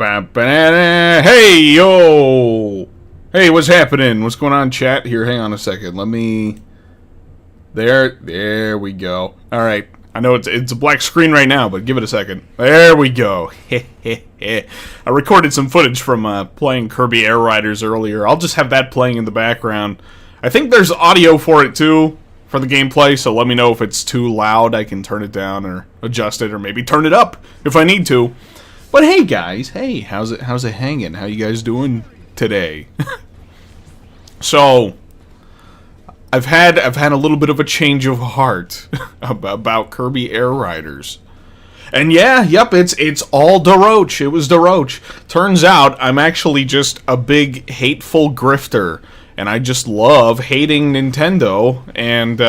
Hey, yo! Hey, what's happening? What's going on, chat? Here, hang on a second. Let me... There we go. Alright. I know it's a black screen right now, but give it a second. There we go. I recorded some footage from playing Kirby Air Riders earlier. I'll just have that playing in the background. I think there's audio for it, too, for the gameplay, so let me know if it's too loud. I can turn it down or adjust it, or maybe turn it up if I need to. But hey, guys. Hey, how's it hanging? How you guys doing today? So... I've had a little bit of a change of heart about Kirby Air Riders. And yeah, yep, it's all DeRoach. It was DeRoach. Turns out I'm actually just a big hateful grifter, and I just love hating Nintendo and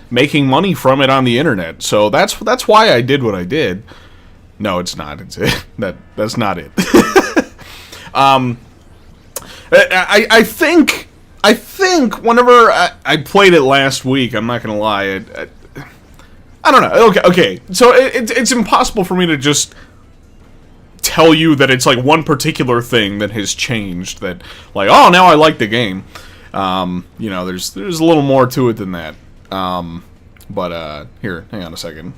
making money from it on the internet. So that's why I did what I did. No, it's not. That's not it. I think whenever I played it last week, I'm not gonna lie, I don't know. Okay. So it's impossible for me to just tell you that it's like one particular thing that has changed. That like, oh, now I like the game. You know, there's a little more to it than that. But here, hang on a second.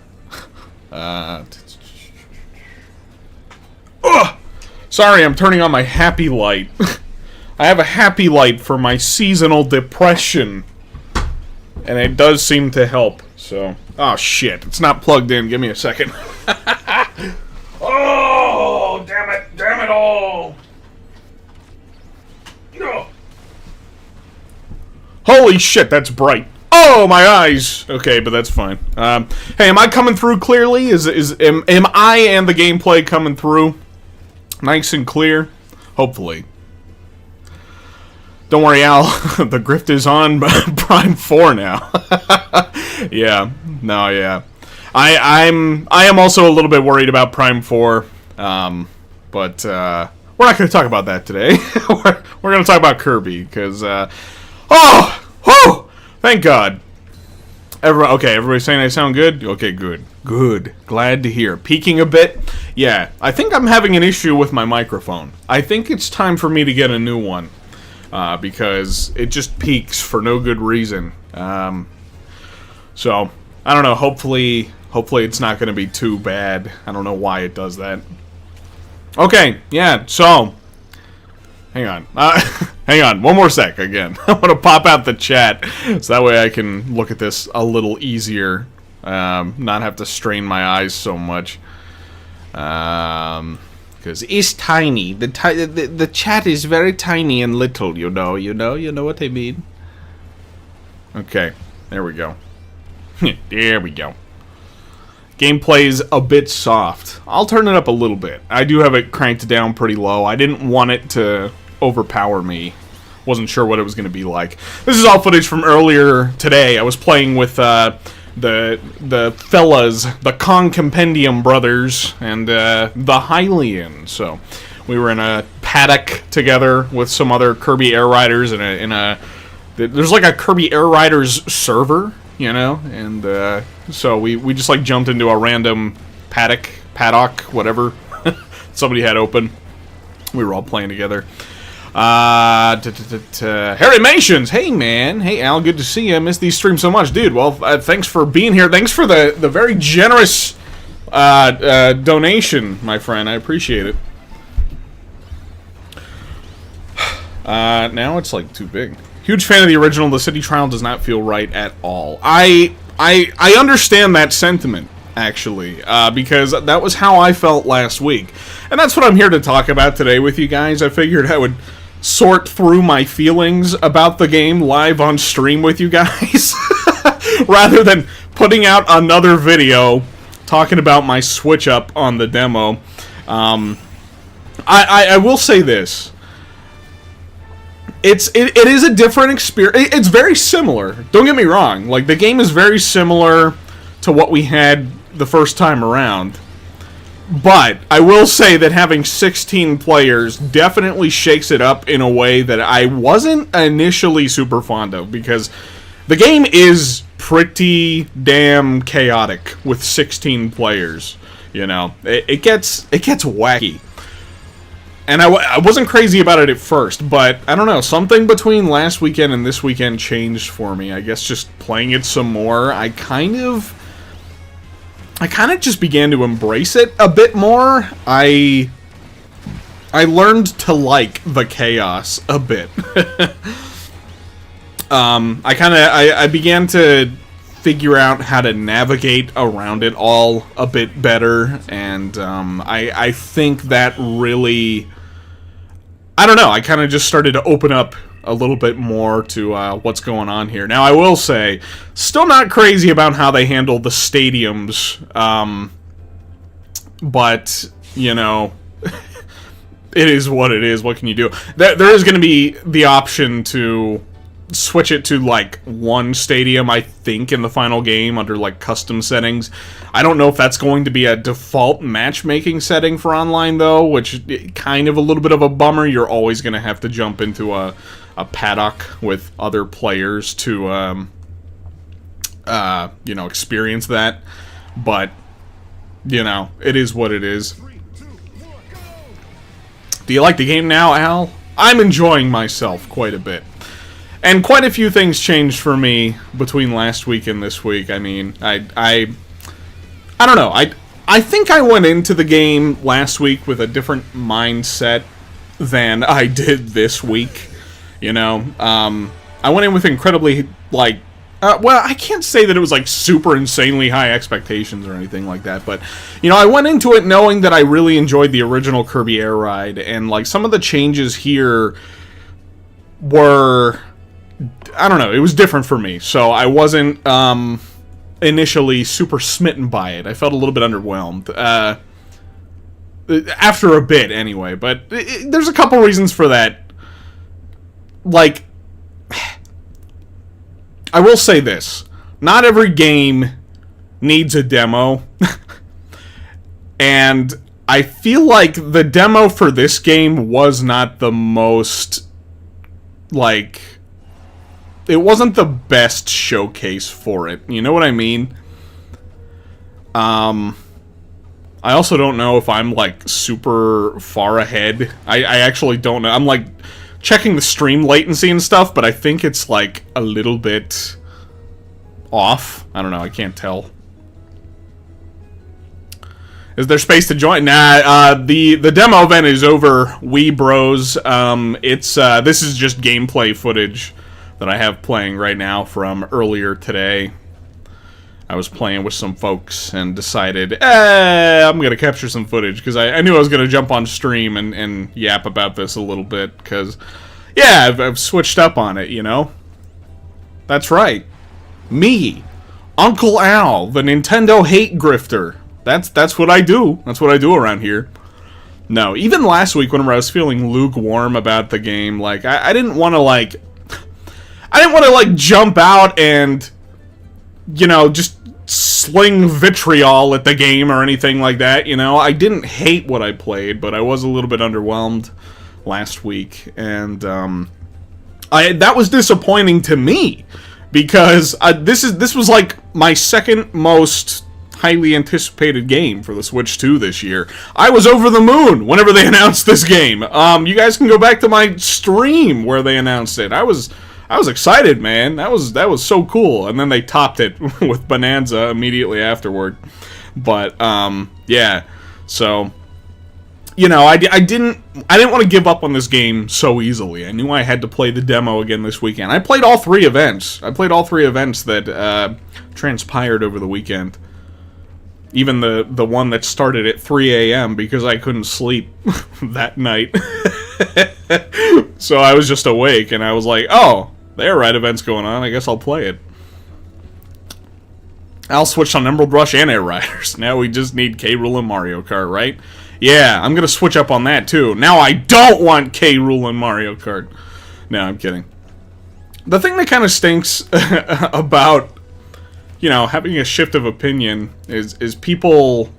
Sorry, I'm turning on my happy light. I have a happy light for my seasonal depression, and it does seem to help, so... Oh, shit, it's not plugged in. Give me a second. Oh, damn it all! Oh. Holy shit, that's bright. Oh, my eyes! Okay, but that's fine. Hey, am I coming through clearly? Am I and the gameplay coming through nice and clear? Hopefully. Don't worry, Al. The grift is on Prime 4 now. Yeah. No, yeah. I am also a little bit worried about Prime 4. But we're not going to talk about that today. we're going to talk about Kirby because thank God. Everybody's saying I sound good? Okay, good. Glad to hear. Peaking a bit? Yeah. I think I'm having an issue with my microphone. I think it's time for me to get a new one. Because it just peaks for no good reason. So, I don't know, hopefully it's not going to be too bad. I don't know why it does that. Okay, yeah, so... Hang on. Hang on, one more sec again. I want to pop out the chat, so that way I can look at this a little easier. Not have to strain my eyes so much. Because it's tiny. The chat is very tiny and little, you know what I mean? Okay, there we go. There we go. Gameplay's a bit soft. I'll turn it up a little bit. I do have it cranked down pretty low. I didn't want it to overpower me. Wasn't sure what it was going to be like. This is all footage from earlier today. I was playing with the fellas, the Kong Compendium brothers, and the Hylian. So we were in a paddock together with some other Kirby Air Riders there's like a Kirby Air Riders server, you know, and so we just like jumped into a random paddock, whatever somebody had open. We were all playing together. Harry Mations, hey man, hey Al, good to see you. I missed these streams so much, dude. Well, thanks for being here. Thanks for the very generous donation, my friend. I appreciate it. Now it's like too big. Huge fan of the original. The city trial does not feel right at all. I understand that sentiment, actually, because that was how I felt last week, and that's what I'm here to talk about today with you guys. I figured I would sort through my feelings about the game live on stream with you guys rather than putting out another video talking about my switch up on the demo. I will say this. It is a different experience. It's very similar. Don't get me wrong. Like, the game is very similar to what we had the first time around. But I will say that having 16 players definitely shakes it up in a way that I wasn't initially super fond of, because the game is pretty damn chaotic with 16 players. You know, it gets wacky. And I wasn't crazy about it at first, but I don't know, something between last weekend and this weekend changed for me. I guess just playing it some more, I kind of just began to embrace it a bit more. I learned to like the chaos a bit. I began to figure out how to navigate around it all a bit better, and I think that really, I don't know, I kind of just started to open up a little bit more to what's going on here. Now, I will say, still not crazy about how they handle the stadiums, but, you know, it is what it is. What can you do? There is going to be the option to switch it to, like, one stadium, I think, in the final game under, like, custom settings. I don't know if that's going to be a default matchmaking setting for online, though, which kind of a little bit of a bummer. You're always going to have to jump into a paddock with other players to, you know, experience that. But, you know, it is what it is. Do you like the game now, Al? I'm enjoying myself quite a bit. And quite a few things changed for me between last week and this week. I mean, I don't know. I think I went into the game last week with a different mindset than I did this week. You know, I went in with incredibly, like, well, I can't say that it was, like, super insanely high expectations or anything like that, but, you know, I went into it knowing that I really enjoyed the original Kirby Air Ride, and, like, some of the changes here were, I don't know, it was different for me, so I wasn't, initially super smitten by it. I felt a little bit underwhelmed, after a bit, anyway, but there's a couple reasons for that. Like, I will say this. Not every game needs a demo. And I feel like the demo for this game was not the most, like, it wasn't the best showcase for it. You know what I mean? I also don't know if I'm, like, super far ahead. I actually don't know. I'm, like, checking the stream latency and stuff, but I think it's, like, a little bit off. I don't know, I can't tell. Is there space to join? Nah, the demo event is over, Wii Bros. This is just gameplay footage that I have playing right now from earlier today. I was playing with some folks and decided, I'm gonna capture some footage, because I knew I was gonna jump on stream and yap about this a little bit, because, yeah, I've switched up on it, you know? That's right. Me, Uncle Al, the Nintendo hate grifter. That's what I do. That's what I do around here. No, even last week whenever I was feeling lukewarm about the game, like, I didn't want to, like, jump out and, you know, just sling vitriol at the game or anything like that, you know? I didn't hate what I played, but I was a little bit underwhelmed last week, and, that was disappointing to me, because this was, like, my second most highly anticipated game for the Switch 2 this year. I was over the moon whenever they announced this game. You guys can go back to my stream where they announced it. I was excited, man. That was so cool. And then they topped it with Bonanza immediately afterward. But yeah. So, you know, I didn't want to give up on this game so easily. I knew I had to play the demo again this weekend. I played all three events. I played all three events that transpired over the weekend. Even the one that started at 3 a.m. because I couldn't sleep that night. So I was just awake, and I was like, oh, the Air Ride event's going on, I guess I'll play it. I'll switch on Emerald Rush and Air Riders. Now we just need K. Rool and Mario Kart, right? Yeah, I'm gonna switch up on that, too. Now I don't want K. Rool and Mario Kart. No, I'm kidding. The thing that kind of stinks about, you know, having a shift of opinion is people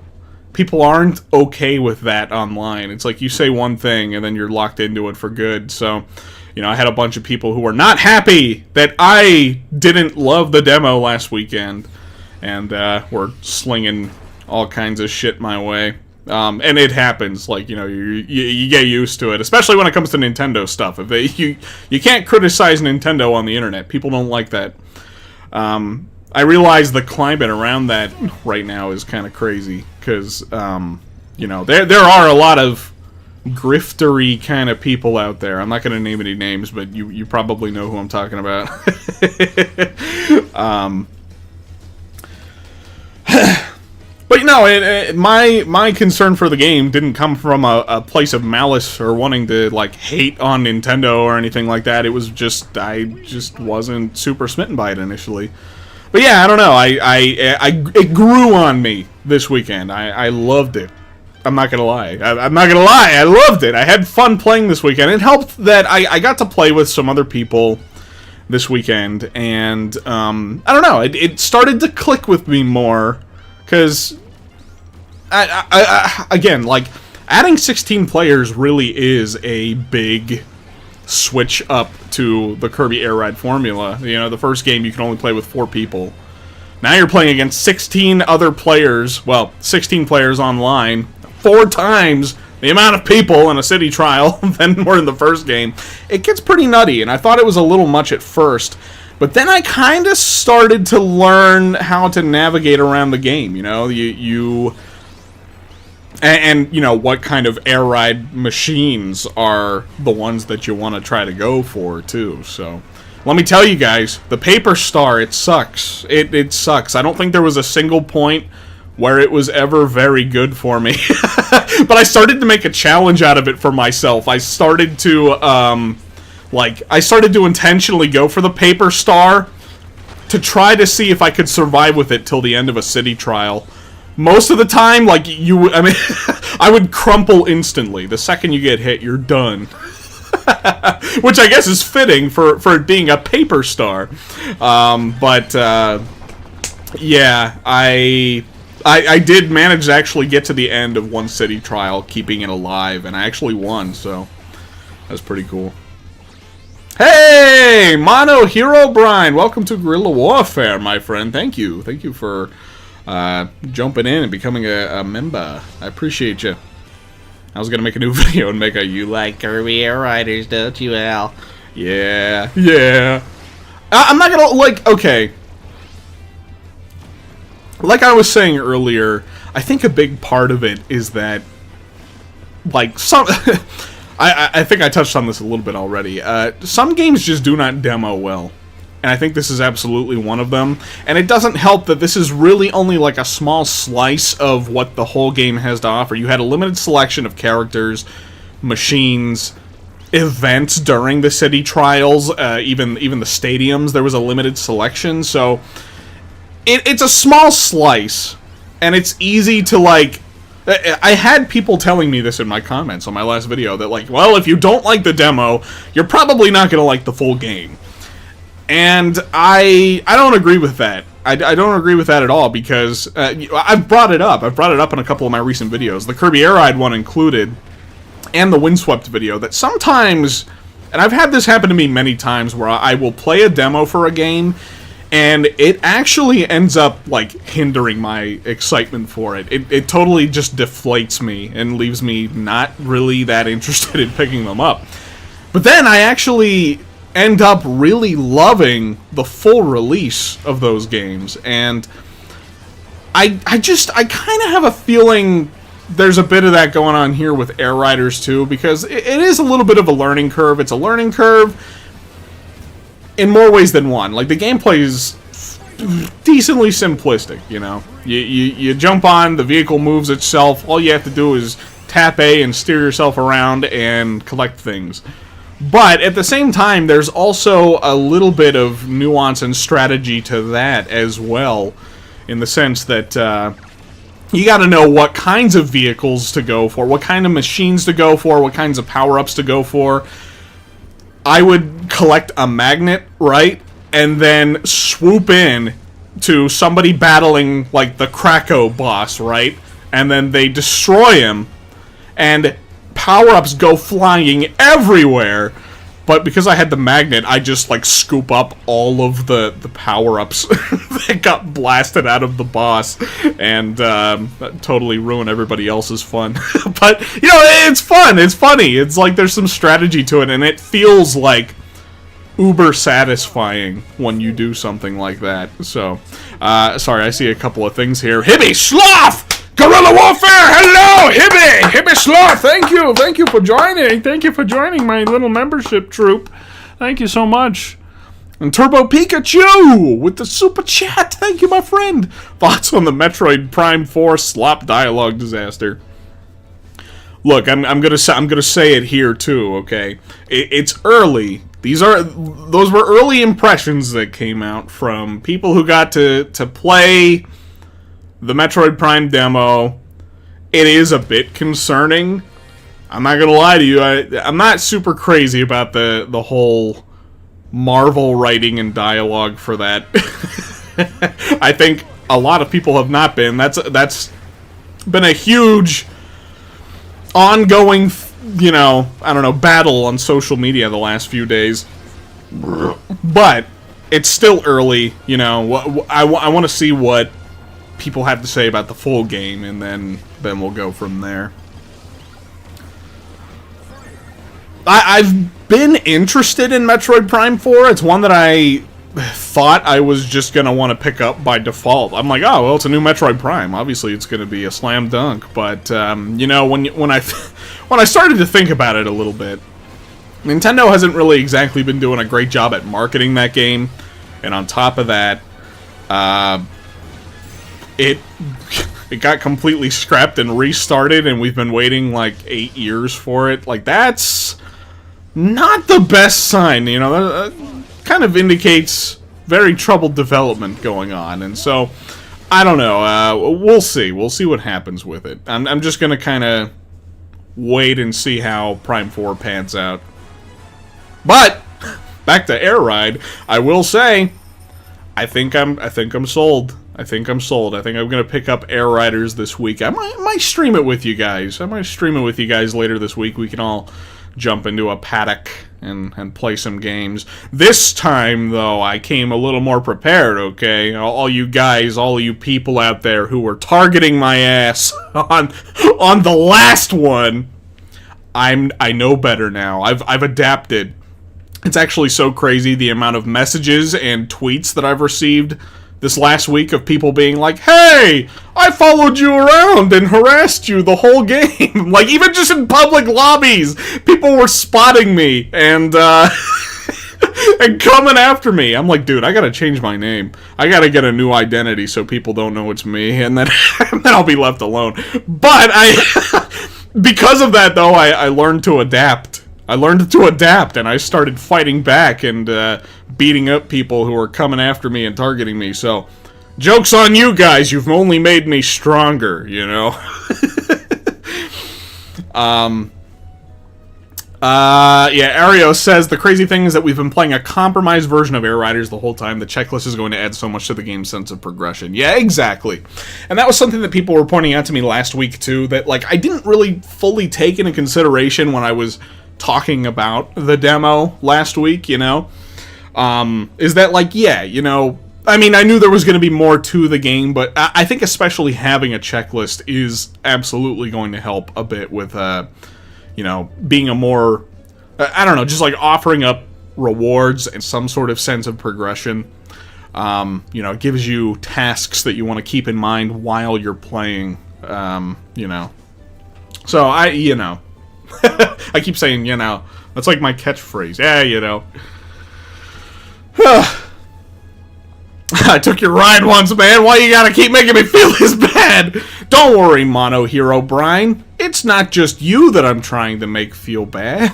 aren't okay with that online. It's like you say one thing and then you're locked into it for good. So, you know, I had a bunch of people who were not happy that I didn't love the demo last weekend, and were slinging all kinds of shit my way. And it happens, like, you know, you get used to it, especially when it comes to Nintendo stuff. If you can't criticize Nintendo on the internet. People don't like that. I realize the climate around that right now is kind of crazy, because, you know, there are a lot of griftery kind of people out there. I'm not going to name any names, but you probably know who I'm talking about. But you know, my concern for the game didn't come from a place of malice or wanting to like hate on Nintendo or anything like that. It was just I just wasn't super smitten by it initially. But yeah, I don't know. It grew on me this weekend. I loved it. I'm not gonna lie. I'm not gonna lie. I loved it. I had fun playing this weekend. It helped that I got to play with some other people this weekend, and I don't know. It started to click with me more, because again, like, adding 16 players really is a big switch up to the Kirby Air Ride formula. You know, the first game you can only play with 4 people. Now you're playing against 16 other players, well, 16 players online, 4 times the amount of people in a city trial than were in the first game. It gets pretty nutty, and I thought it was a little much at first, but then I kind of started to learn how to navigate around the game, you know, and you know, what kind of air ride machines are the ones that you want to try to go for, too. So, let me tell you guys, the Paper Star, it sucks. It sucks. I don't think there was a single point where it was ever very good for me. But I started to make a challenge out of it for myself. I started to, intentionally go for the Paper Star to try to see if I could survive with it till the end of a city trial. Most of the time, like, I would crumple instantly. The second you get hit, you're done. Which I guess is fitting for it being a Paper Star. Yeah, I did manage to actually get to the end of one city trial, keeping it alive, and I actually won, so that's pretty cool. Hey, Mono Hero Brian, welcome to Guerrilla Warfare, my friend. Thank you for jumping in and becoming a member. I appreciate you. I was gonna make a new video and make a "You like Kirby Air Riders, don't you, Al?" Yeah. I'm not gonna, like, okay. Like I was saying earlier, I think a big part of it is that, like, some... I think I touched on this a little bit already. Some games just do not demo well. And I think this is absolutely one of them. And it doesn't help that this is really only like a small slice of what the whole game has to offer. You had a limited selection of characters, machines, events during the city trials, even the stadiums, there was a limited selection, so it's a small slice, and it's easy to, like... I had people telling me this in my comments on my last video, that, like, well, if you don't like the demo, you're probably not going to like the full game. And I don't agree with that. I don't agree with that at all, because I've brought it up. I've brought it up in a couple of my recent videos, the Kirby Air Ride one included, and the Windswept video, that sometimes, and I've had this happen to me many times, where I will play a demo for a game, and it actually ends up, like, hindering my excitement for it. It totally just deflates me and leaves me not really that interested in picking them up. But then I actually end up really loving the full release of those games, and I kind of have a feeling there's a bit of that going on here with Air Riders too, because it is a little bit of a learning curve. It's a learning curve in more ways than one. Like, the gameplay is decently simplistic, you know? You jump on, the vehicle moves itself, all you have to do is tap A and steer yourself around and collect things. But at the same time, there's also a little bit of nuance and strategy to that as well, in the sense that you gotta know what kinds of vehicles to go for, what kind of machines to go for, what kinds of power-ups to go for. I would collect a magnet, right? And then swoop in to somebody battling, like, the Krakow boss, right? And then they destroy him, and power-ups go flying everywhere. But because I had the magnet, I just, like, scoop up all of the power-ups that got blasted out of the boss and totally ruin everybody else's fun. But, you know, it's fun. It's funny. It's like there's some strategy to it, and it feels like uber satisfying when you do something like that. So, sorry, I see a couple of things here. Hibby Sloth! Guerrilla Warfare! Hello, Hibby! Hibby Sloth, thank you! Thank you for joining! Thank you for joining my little membership troop. Thank you so much. And Turbo Pikachu with the super chat. Thank you, my friend. Thoughts on the Metroid Prime 4 slop dialogue disaster? Look, I'm gonna say it here too. Okay, it's early. Those were early impressions that came out from people who got to play the Metroid Prime demo. It is a bit concerning. I'm not gonna lie to you. I'm not super crazy about the whole Marvel writing and dialogue for that. I think a lot of people have not been. That's been a huge ongoing, you know, I don't know, battle on social media the last few days. But it's still early, you know. I want to see what people have to say about the full game, and then we'll go from there. I've been interested in Metroid Prime 4. It's one that I thought I was just going to want to pick up by default. I'm like, oh, well, it's a new Metroid Prime. Obviously, it's going to be a slam dunk. But, you know, when I started to think about it a little bit, Nintendo hasn't really exactly been doing a great job at marketing that game. And on top of that, it got completely scrapped and restarted, and we've been waiting like 8 years for it. Like, that's not the best sign, you know. That kind of indicates very troubled development going on, and so I don't know. We'll see. We'll see what happens with it. I'm just gonna kind of wait and see how Prime 4 pans out. But back to Air Ride, I will say, I think I'm sold. I think I'm gonna pick up Air Riders this week. I might stream it with you guys. Later this week. We can all jump into a paddock and play some games. This time, though, I came a little more prepared, okay? All you guys, all you people out there who were targeting my ass on the last one, I know better now. I've adapted. It's actually so crazy the amount of messages and tweets that I've received this last week of people being like, hey, I followed you around and harassed you the whole game. Like, even just in public lobbies, people were spotting me and and coming after me. I'm like, dude, I gotta change my name. I gotta get a new identity so people don't know it's me, and then, and then I'll be left alone. But because of that, though, I learned to adapt. And I started fighting back and beating up people who were coming after me and targeting me. So, joke's on you guys. You've only made me stronger, you know? Yeah, Ario says, the crazy thing is that we've been playing a compromised version of Air Riders the whole time. The checklist is going to add so much to the game's sense of progression. Yeah, exactly. And that was something that people were pointing out to me last week, too, that, like, I didn't really fully take into consideration when I was talking about the demo last week, you know, is that, like, yeah, you know, I mean, I knew there was going to be more to the game, but I think especially having a checklist is absolutely going to help a bit with, you know, being a more, I don't know, just like offering up rewards and some sort of sense of progression. You know, it gives you tasks that you want to keep in mind while you're playing, you know. So, you know. I keep saying, you know. That's like my catchphrase. Yeah, you know. I took your ride once, man. Why you gotta keep making me feel this bad? Don't worry, Mono Hero Brian. It's not just you that I'm trying to make feel bad.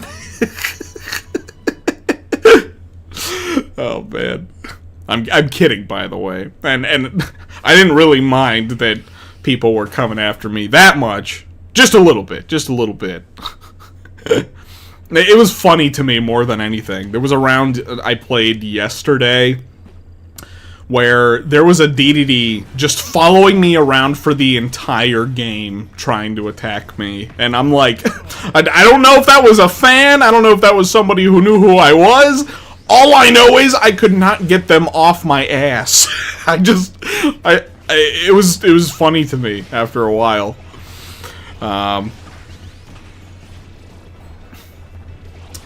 Oh, man. I'm kidding, by the way. And I didn't really mind that people were coming after me that much. Just a little bit. It was funny to me more than anything. There was a round I played yesterday where there was a DDD just following me around for the entire game trying to attack me. And I'm like, I don't know if that was a fan, I don't know if that was somebody who knew who I was. All I know is I could not get them off my ass. It was funny to me after a while.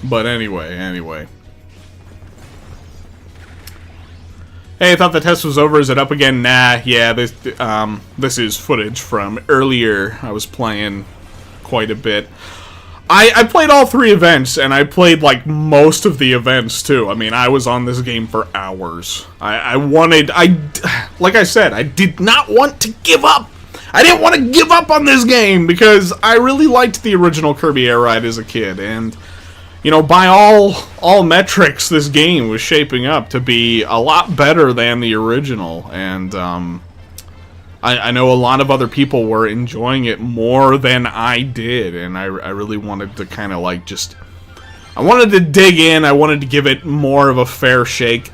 But anyway. Hey, I thought the test was over. Is it up again? Nah, yeah, this is footage from earlier. I was playing quite a bit. I played all 3 events, and I played, like, most of the events, too. I mean, I was on this game for hours. Like I said, I did not want to give up. I didn't want to give up on this game, because I really liked the original Kirby Air Ride as a kid, and... You know, by all metrics, this game was shaping up to be a lot better than the original, and I know a lot of other people were enjoying it more than I did, and I really wanted to kind of like I wanted to dig in, I wanted to give it more of a fair shake.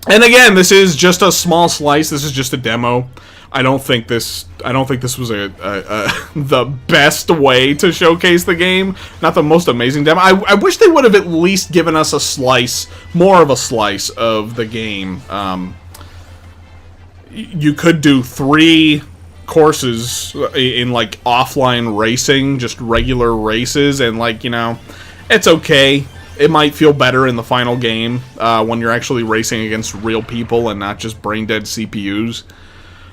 And again, this is just a small slice, this is just a demo. I don't think this was the best way to showcase the game. Not the most amazing demo. I wish they would have at least given us a slice, more of a slice of the game. You could do 3 courses in like offline racing, just regular races, and like, you know, it's okay. It might feel better in the final game when you're actually racing against real people and not just brain-dead CPUs.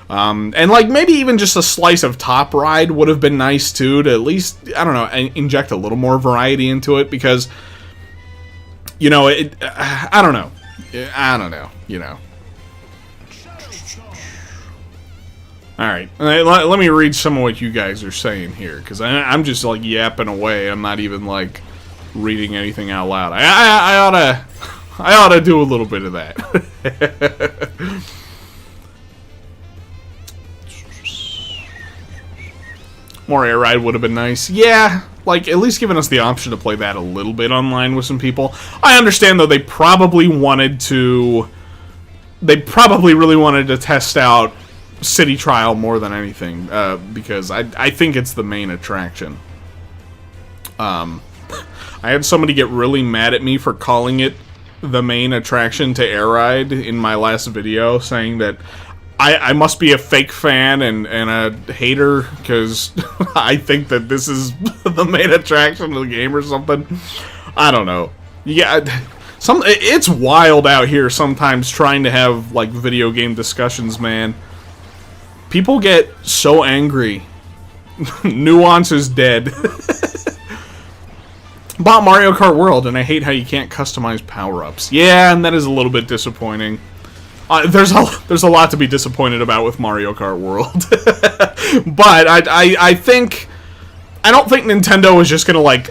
And like maybe even just a slice of Top Ride would have been nice too, to at least, I don't know, inject a little more variety into it, because, you know, I don't know, you know. Alright, let me read some of what you guys are saying here, because I'm just like yapping away. I'm not even like reading anything out loud. I ought to do a little bit of that. More Air Ride would have been nice. Yeah, like, at least giving us the option to play that a little bit online with some people. I understand, though, they probably really wanted to test out City Trial more than anything, because I think it's the main attraction. I had somebody get really mad at me for calling it the main attraction to Air Ride in my last video, saying that I must be a fake fan and a hater because I think that this is the main attraction of the game or something. I don't know. Yeah, it's wild out here sometimes trying to have like video game discussions, man. People get so angry. Nuance is dead. Bought Mario Kart World and I hate how you can't customize power-ups. Yeah, and that is a little bit disappointing. There's a lot to be disappointed about with Mario Kart World. But I don't think Nintendo is just gonna like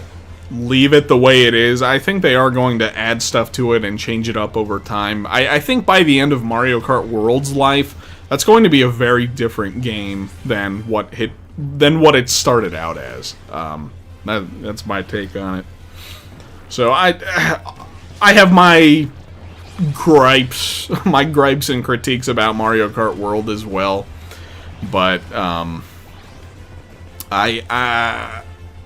leave it the way it is. I think they are going to add stuff to it and change it up over time. I think by the end of Mario Kart World's life, that's going to be a very different game than what it started out as. That's my take on it. So I have my gripes and critiques about Mario Kart World as well, but I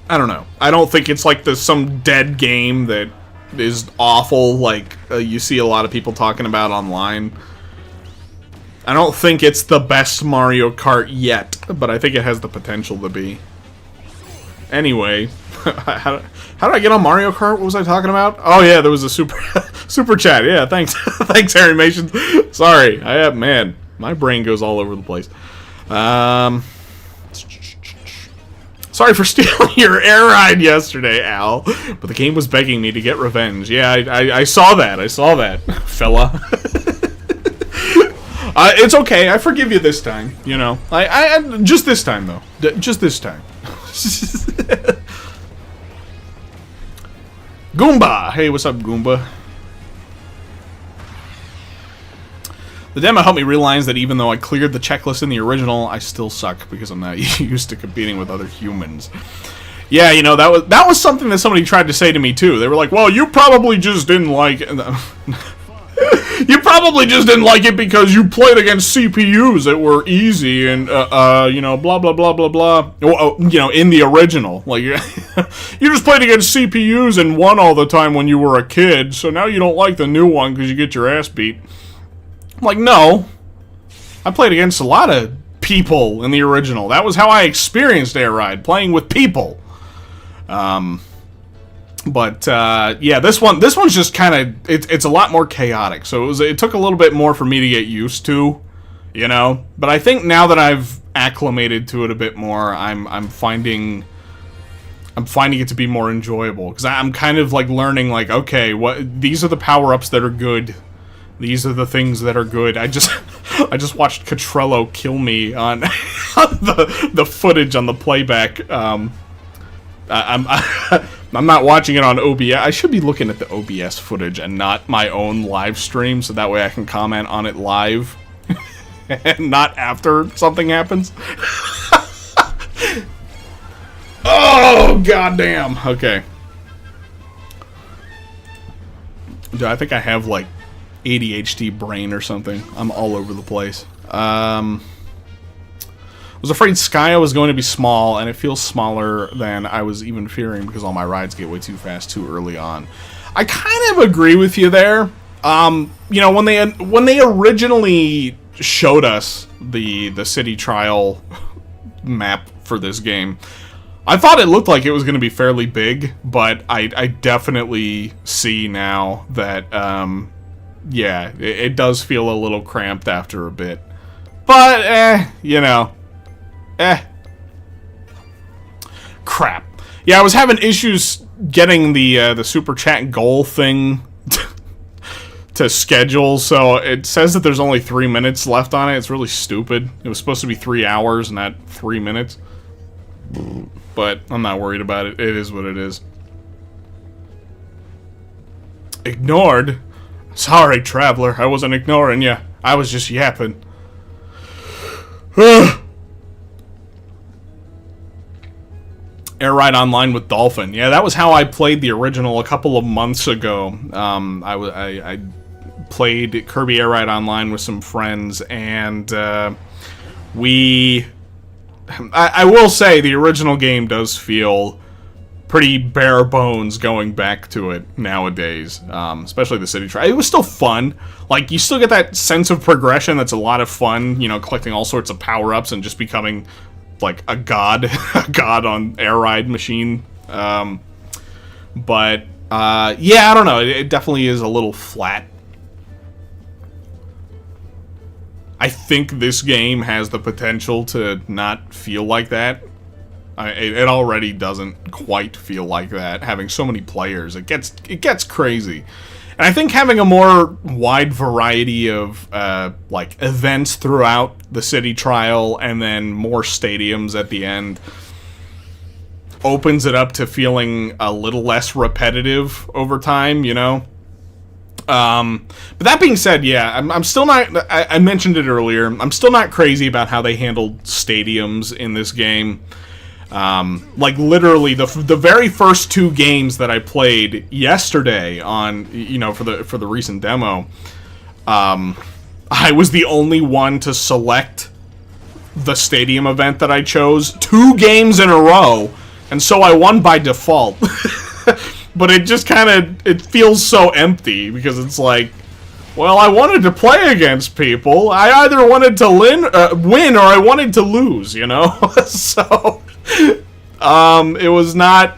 don't know. I don't think it's like some dead game that is awful like you see a lot of people talking about online. I don't think it's the best Mario Kart yet, but I think it has the potential to be. Anyway, how did I get on Mario Kart? What was I talking about? Oh yeah, there was a super chat. Yeah, thanks, thanks, Harrymation. Sorry, man, my brain goes all over the place. Sorry for stealing your air ride yesterday, Al. But the game was begging me to get revenge. Yeah, I saw that. I saw that, fella. It's okay. I forgive you this time. You know, I just this time though. Just this time. Goomba! Hey, what's up, Goomba? The demo helped me realize that even though I cleared the checklist in the original, I still suck because I'm not used to competing with other humans. Yeah, you know, that was something that somebody tried to say to me, too. They were like, well, you probably just didn't like... You probably just didn't like it because you played against CPUs that were easy and, you know, blah, blah, blah, blah, blah. Well, you know, in the original. Like, you just played against CPUs and won all the time when you were a kid, so now you don't like the new one because you get your ass beat. I'm like, no. I played against a lot of people in the original. That was how I experienced Air Ride, playing with people. But yeah, this one's just kind of it's a lot more chaotic. So it took a little bit more for me to get used to, you know. But I think now that I've acclimated to it a bit more, I'm finding it to be more enjoyable because I'm kind of like learning like, okay, these are the power-ups that are good. These are the things that are good. I just watched Catrello kill me on the footage on the playback. I'm not watching it on OBS. I should be looking at the OBS footage and not my own live stream, so that way I can comment on it live and not after something happens. Oh, goddamn. Okay. Dude, I think I have, like, ADHD brain or something. I'm all over the place. I was afraid Skya was going to be small, and it feels smaller than I was even fearing because all my rides get way too fast too early on. I kind of agree with you there. You know, when they originally showed us the city trial map for this game, I thought it looked like it was going to be fairly big, but I definitely see now that, yeah, it does feel a little cramped after a bit. But, you know. Crap. Yeah, I was having issues getting the super chat goal thing to schedule, so it says that there's only 3 minutes left on it. It's really stupid. It was supposed to be 3 hours, not 3 minutes. But I'm not worried about it. It is what it is. Ignored? Sorry, Traveler. I wasn't ignoring you. I was just yapping. Air Ride Online with Dolphin. Yeah, that was how I played the original a couple of months ago. I played Kirby Air Ride Online with some friends, and I will say the original game does feel pretty bare bones going back to it nowadays, especially the city trial. It was still fun. Like, you still get that sense of progression that's a lot of fun, you know, collecting all sorts of power-ups and just becoming like a god, a god on Air Ride machine. But yeah, I don't know. It definitely is a little flat. I think this game has the potential to not feel like that. It already doesn't quite feel like that. Having so many players, it gets crazy. And I think having a more wide variety of like events throughout the city trial and then more stadiums at the end opens it up to feeling a little less repetitive over time, you know? But that being said, yeah, I'm still not, I mentioned it earlier, I'm still not crazy about how they handled stadiums in this game. Like, literally, the very first 2 games that I played yesterday on, you know, for the recent demo, I was the only one to select the stadium event that I chose 2 games in a row, and so I won by default. But it just kind of, it feels so empty, because it's like, well, I wanted to play against people. I either wanted to win or I wanted to lose, you know? So, it was not,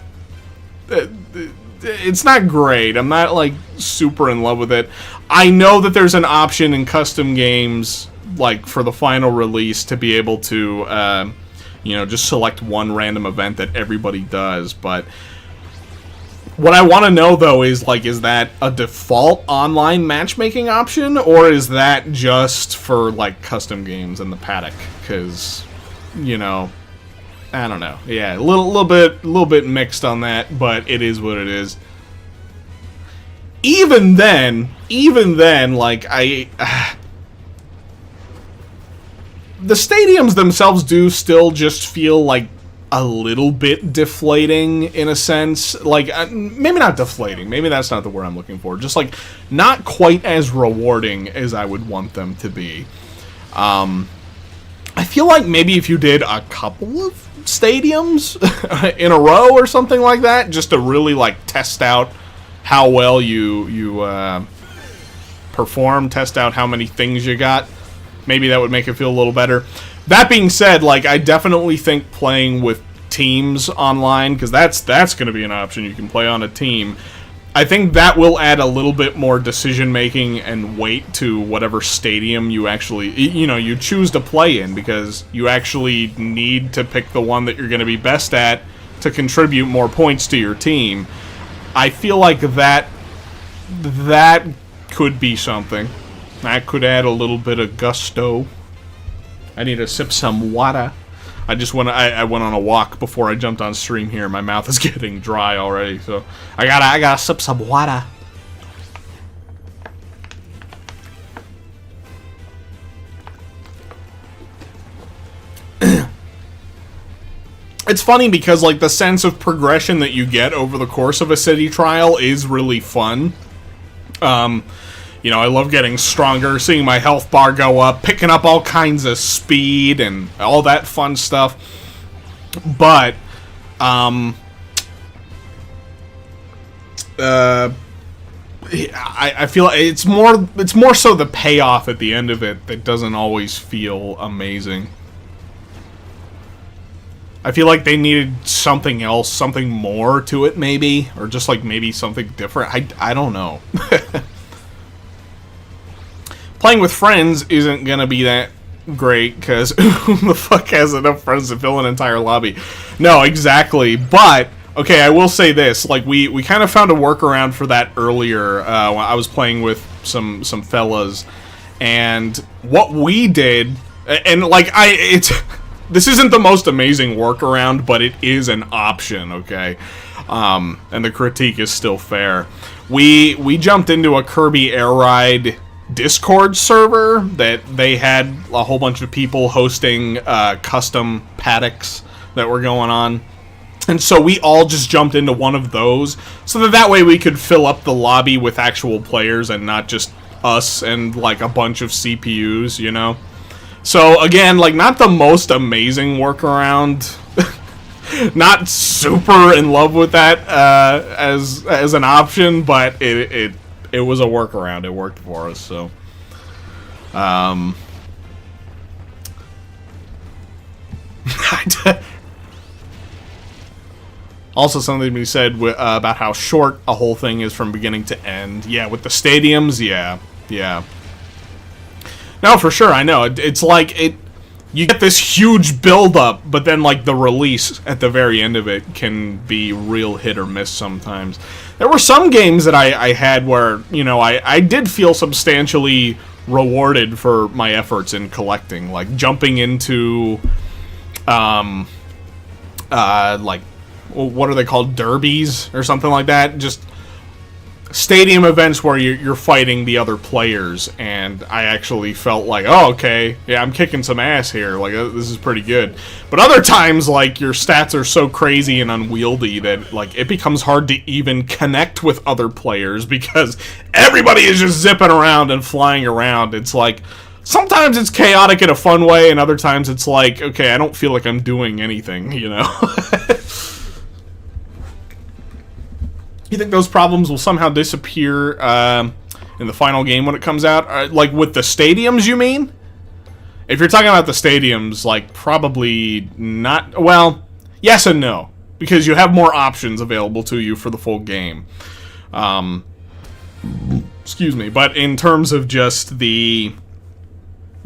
it's not great. I'm not, like, super in love with it. I know that there's an option in custom games, like, for the final release to be able to, you know, just select one random event that everybody does, but what I want to know, though, is, like, is that a default online matchmaking option, or is that just for, like, custom games in the paddock? Because, you know, I don't know. Yeah, a little bit mixed on that, but it is what it is. Even then, like, the stadiums themselves do still just feel like a little bit deflating in a sense. Like, maybe not deflating. Maybe that's not the word I'm looking for. Just, like, not quite as rewarding as I would want them to be. I feel like maybe if you did a couple of stadiums in a row or something like that, just to really, like, test out how well you perform, test out how many things you got, maybe that would make it feel a little better. That being said, like, I definitely think playing with teams online, because that's going to be an option. You can play on a team. I think that will add a little bit more decision-making and weight to whatever stadium you actually, you choose to play in, because you actually need to pick the one that you're going to be best at to contribute more points to your team. I feel like that could be something. That could add a little bit of gusto. I need to sip some water. I went on a walk before I jumped on stream here. My mouth is getting dry already, so I gotta sip some water. It's funny because, like, the sense of progression that you get over the course of a city trial is really fun. I love getting stronger, seeing my health bar go up, picking up all kinds of speed and all that fun stuff. But, I feel like it's more so the payoff at the end of it that doesn't always feel amazing. I feel like they needed something else, something more to it maybe, or just like maybe something different. I don't know. Playing with friends isn't gonna be that great, because who the fuck has enough friends to fill an entire lobby? No, exactly. But, okay, I will say this. Like, we kind of found a workaround for that earlier when I was playing with some fellas. And what we did, and, like, this isn't the most amazing workaround, but it is an option, okay? And the critique is still fair. We jumped into a Kirby Air Ride Discord server that they had a whole bunch of people hosting custom paddocks that were going on. And so we all just jumped into one of those so that way we could fill up the lobby with actual players and not just us and, like, a bunch of CPUs, you know? So, again, like, not the most amazing workaround. Not super in love with that as an option, but it was a workaround. It worked for us, so. Also, something to be said about how short a whole thing is from beginning to end. Yeah, with the stadiums, yeah. No, for sure, I know. It's like, you get this huge build-up, but then, like, the release at the very end of it can be real hit or miss sometimes. There were some games that I had where, I did feel substantially rewarded for my efforts in collecting. Like, jumping into, like, what are they called? Derbies or something like that? Just stadium events where you're fighting the other players, and I actually felt like, oh, okay, yeah, I'm kicking some ass here, like, this is pretty good. But other times, like, your stats are so crazy and unwieldy that, like, it becomes hard to even connect with other players because everybody is just zipping around and flying around. It's like, sometimes it's chaotic in a fun way, and other times it's like, okay, I don't feel like I'm doing anything, you know? You think those problems will somehow disappear in the final game when it comes out? Like, with the stadiums, you mean? If you're talking about the stadiums, like, probably not. Well, yes and no. Because you have more options available to you for the full game. Excuse me. But in terms of just the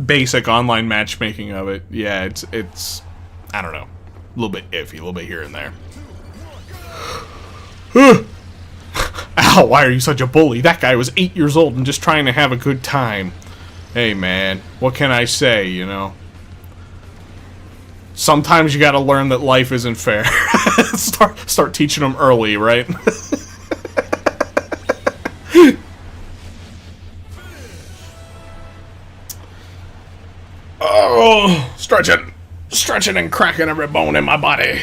basic online matchmaking of it, yeah, it's I don't know. A little bit iffy, a little bit here and there. Ow, why are you such a bully? That guy was 8 years old and just trying to have a good time. Hey, man, what can I say, you know? Sometimes you gotta learn that life isn't fair. Start teaching them early, right? Oh, stretching. Stretching and cracking every bone in my body.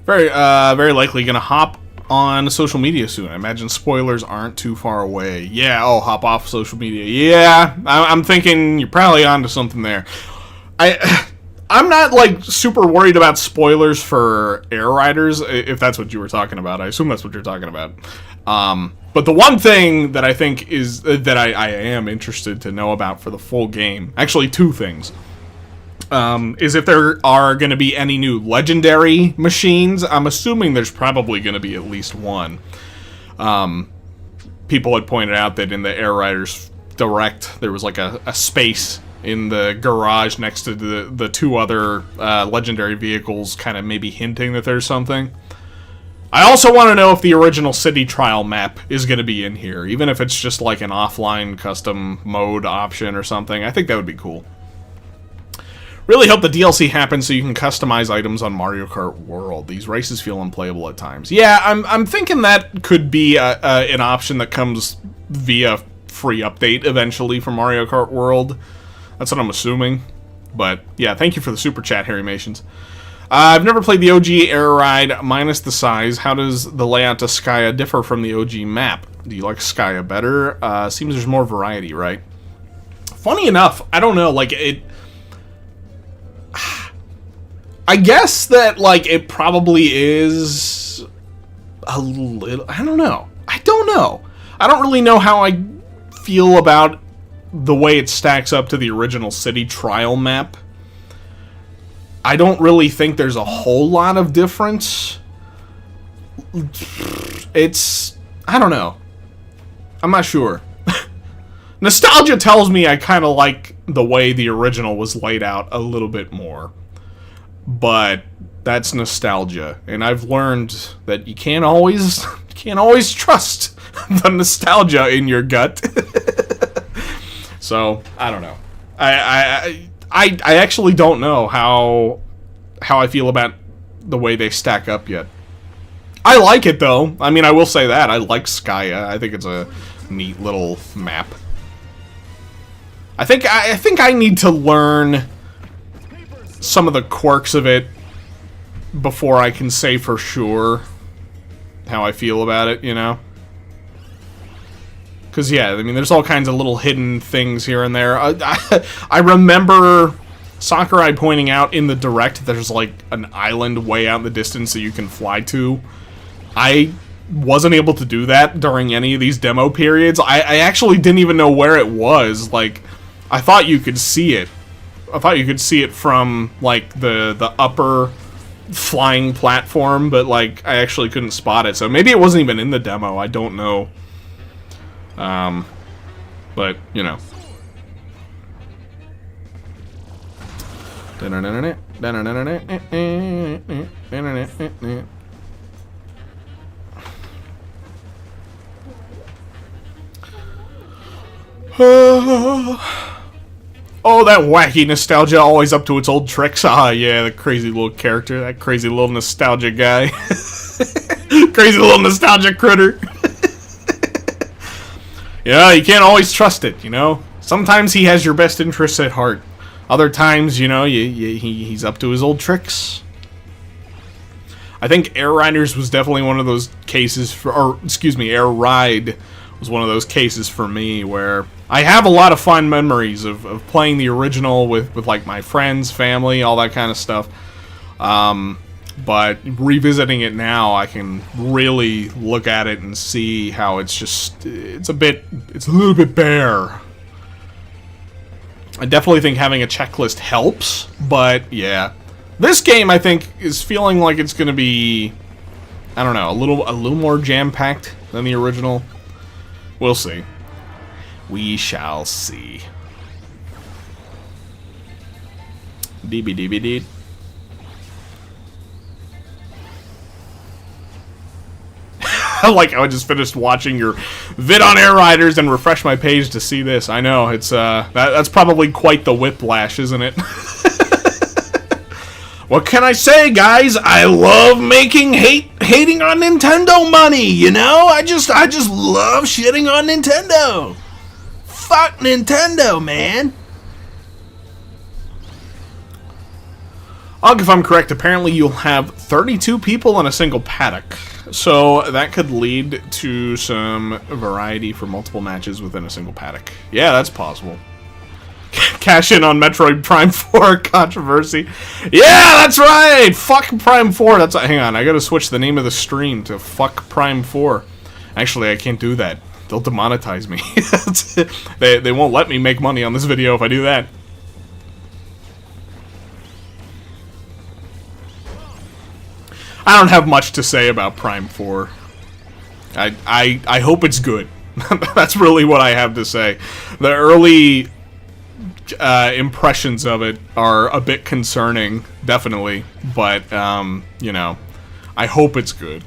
Very likely gonna hop on social media soon. I imagine spoilers aren't too far away. Yeah, oh, hop off social media. Yeah, I'm thinking you're probably onto something there. I'm not, like, super worried about spoilers for Air Riders, if that's what you were talking about. I assume that's what you're talking about. But the one thing that I think is, that I am interested to know about for the full game, actually two things, is if there are going to be any new legendary machines. I'm assuming there's probably going to be at least one. People had pointed out that in the Air Riders Direct, there was like a space in the garage next to the two other legendary vehicles, kind of maybe hinting that there's something. I also want to know if the original city trial map is going to be in here, even if it's just like an offline custom mode option or something. I think that would be cool. Really hope the DLC happens so you can customize items on Mario Kart World. These races feel unplayable at times. Yeah, I'm thinking that could be an option that comes via free update eventually for Mario Kart World. That's what I'm assuming. But, yeah, thank you for the super chat, Harry Mations. I've never played the OG Air Ride minus the size. How does the layout to Skya differ from the OG map? Do you like Skya better? Seems there's more variety, right? Funny enough, I don't know, like, it... I guess that, like, it probably is a little... I don't know. I don't really know how I feel about the way it stacks up to the original city trial map. I don't really think there's a whole lot of difference. It's... I don't know. I'm not sure. Nostalgia tells me I kind of like the way the original was laid out a little bit more. But that's nostalgia. And I've learned that you can't always trust the nostalgia in your gut. So, I don't know. I actually don't know how I feel about the way they stack up yet. I like it, though. I mean, I will say that. I like Skya. I think it's a neat little map. I think I need to learn some of the quirks of it before I can say for sure how I feel about it, you know? Because, yeah, I mean, there's all kinds of little hidden things here and there. I remember Sakurai pointing out in the Direct there's, like, an island way out in the distance that you can fly to. I wasn't able to do that during any of these demo periods. I actually didn't even know where it was. Like, I thought you could see it. I thought you could see it from, like, the upper flying platform, but, like, I actually couldn't spot it. So maybe it wasn't even in the demo. I don't know. But, you know. Oh, that wacky nostalgia, always up to its old tricks. Ah, yeah, the crazy little character, that crazy little nostalgia guy. Crazy little nostalgia critter. Yeah, you can't always trust it, you know? Sometimes he has your best interests at heart. Other times, you know, he's up to his old tricks. I think Air Riders was definitely one of those cases Air Ride was one of those cases for me where I have a lot of fond memories of playing the original with like my friends, family, all that kind of stuff. But revisiting it now, I can really look at it and see how it's a little bit bare. I definitely think having a checklist helps, but yeah. This game, I think, is feeling like it's going to be, I don't know, a little more jam-packed than the original. We'll see. We shall see. DB. Like, I just finished watching your vid on Air Riders and refresh my page to see this. I know, it's, that's probably quite the whiplash, isn't it? What can I say, guys? I love making hate hating on Nintendo money, you know? I just love shitting on Nintendo. Fuck Nintendo, man. If I'm correct, apparently you'll have 32 people in a single paddock. So that could lead to some variety for multiple matches within a single paddock. Yeah, that's possible. Cash in on Metroid Prime 4 controversy. Yeah, that's right! Fuck Prime 4. Hang on, I gotta switch the name of the stream to Fuck Prime 4. Actually, I can't do that. They'll demonetize me. They won't let me make money on this video if I do that. I don't have much to say about Prime 4. I hope it's good. That's really what I have to say. The early impressions of it are a bit concerning, definitely. But, you know, I hope it's good.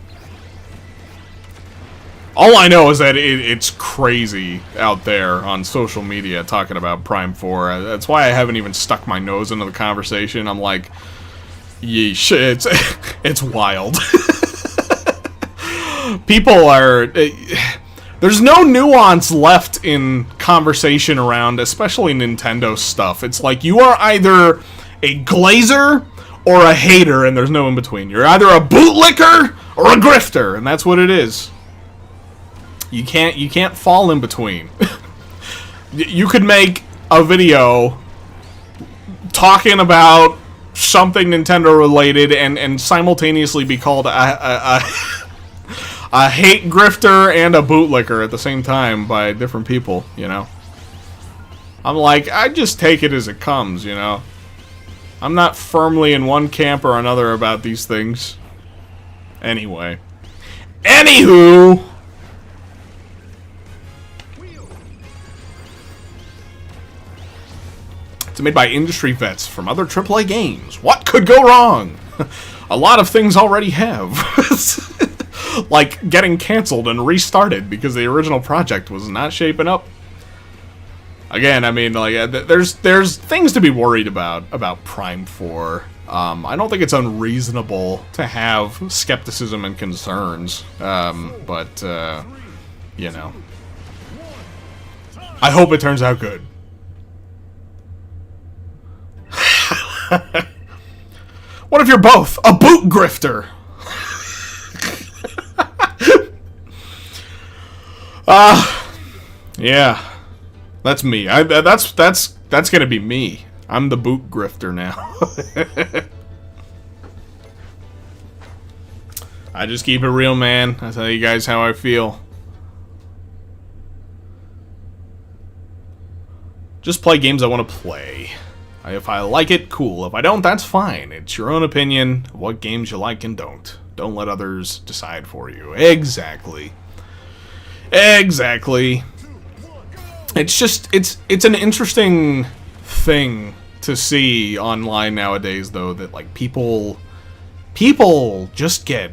All I know is that it's crazy out there on social media talking about Prime 4. That's why I haven't even stuck my nose into the conversation. I'm like, yeesh, it's wild. People are... there's no nuance left in conversation around, especially Nintendo stuff. It's like you are either a glazer or a hater, and there's no in between. You're either a bootlicker or a grifter, and that's what it is. You can't fall in between. You could make a video talking about something Nintendo related and simultaneously be called a hate grifter and a bootlicker at the same time by different people, you know? I'm like, I just take it as it comes, you know? I'm not firmly in one camp or another about these things. Anyway. Anywho! It's made by industry vets from other AAA games. What could go wrong? A lot of things already have. Like getting canceled and restarted because the original project was not shaping up. Again, I mean, like, there's things to be worried about Prime 4. I don't think it's unreasonable to have skepticism and concerns, but, you know. I hope it turns out good. What if you're both a boot grifter? Yeah, that's me. That's gonna be me. I'm the boot grifter now. I just keep it real, man. I tell you guys how I feel. Just play games I want to play. If I like it, cool. If I don't, that's fine. It's your own opinion of what games you like and don't. Don't let others decide for you. Exactly. Exactly. It's just, it's an interesting thing to see online nowadays, though, that, like, people just get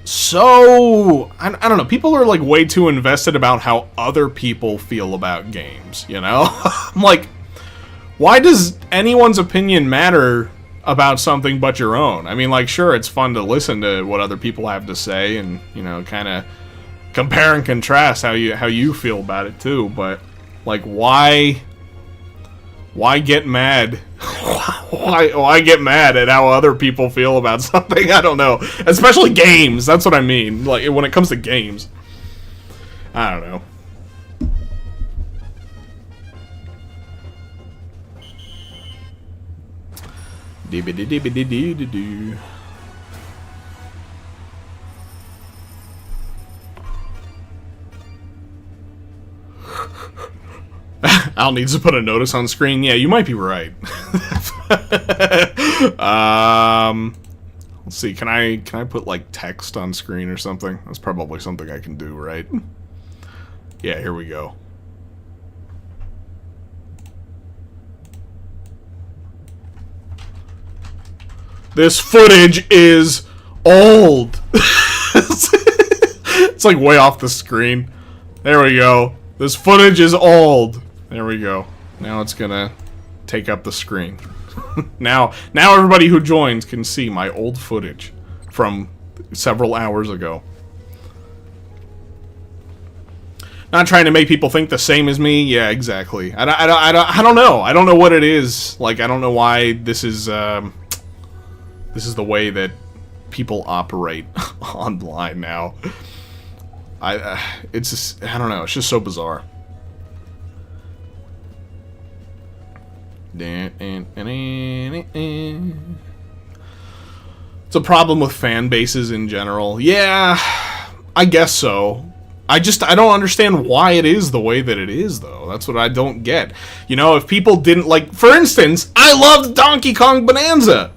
so... I don't know. People are, like, way too invested about how other people feel about games, you know? I'm like... Why does anyone's opinion matter about something but your own? I mean, like, sure, it's fun to listen to what other people have to say and, you know, kind of compare and contrast how you feel about it too, but, like, why get mad? Why get mad at how other people feel about something? I don't know. Especially games, that's what I mean. Like, when it comes to games. I don't know. Dee-ba-dee-dee-ba-dee-dee-dee-dee. Al needs to put a notice on screen. Yeah, you might be right. Let's see. Can I put like text on screen or something? That's probably something I can do, right? Yeah, here we go. This footage is old. It's like way off the screen. There we go. This footage is old. There we go. Now it's gonna take up the screen. Now everybody who joins can see my old footage from several hours ago. Not trying to make people think the same as me. Yeah, exactly. I don't know. I don't know what it is. Like, I don't know why this is the way that people operate online now. It's just, I don't know. It's just so bizarre. It's a problem with fan bases in general. Yeah, I guess so. I don't understand why it is the way that it is, though. That's what I don't get. You know, if people didn't like... For instance, I loved Donkey Kong Bonanza.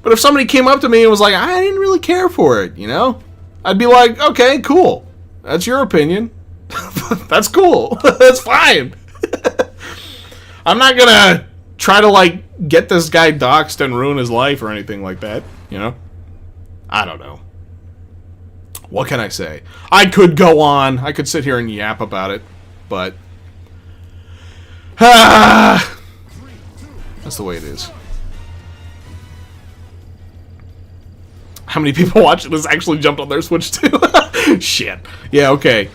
But if somebody came up to me and was like, I didn't really care for it, you know? I'd be like, okay, cool. That's your opinion. That's cool. That's fine. I'm not gonna try to, like, get this guy doxxed and ruin his life or anything like that, you know? I don't know. What can I say? I could go on. I could sit here and yap about it, but... that's the way it is. How many people watching this actually jumped on their Switch too? Shit. Yeah, okay.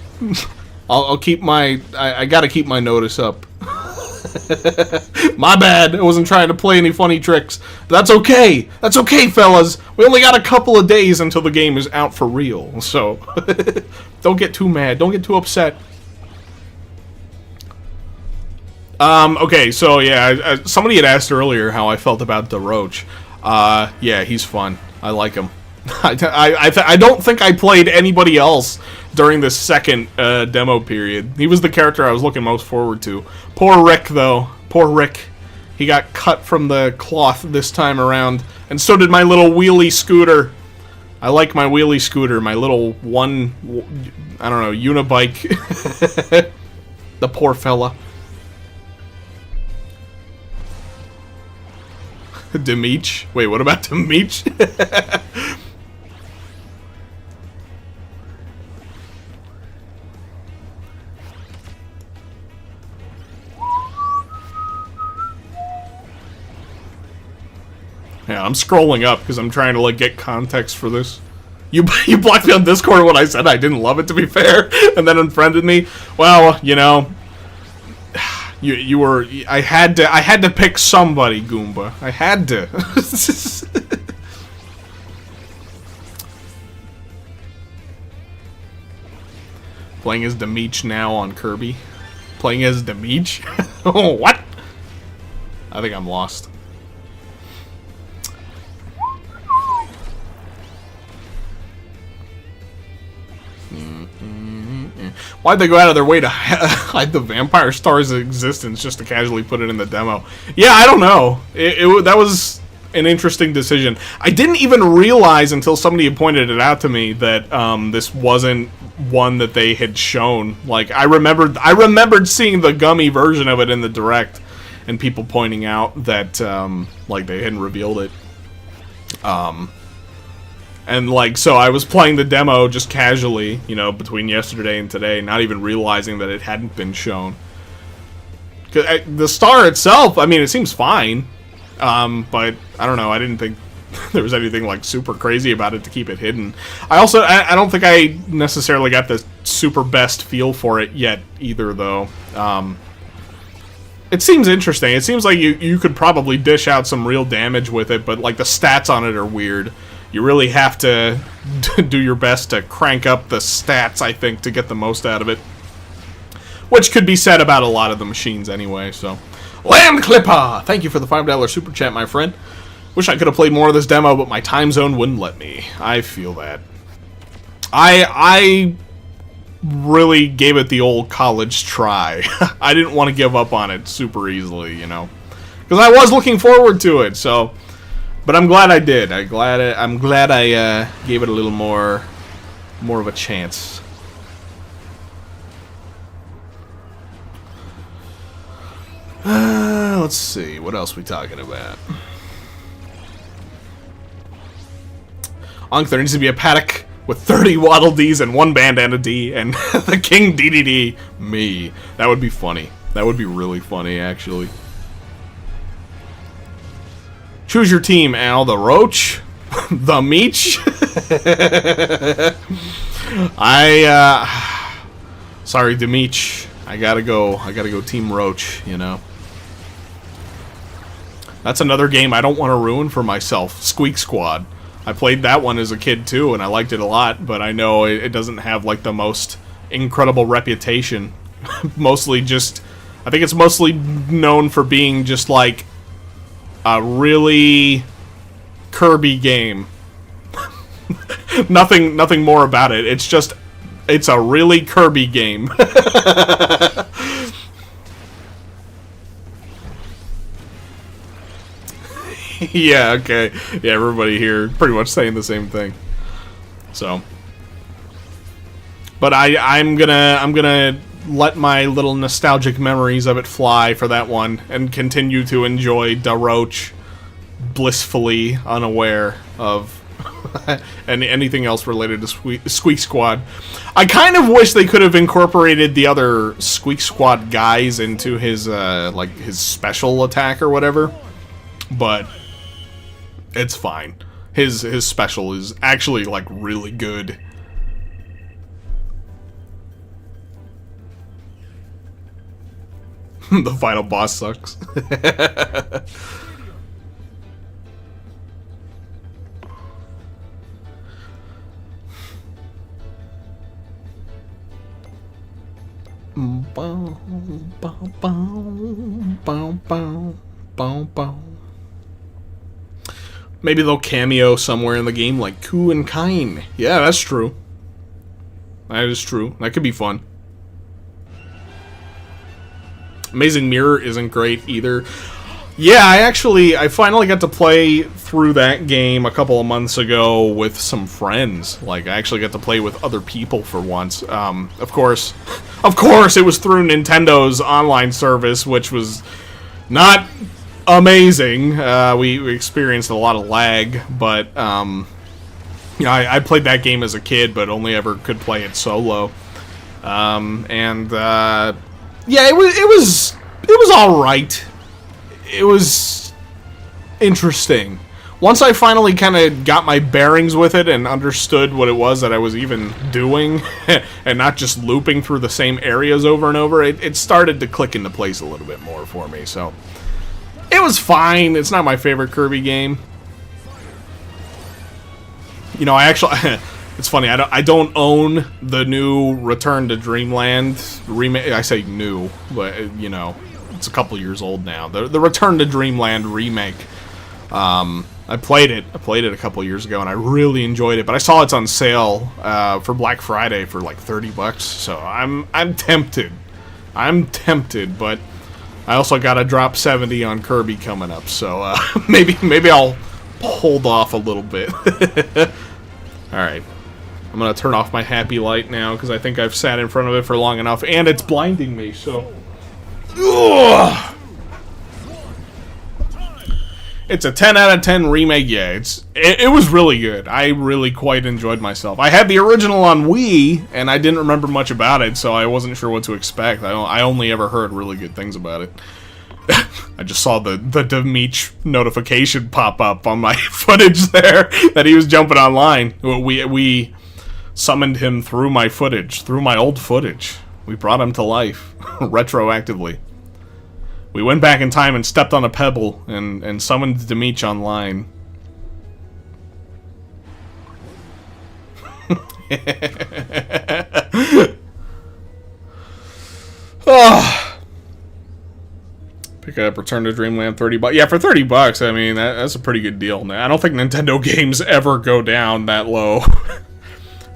I'll keep my... I gotta keep my notice up. My bad. I wasn't trying to play any funny tricks. That's okay. That's okay, fellas. We only got a couple of days until the game is out for real. So, don't get too mad. Don't get too upset. Okay, so yeah, somebody had asked earlier how I felt about DeRoach. Yeah, he's fun. I like him. I don't think I played anybody else during the second demo period. He was the character I was looking most forward to. Poor Rick, though. Poor Rick. He got cut from the cloth this time around. And so did my little wheelie scooter. I like my wheelie scooter. My little one... I don't know, unibike. The poor fella. Demeech? Wait, what about Demeech? Yeah, I'm scrolling up because I'm trying to, like, get context for this. You blocked me on Discord when I said I didn't love it, to be fair, and then unfriended me. Well, you know, you were... I had to pick somebody, Goomba. I had to. Playing as Demeech now on Kirby. Playing as Demeech? Oh, what? I think I'm lost. Why'd they go out of their way to hide the Vampire Star's existence just to casually put it in the demo? Yeah, I don't know. That was an interesting decision. I didn't even realize until somebody had pointed it out to me that this wasn't one that they had shown. Like, I remembered seeing the gummy version of it in the Direct, and people pointing out that like they hadn't revealed it. And, like, so I was playing the demo just casually, you know, between yesterday and today, not even realizing that it hadn't been shown. 'Cause the star itself, I mean, it seems fine, but I don't know, I didn't think there was anything, like, super crazy about it to keep it hidden. I don't think I necessarily got the super best feel for it yet, either, though. It seems interesting. It seems like you could probably dish out some real damage with it, but, like, the stats on it are weird. You really have to do your best to crank up the stats, I think, to get the most out of it. Which could be said about a lot of the machines anyway, so. Land Clipper! Thank you for the $5 super chat, my friend. Wish I could have played more of this demo, but my time zone wouldn't let me. I feel that. I really gave it the old college try. I didn't want to give up on it super easily, you know. Because I was looking forward to it, so... But I'm glad I did. I'm glad I gave it a little more of a chance. Let's see. What else we talking about? There needs to be a paddock with 30 Waddle Dees and 1 Bandana D and the King DDD. Me. That would be funny. That would be really funny, actually. Choose your team, Al. The Roach? The Meech? Sorry, Demeech. I gotta go Team Roach, you know. That's another game I don't want to ruin for myself. Squeak Squad. I played that one as a kid too, and I liked it a lot, but I know it doesn't have like the most incredible reputation. Mostly just, I think it's mostly known for being just like a really Kirby game. Nothing more about it. It's a really Kirby game. Yeah, okay. Yeah, everybody here pretty much saying the same thing. So, but I'm gonna let my little nostalgic memories of it fly for that one and continue to enjoy Da Roach blissfully unaware of anything else related to Squeak Squad. I kind of wish they could have incorporated the other Squeak Squad guys into his like his special attack or whatever, but it's fine. His special is actually like really good. The final boss sucks. Maybe they'll cameo somewhere in the game like Ku and Kain. Yeah, that's true. That is true. That could be fun. Amazing Mirror isn't great either. Yeah, I finally got to play through that game a couple of months ago with some friends. Like, I actually got to play with other people for once. Of course, it was through Nintendo's online service, which was not amazing. We experienced a lot of lag, but you know, I played that game as a kid, but only ever could play it solo. Yeah, it was all right. It was interesting. Once I finally kind of got my bearings with it and understood what it was that I was even doing, and not just looping through the same areas over and over, it started to click into place a little bit more for me, so it was fine. It's not my favorite Kirby game. You know, I actually... It's funny, I don't own the new Return to Dreamland remake. I say new, but, you know, it's a couple years old now. The Return to Dreamland remake. I played it a couple years ago, and I really enjoyed it. But I saw it's on sale for Black Friday for like $30, so I'm tempted. I'm tempted, but I also got to drop 70 on Kirby coming up, so maybe I'll hold off a little bit. All right. I'm going to turn off my happy light now, because I think I've sat in front of it for long enough, and it's blinding me, so... Ugh! It's a 10 out of 10 remake, yeah, it was really good. I really quite enjoyed myself. I had the original on Wii, and I didn't remember much about it, so I wasn't sure what to expect. I only ever heard really good things about it. I just saw the Demeech notification pop up on my footage there, that he was jumping online. We summoned him through my footage, through my old footage. We brought him to life, retroactively. We went back in time and stepped on a pebble and summoned Demeech online. Oh. Pick up Return to Dreamland, $30. Yeah, for $30, I mean, that's a pretty good deal. I don't think Nintendo games ever go down that low.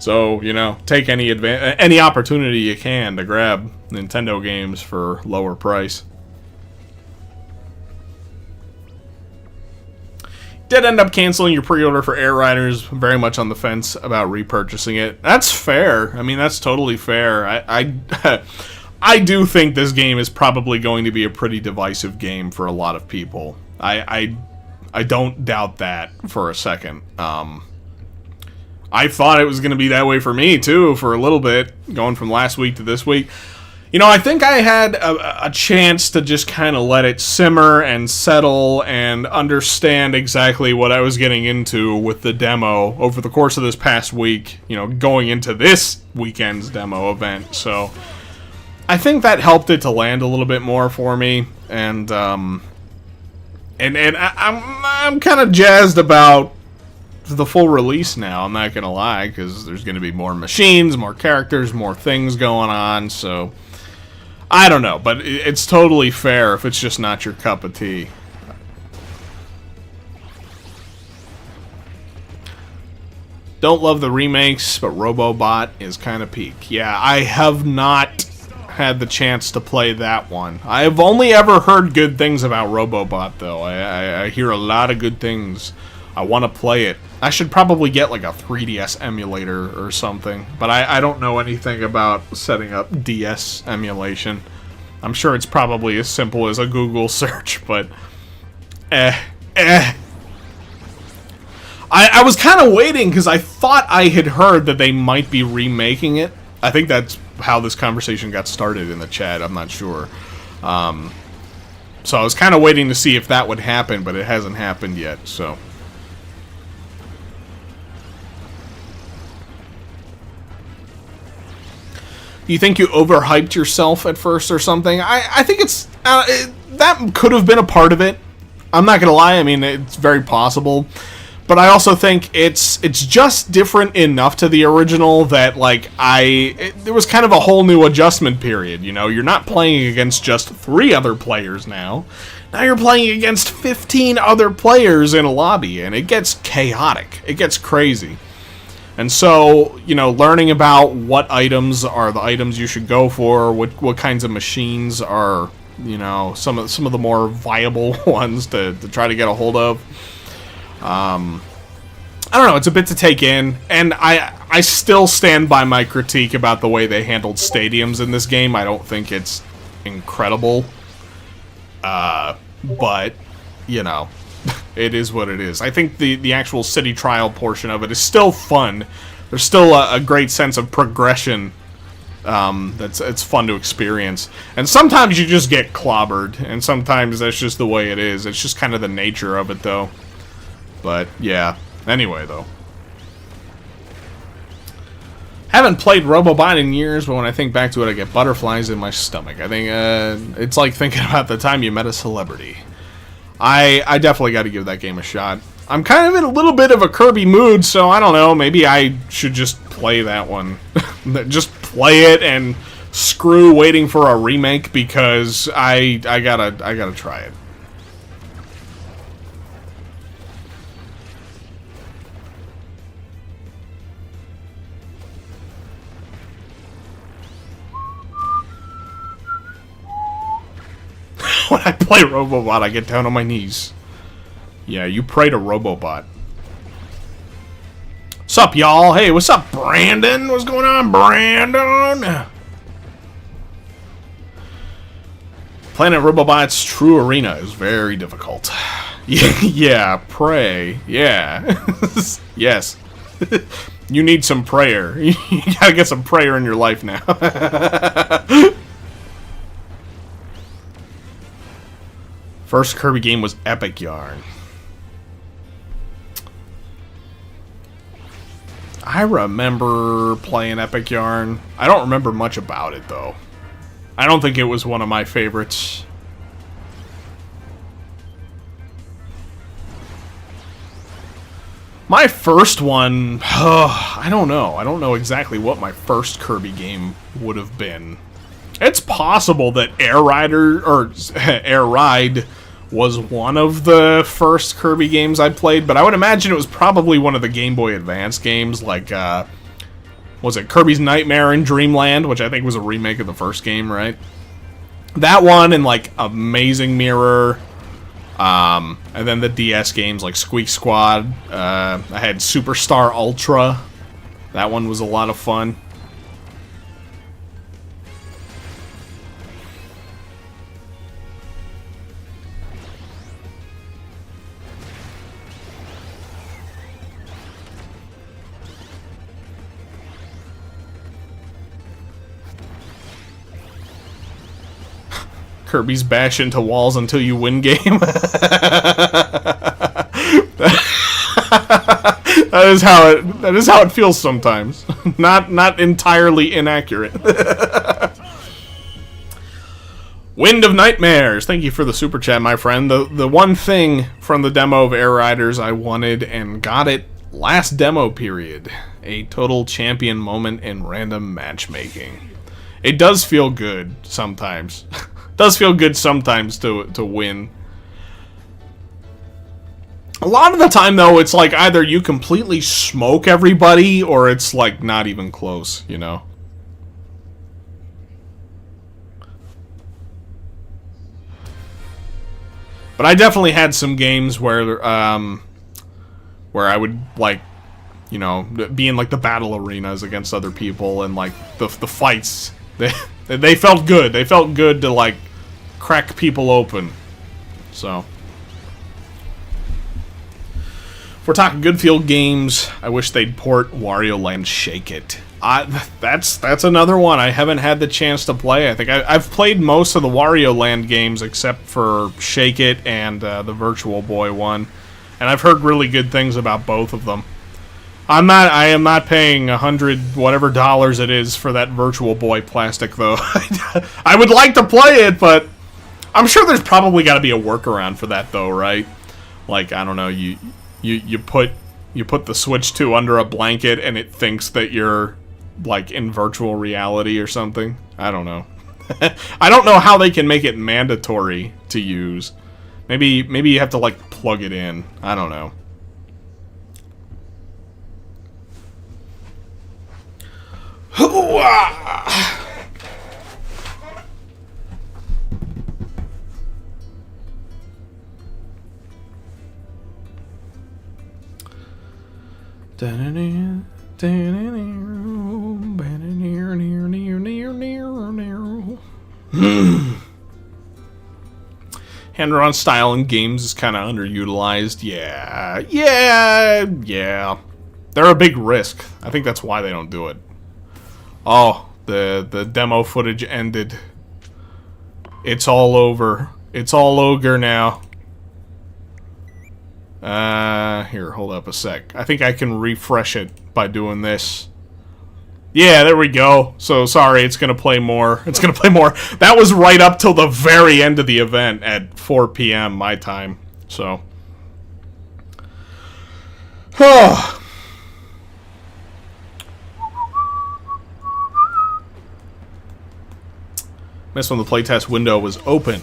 So, you know, take any opportunity you can to grab Nintendo games for lower price. Did end up canceling your pre-order for Air Riders. Very much on the fence about repurchasing it. That's fair. I mean, that's totally fair. I do think this game is probably going to be a pretty divisive game for a lot of people. I don't doubt that for a second. I thought it was going to be that way for me, too, for a little bit, going from last week to this week. You know, I think I had a chance to just kind of let it simmer and settle and understand exactly what I was getting into with the demo over the course of this past week, you know, going into this weekend's demo event. So I think that helped it to land a little bit more for me, and I'm kind of jazzed about the full release now. I'm not gonna lie, because there's gonna be more machines, more characters, more things going on. So I don't know, but it's totally fair if it's just not your cup of tea. Don't love the remakes, but Robobot is kind of peak. Yeah, I have not had the chance to play that one. I've only ever heard good things about Robobot, though. I hear a lot of good things. I want to play it. I should probably get like a 3DS emulator or something, but I don't know anything about setting up DS emulation. I'm sure it's probably as simple as a Google search, but I was kind of waiting because I thought I had heard that they might be remaking it. I think that's how this conversation got started in the chat. I'm not sure. So I was kind of waiting to see if that would happen, but it hasn't happened yet, so. Do you think you overhyped yourself at first or something? I think it's... that could have been a part of it. I'm not gonna lie, I mean, it's very possible. But I also think it's just different enough to the original that, like, there was kind of a whole new adjustment period, you know? You're not playing against just 3 other players now. Now you're playing against 15 other players in a lobby, and it gets chaotic. It gets crazy. And so, you know, learning about what items are the items you should go for, what kinds of machines are, you know, some of the more viable ones to try to get a hold of. I don't know, it's a bit to take in, and I still stand by my critique about the way they handled stadiums in this game. I don't think it's incredible, but, you know, it is what it is. I think the actual city trial portion of it is still fun. There's still a great sense of progression it's fun to experience. And sometimes you just get clobbered, and sometimes that's just the way it is. It's just kind of the nature of it, though. But, yeah. Anyway, though. Haven't played Robobot in years, but when I think back to it, I get butterflies in my stomach. I think, it's like thinking about the time you met a celebrity. I definitely got to give that game a shot. I'm kind of in a little bit of a Kirby mood, so I don't know, maybe I should just play that one. Just play it and screw waiting for a remake, because I gotta try it. When I play Robobot, I get down on my knees. Yeah, you pray to Robobot. What's up, y'all? Hey, what's up, Brandon? What's going on, Brandon? Playing at Robobot's True Arena is very difficult. Yeah, pray. Yeah. Yes. You need some prayer. You gotta get some prayer in your life now. First Kirby game was Epic Yarn. I remember playing Epic Yarn. I don't remember much about it, though. I don't think it was one of my favorites. My first one... I don't know. I don't know exactly what my first Kirby game would have been. It's possible that Air Ride was one of the first Kirby games I played, but I would imagine it was probably one of the Game Boy Advance games, like, was it Kirby's Nightmare in Dreamland, which I think was a remake of the first game, right? That one, and, like, Amazing Mirror, and then the DS games, like Squeak Squad. I had Superstar Ultra. That one was a lot of fun. Kirby's bash into walls until you win game. That is how it feels sometimes. Not entirely inaccurate. Wind of Nightmares. Thank you for the super chat, my friend. The one thing from the demo of Air Riders I wanted and got it last demo period. A total champion moment in random matchmaking. It does feel good sometimes. Does feel good sometimes to win. A lot of the time, though, it's like either you completely smoke everybody or it's like not even close, you know? But I definitely had some games where I would, like, you know, be in, like, the battle arenas against other people, and, like, the fights, they felt good. They felt good to, like, crack people open. So. If we're talking Goodfield games, I wish they'd port Wario Land Shake It. That's another one I haven't had the chance to play. I think I've played most of the Wario Land games except for Shake It and the Virtual Boy one, and I've heard really good things about both of them. I am not paying $100 whatever it is for that Virtual Boy plastic though. I would like to play it, but I'm sure there's probably got to be a workaround for that though, right? Like, I don't know, you put the Switch 2 under a blanket and it thinks that you're like in virtual reality or something. I don't know. I don't know how they can make it mandatory to use. Maybe you have to like plug it in. I don't know. Hand-drawn style in games is kind of underutilized. Yeah. They're a big risk. I think that's why they don't do it. Oh, the demo footage ended. It's all over. It's all ogre now. Here, hold up a sec. I think I can refresh it by doing this. Yeah, there we go. So, sorry, it's gonna play more. It's gonna play more. That was right up till the very end of the event at 4 p.m. my time. So. Missed when the playtest window was open.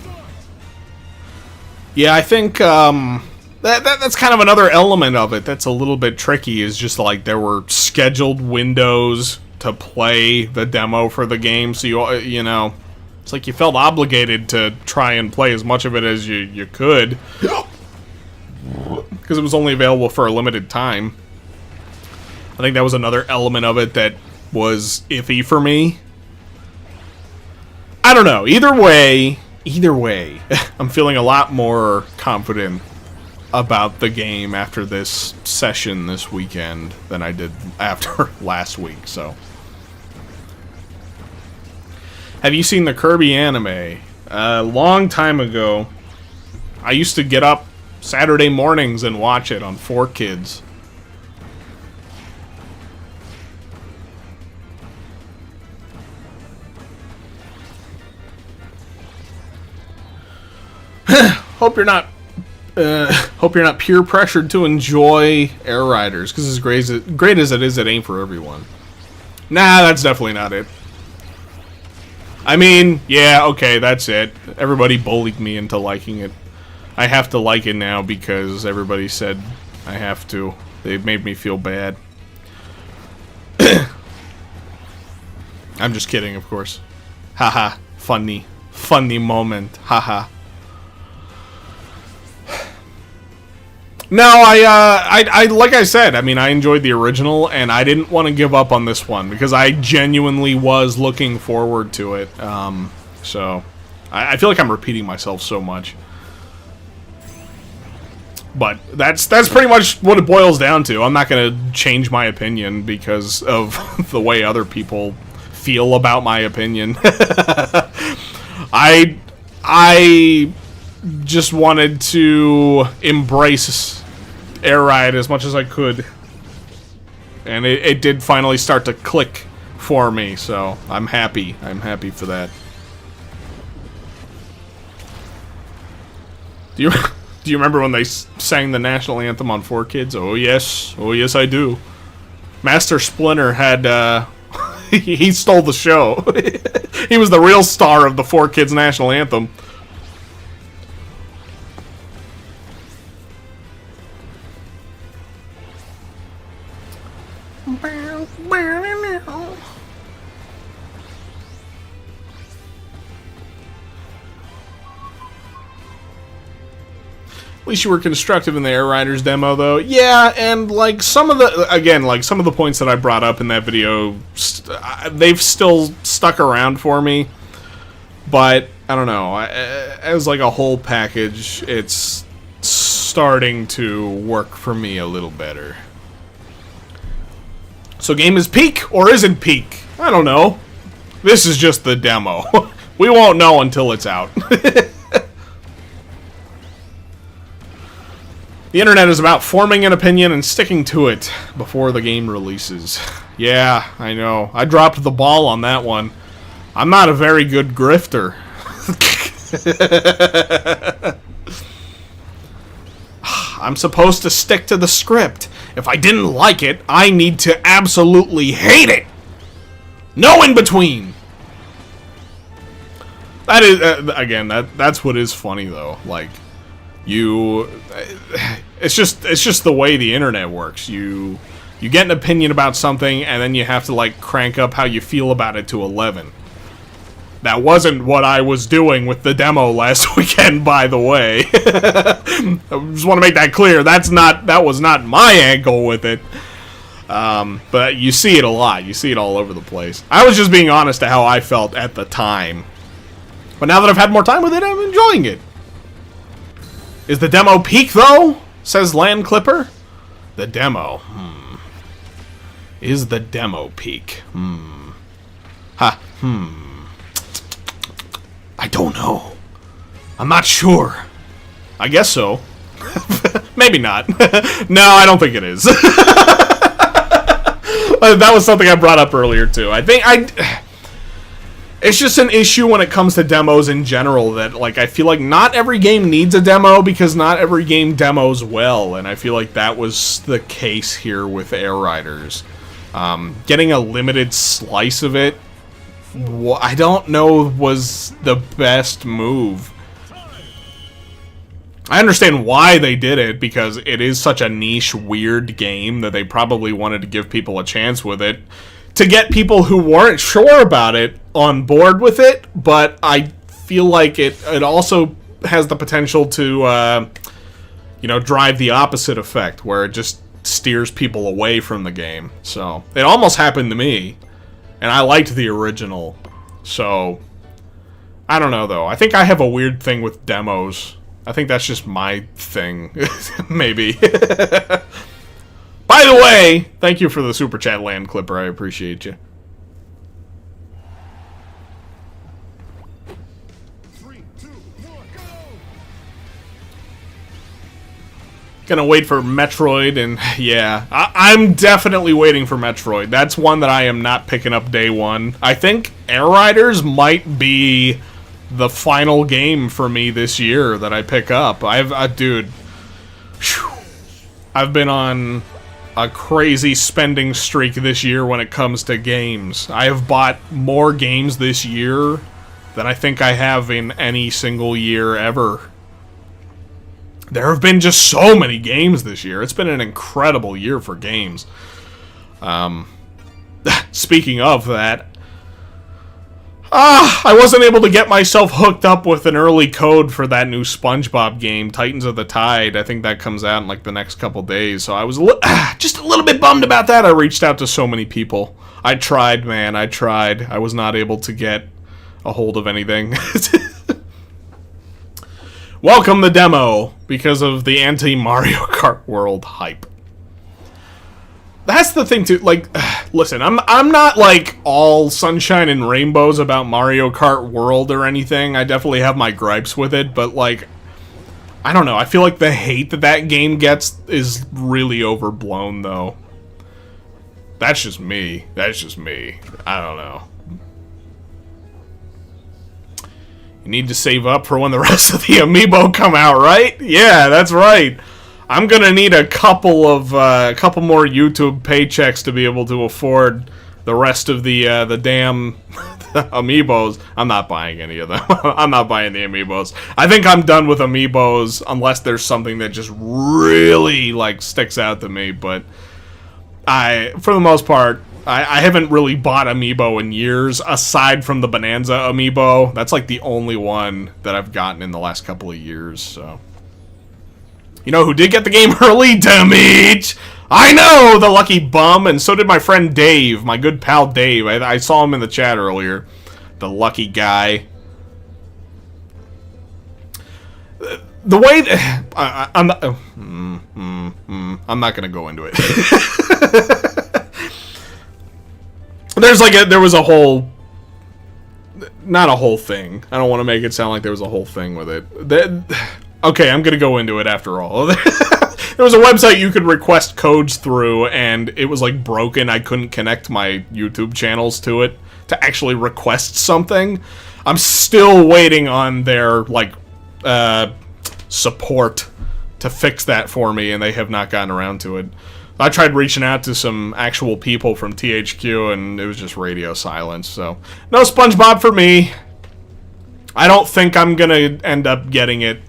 Yeah, I think, that's kind of another element of it that's a little bit tricky, is just like there were scheduled windows to play the demo for the game, so you know, it's like you felt obligated to try and play as much of it as you could, because it was only available for a limited time. I think that was another element of it that was iffy for me. I don't know. Either way, I'm feeling a lot more confident about the game after this session this weekend than I did after last week, so. Have you seen the Kirby anime? A long time ago, I used to get up Saturday mornings and watch it on 4Kids. Hope you're not peer pressured to enjoy Air Riders, because as great as it is, it ain't for everyone. Nah, that's definitely not it. I mean, yeah, okay, that's it. Everybody bullied me into liking it. I have to like it now because everybody said I have to. They made me feel bad. I'm just kidding, of course. Haha, funny moment. Haha. No, I like I said, I mean, I enjoyed the original, and I didn't want to give up on this one, because I genuinely was looking forward to it, so, I feel like I'm repeating myself so much. But, that's pretty much what it boils down to. I'm not gonna change my opinion because of the way other people feel about my opinion. I I just wanted to embrace Air Ride as much as I could. And it did finally start to click for me, so I'm happy. I'm happy for that. Do you remember when they sang the national anthem on 4Kids? Oh yes I do. Master Splinter had he stole the show. He was the real star of the 4Kids national anthem. At least you were constructive in the Air Riders demo, though. Yeah, and like some of the points that I brought up in that video, they've still stuck around for me. But I don't know. As like a whole package, it's starting to work for me a little better. So, game is peak or isn't peak? I don't know. This is just the demo. We won't know until it's out. The internet is about forming an opinion and sticking to it before the game releases. Yeah, I know. I dropped the ball on that one. I'm not a very good grifter. I'm supposed to stick to the script. If I didn't like it, I need to absolutely hate it. No in between. That is, again, that's what is funny though. Like, it's just the way the internet works. You get an opinion about something, and then you have to like crank up how you feel about it to 11. That wasn't what I was doing with the demo last weekend, by the way. I just want to make that clear. That was not my angle with it. But you see it a lot. You see it all over the place. I was just being honest to how I felt at the time. But now that I've had more time with it, I'm enjoying it. Is the demo peak, though? Says Land Clipper. The demo. Is the demo peak? I don't know. I'm not sure. I guess so. Maybe not. No, I don't think it is. That was something I brought up earlier, too. I think it's just an issue when it comes to demos in general that, like, I feel like not every game needs a demo because not every game demos well, and I feel like that was the case here with Air Riders. Getting a limited slice of it, I don't know, was the best move. I understand why they did it, because it is such a niche, weird game that they probably wanted to give people a chance with it, to get people who weren't sure about it on board with it, but I feel like it also has the potential to, drive the opposite effect, where it just steers people away from the game. So, it almost happened to me, and I liked the original, so I don't know, though. I think I have a weird thing with demos. I think that's just my thing, maybe. By the way, thank you for the Super Chat, Land Clipper. I appreciate you. 3, 2, 1, go! Gonna wait for Metroid, and yeah, I'm definitely waiting for Metroid. That's one that I am not picking up day one. I think Air Riders might be the final game for me this year that I pick up. Dude, I've been on a crazy spending streak this year when it comes to games. I have bought more games this year than I think I have in any single year ever. There have been just so many games this year. It's been an incredible year for games. Speaking of that, I wasn't able to get myself hooked up with an early code for that new SpongeBob game, Titans of the Tide. I think that comes out in like the next couple days, so I was just a little bit bummed about that. I reached out to so many people. I tried, man, I tried. I was not able to get a hold of anything. Welcome the demo, because of the anti-Mario Kart World hype. That's the thing too. Like, listen, I'm not like all sunshine and rainbows about Mario Kart World or anything. I definitely have my gripes with it, but like, I don't know. I feel like the hate that that game gets is really overblown, though. That's just me. That's just me. I don't know. You need to save up for when the rest of the amiibo come out, right? Yeah, that's right. I'm gonna need a couple more YouTube paychecks to be able to afford the rest of the damn amiibos. I'm not buying any of them. I'm not buying the amiibos. I think I'm done with amiibos unless there's something that just really like sticks out to me. But for the most part, I haven't really bought amiibo in years, aside from the Bonanza amiibo. That's like the only one that I've gotten in the last couple of years, so. You know who did get the game early? Damage! I know, the lucky bum, and so did my friend Dave, my good pal Dave. I saw him in the chat earlier. The lucky guy. The way that... I'm not... I'm not gonna go into it. There was a whole... Not a whole thing. I don't want to make it sound like there was a whole thing with it. Okay, I'm gonna go into it after all. There was a website you could request codes through, and it was like broken. I couldn't connect my YouTube channels to it to actually request something. I'm still waiting on their like support to fix that for me, and they have not gotten around to it. I tried reaching out to some actual people from THQ, and it was just radio silence, so no SpongeBob for me. I don't think I'm gonna end up getting it,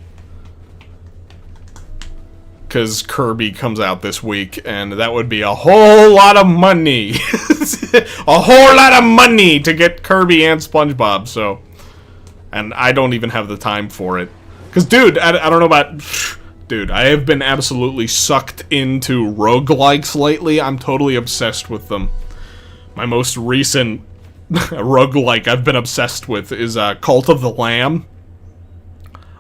because Kirby comes out this week, and that would be a whole lot of money. A whole lot of money to get Kirby and SpongeBob, so... And I don't even have the time for it. Because, dude, I don't know about... Dude, I have been absolutely sucked into roguelikes lately. I'm totally obsessed with them. My most recent roguelike I've been obsessed with is Cult of the Lamb.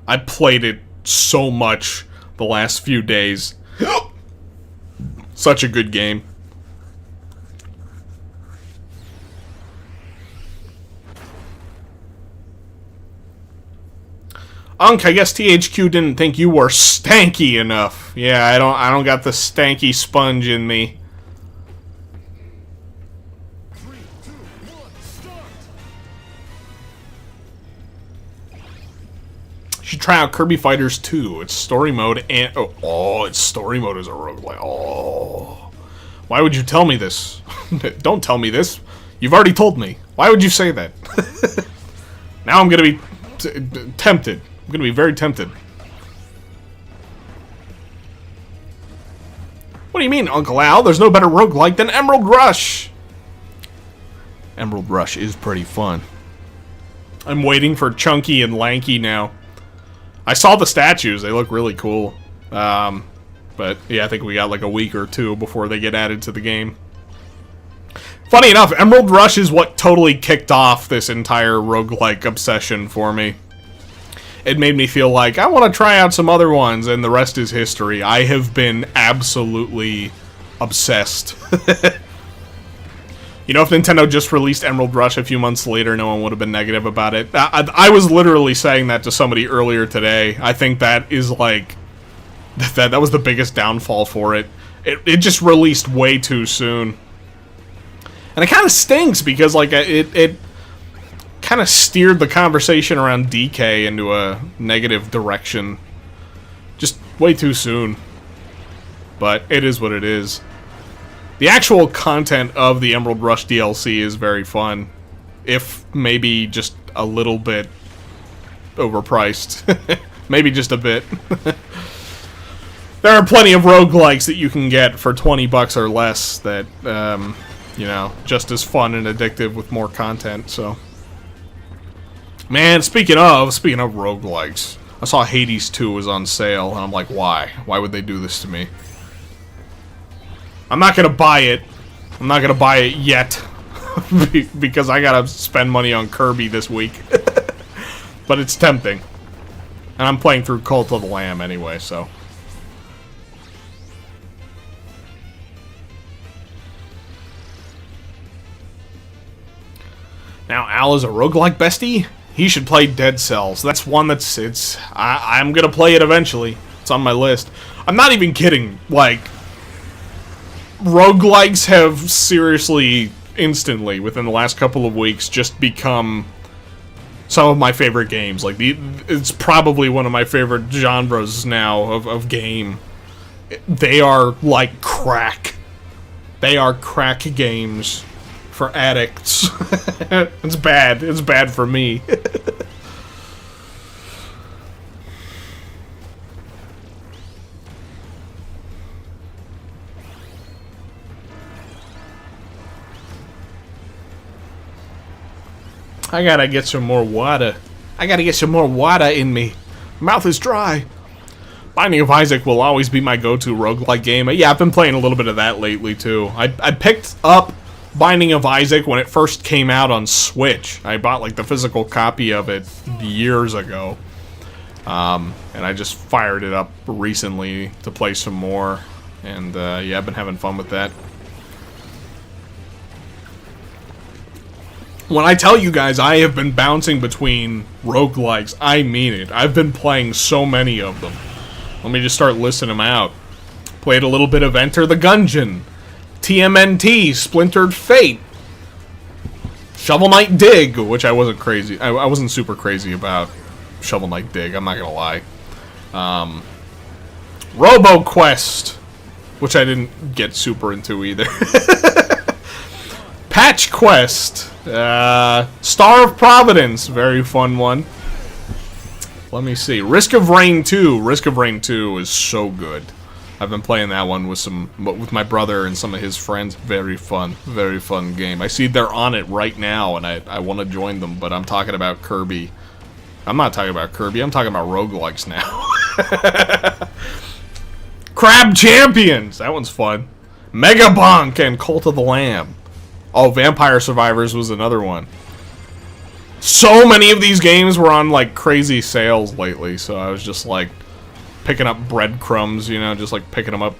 I played it so much the last few days. Such a good game. Unk, I guess THQ didn't think you were stanky enough. Yeah, I don't got the stanky sponge in me. 3, 2, 1, start! You should try out Kirby Fighters 2. It's story mode and... Oh, it's story mode as a roguelike. Oh. Why would you tell me this? Don't tell me this. You've already told me. Why would you say that? Now I'm gonna be tempted. I'm gonna be very tempted. What do you mean, Uncle Al? There's no better roguelike than Emerald Rush! Emerald Rush is pretty fun. I'm waiting for Chunky and Lanky now. I saw the statues. They look really cool. But, yeah, I think we got like a week or two before they get added to the game. Funny enough, Emerald Rush is what totally kicked off this entire roguelike obsession for me. It made me feel like, I want to try out some other ones, and the rest is history. I have been absolutely obsessed. You know, if Nintendo just released Emerald Rush a few months later, no one would have been negative about it. I was literally saying that to somebody earlier today. I think that is like... That was the biggest downfall for it. It just released way too soon. And it kind of stinks, because like it kind of steered the conversation around DK into a negative direction. Just way too soon. But it is what it is. The actual content of the Emerald Rush DLC is very fun. If maybe just a little bit overpriced. Maybe just a bit. There are plenty of roguelikes that you can get for 20 bucks or less that, you know, just as fun and addictive with more content, so... Man, speaking of roguelikes, I saw Hades 2 was on sale, and I'm like, why? Why would they do this to me? I'm not gonna buy it. I'm not gonna buy it yet. Because I gotta spend money on Kirby this week. But it's tempting. And I'm playing through Cult of the Lamb anyway, so... Now Al is a roguelike bestie. He should play Dead Cells. That's one I'm gonna play it eventually. It's on my list. I'm not even kidding. Like, roguelikes have seriously, instantly, within the last couple of weeks, just become some of my favorite games. Like, it's probably one of my favorite genres now of game. They are like crack. They are crack games for addicts. It's bad. It's bad for me. I gotta get some more water. I gotta get some more water in me. Mouth is dry. Binding of Isaac will always be my go-to roguelike game. Yeah, I've been playing a little bit of that lately, too. I picked up Binding of Isaac when it first came out on Switch. I bought, like, the physical copy of it years ago. And I just fired it up recently to play some more. And, yeah, I've been having fun with that. When I tell you guys I have been bouncing between roguelikes, I mean it. I've been playing so many of them. Let me just start listing them out. Played a little bit of Enter the Gungeon, TMNT, Splintered Fate, Shovel Knight Dig, which I wasn't crazy. I wasn't super crazy about Shovel Knight Dig, I'm not gonna lie. RoboQuest, which I didn't get super into either. Patch Quest, Star of Providence, very fun one. Let me see. Risk of Rain 2. Risk of Rain 2 is so good. I've been playing that one with my brother and some of his friends. Very fun game. I see they're on it right now, and I want to join them, but I'm talking about Kirby. I'm not talking about Kirby. I'm talking about roguelikes now. Crab Champions. That one's fun. Mega Bonk and Cult of the Lamb. Oh, Vampire Survivors was another one. So many of these games were on, like, crazy sales lately, so I was just, like, picking up breadcrumbs, you know, just, like, picking them up.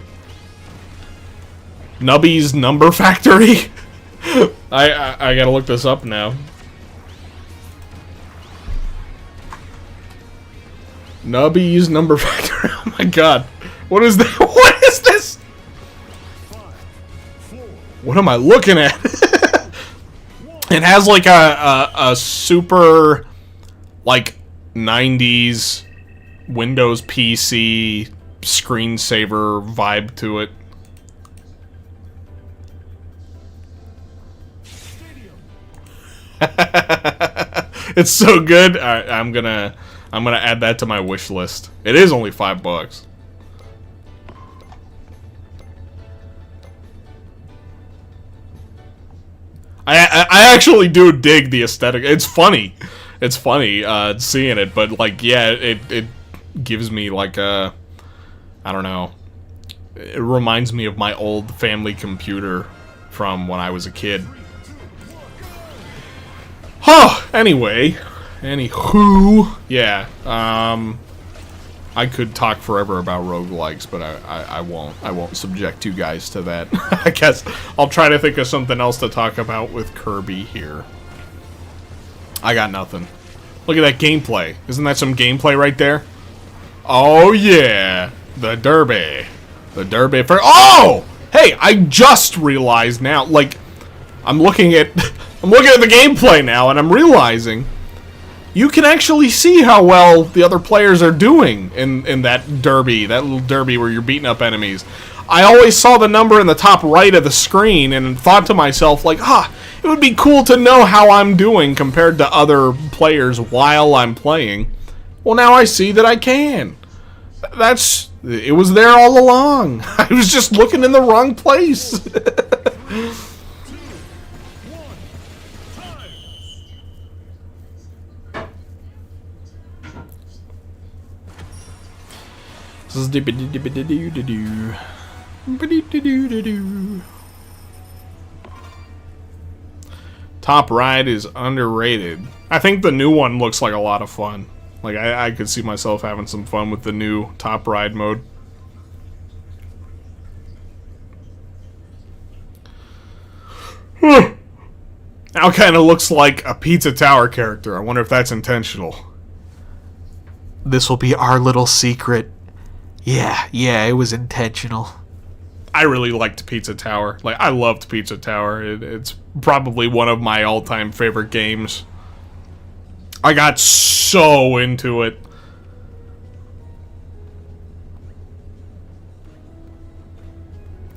Nubby's Number Factory? I gotta look this up now. Nubby's Number Factory. Oh my god. What is that? What is this? What am I looking at? It has like a super like 90s Windows PC screensaver vibe to it. It's so good. I'm gonna add that to my wish list. It is only $5. I actually do dig the aesthetic. It's funny. It's funny seeing it, but like, yeah, it gives me like a, I don't know. It reminds me of my old family computer from when I was a kid. Huh. Anyway, anywho, yeah. I could talk forever about roguelikes, but I won't. I won't subject you guys to that. I guess I'll try to think of something else to talk about with Kirby here. I got nothing. Look at that gameplay. Isn't that some gameplay right there? Oh yeah, the Derby. The Derby for hey, I just realized now, like I'm looking at the gameplay now and I'm realizing you can actually see how well the other players are doing in that derby, that little derby where you're beating up enemies. I always saw the number in the top right of the screen and thought to myself, like, it would be cool to know how I'm doing compared to other players while I'm playing. Well, now I see that I can. It was there all along. I was just looking in the wrong place. Top Ride is underrated. I think the new one looks like a lot of fun. Like, I could see myself having some fun with the new Top Ride mode. Now, Now kind of looks like a Pizza Tower character. I wonder if that's intentional. This will be our little secret. Yeah, it was intentional. I really liked Pizza Tower. Like, I loved Pizza Tower. It's probably one of my all-time favorite games. I got so into it.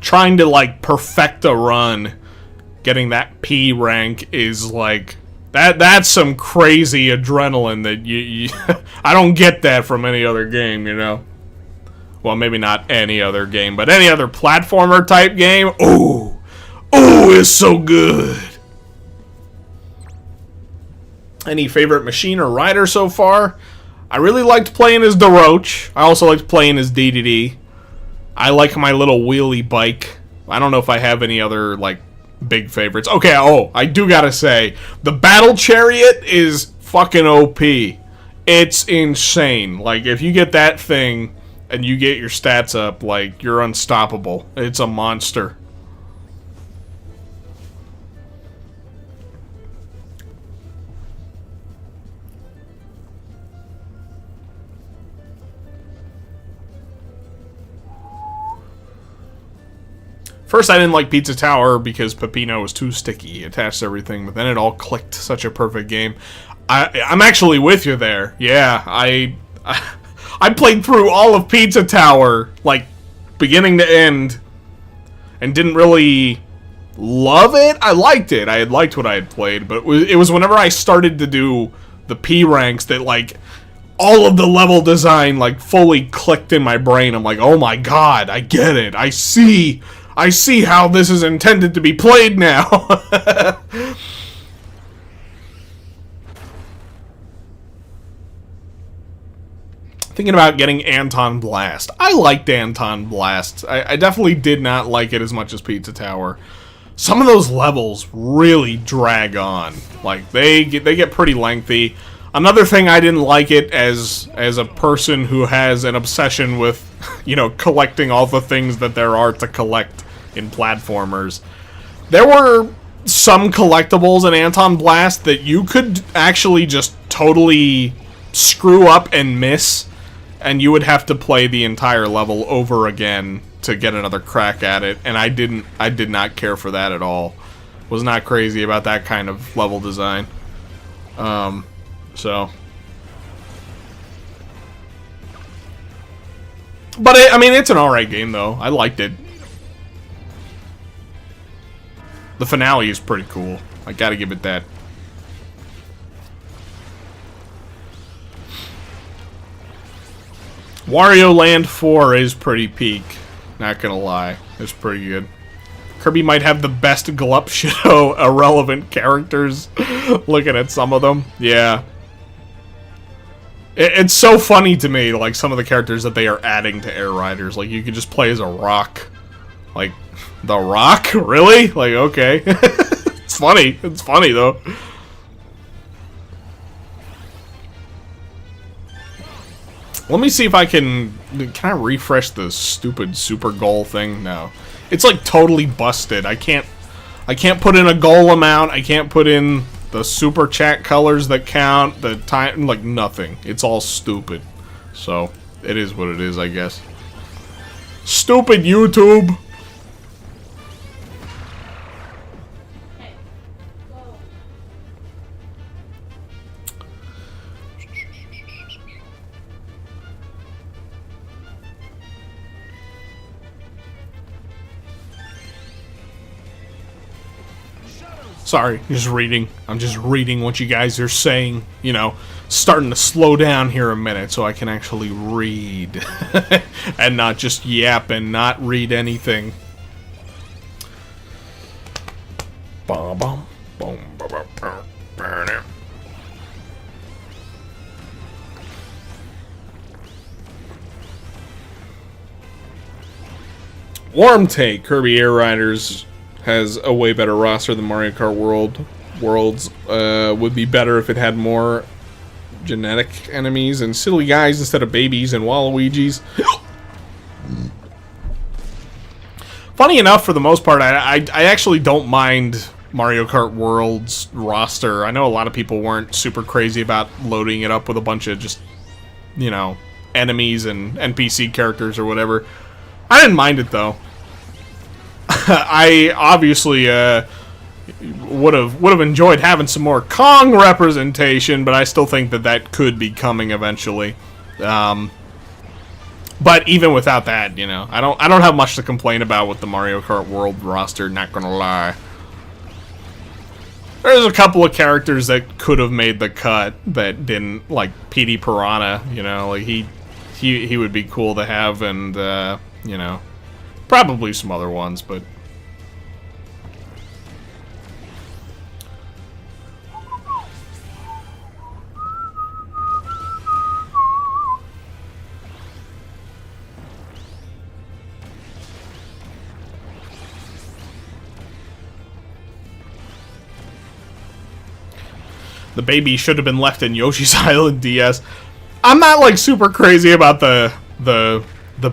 Trying to, like, perfect a run, getting that P rank is, like... That's some crazy adrenaline that you I don't get that from any other game, you know? Well, maybe not any other game, but any other platformer type game. Ooh, it's so good. Any favorite machine or rider so far? I really liked playing as the Roach. I also liked playing as DDD. I like my little wheelie bike. I don't know if I have any other, like, big favorites. Okay, I do gotta say, the Battle Chariot is fucking OP. It's insane. Like, if you get that thing and you get your stats up, like, you're unstoppable. It's a monster. First, I didn't like Pizza Tower because Peppino was too sticky. He attached everything, but then it all clicked. Such a perfect game. I'm actually with you there. Yeah, I played through all of Pizza Tower, like, beginning to end, and didn't really love it. I liked it. I had liked what I had played, but it was whenever I started to do the P ranks that, like, all of the level design, like, fully clicked in my brain. I'm like, oh my god, I get it. I see how this is intended to be played now. Thinking about getting Anton Blast. I liked Anton Blast. I definitely did not like it as much as Pizza Tower. Some of those levels really drag on. Like, they get pretty lengthy. Another thing, I didn't like it as a person who has an obsession with, you know, collecting all the things that there are to collect in platformers. There were some collectibles in Anton Blast that you could actually just totally screw up and miss, and you would have to play the entire level over again to get another crack at it, and I did not care for that at all. Was not crazy about that kind of level design. So... But, I mean, it's an alright game, though. I liked it. The finale is pretty cool. I gotta give it that. Wario Land 4 is pretty peak. Not gonna lie. It's pretty good. Kirby might have the best Glup Show irrelevant characters. Looking at some of them. Yeah. It's so funny to me, like, some of the characters that they are adding to Air Riders. Like, you could just play as a rock. Like, the Rock? Really? Like, okay. It's funny. It's funny, though. Let me see if I can... Can I refresh the stupid super goal thing? No. It's, like, totally busted. I can't put in a goal amount. I can't put in the super chat colors that count. The time... Like, nothing. It's all stupid. So, it is what it is, I guess. Stupid YouTube! Sorry, just reading. I'm just reading what you guys are saying. You know, starting to slow down here a minute so I can actually read. And not just yap and not read anything. Bum, bum, boom, bum, bum, bum, bum. Warm take. Kirby Air Riders has a way better roster than Mario Kart Worlds. Would be better if it had more genetic enemies and silly guys instead of babies and Waluigis. Funny enough, for the most part, I actually don't mind Mario Kart World's roster. I know a lot of people weren't super crazy about loading it up with a bunch of just, you know, enemies and NPC characters or whatever. I didn't mind it though. I obviously would have enjoyed having some more Kong representation, but I still think that could be coming eventually. But even without that, you know, I don't have much to complain about with the Mario Kart World roster, not gonna lie. There's a couple of characters that could have made the cut that didn't, like PD Piranha, you know, like he would be cool to have, and you know, probably some other ones, but the baby should have been left in Yoshi's Island DS. I'm not like super crazy about the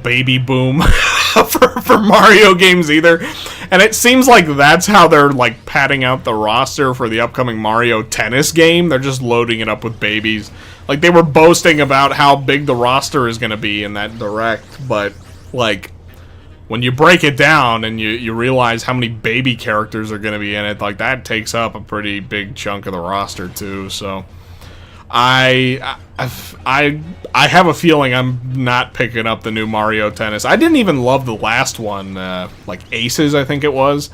baby boom for Mario games either. And it seems like that's how they're like padding out the roster for the upcoming Mario Tennis game. They're just loading it up with babies. Like they were boasting about how big the roster is going to be in that direct, but like when you break it down and you realize how many baby characters are going to be in it, like that takes up a pretty big chunk of the roster too. So I have a feeling I'm not picking up the new Mario Tennis. I didn't even love the last one, like Aces, I think it was.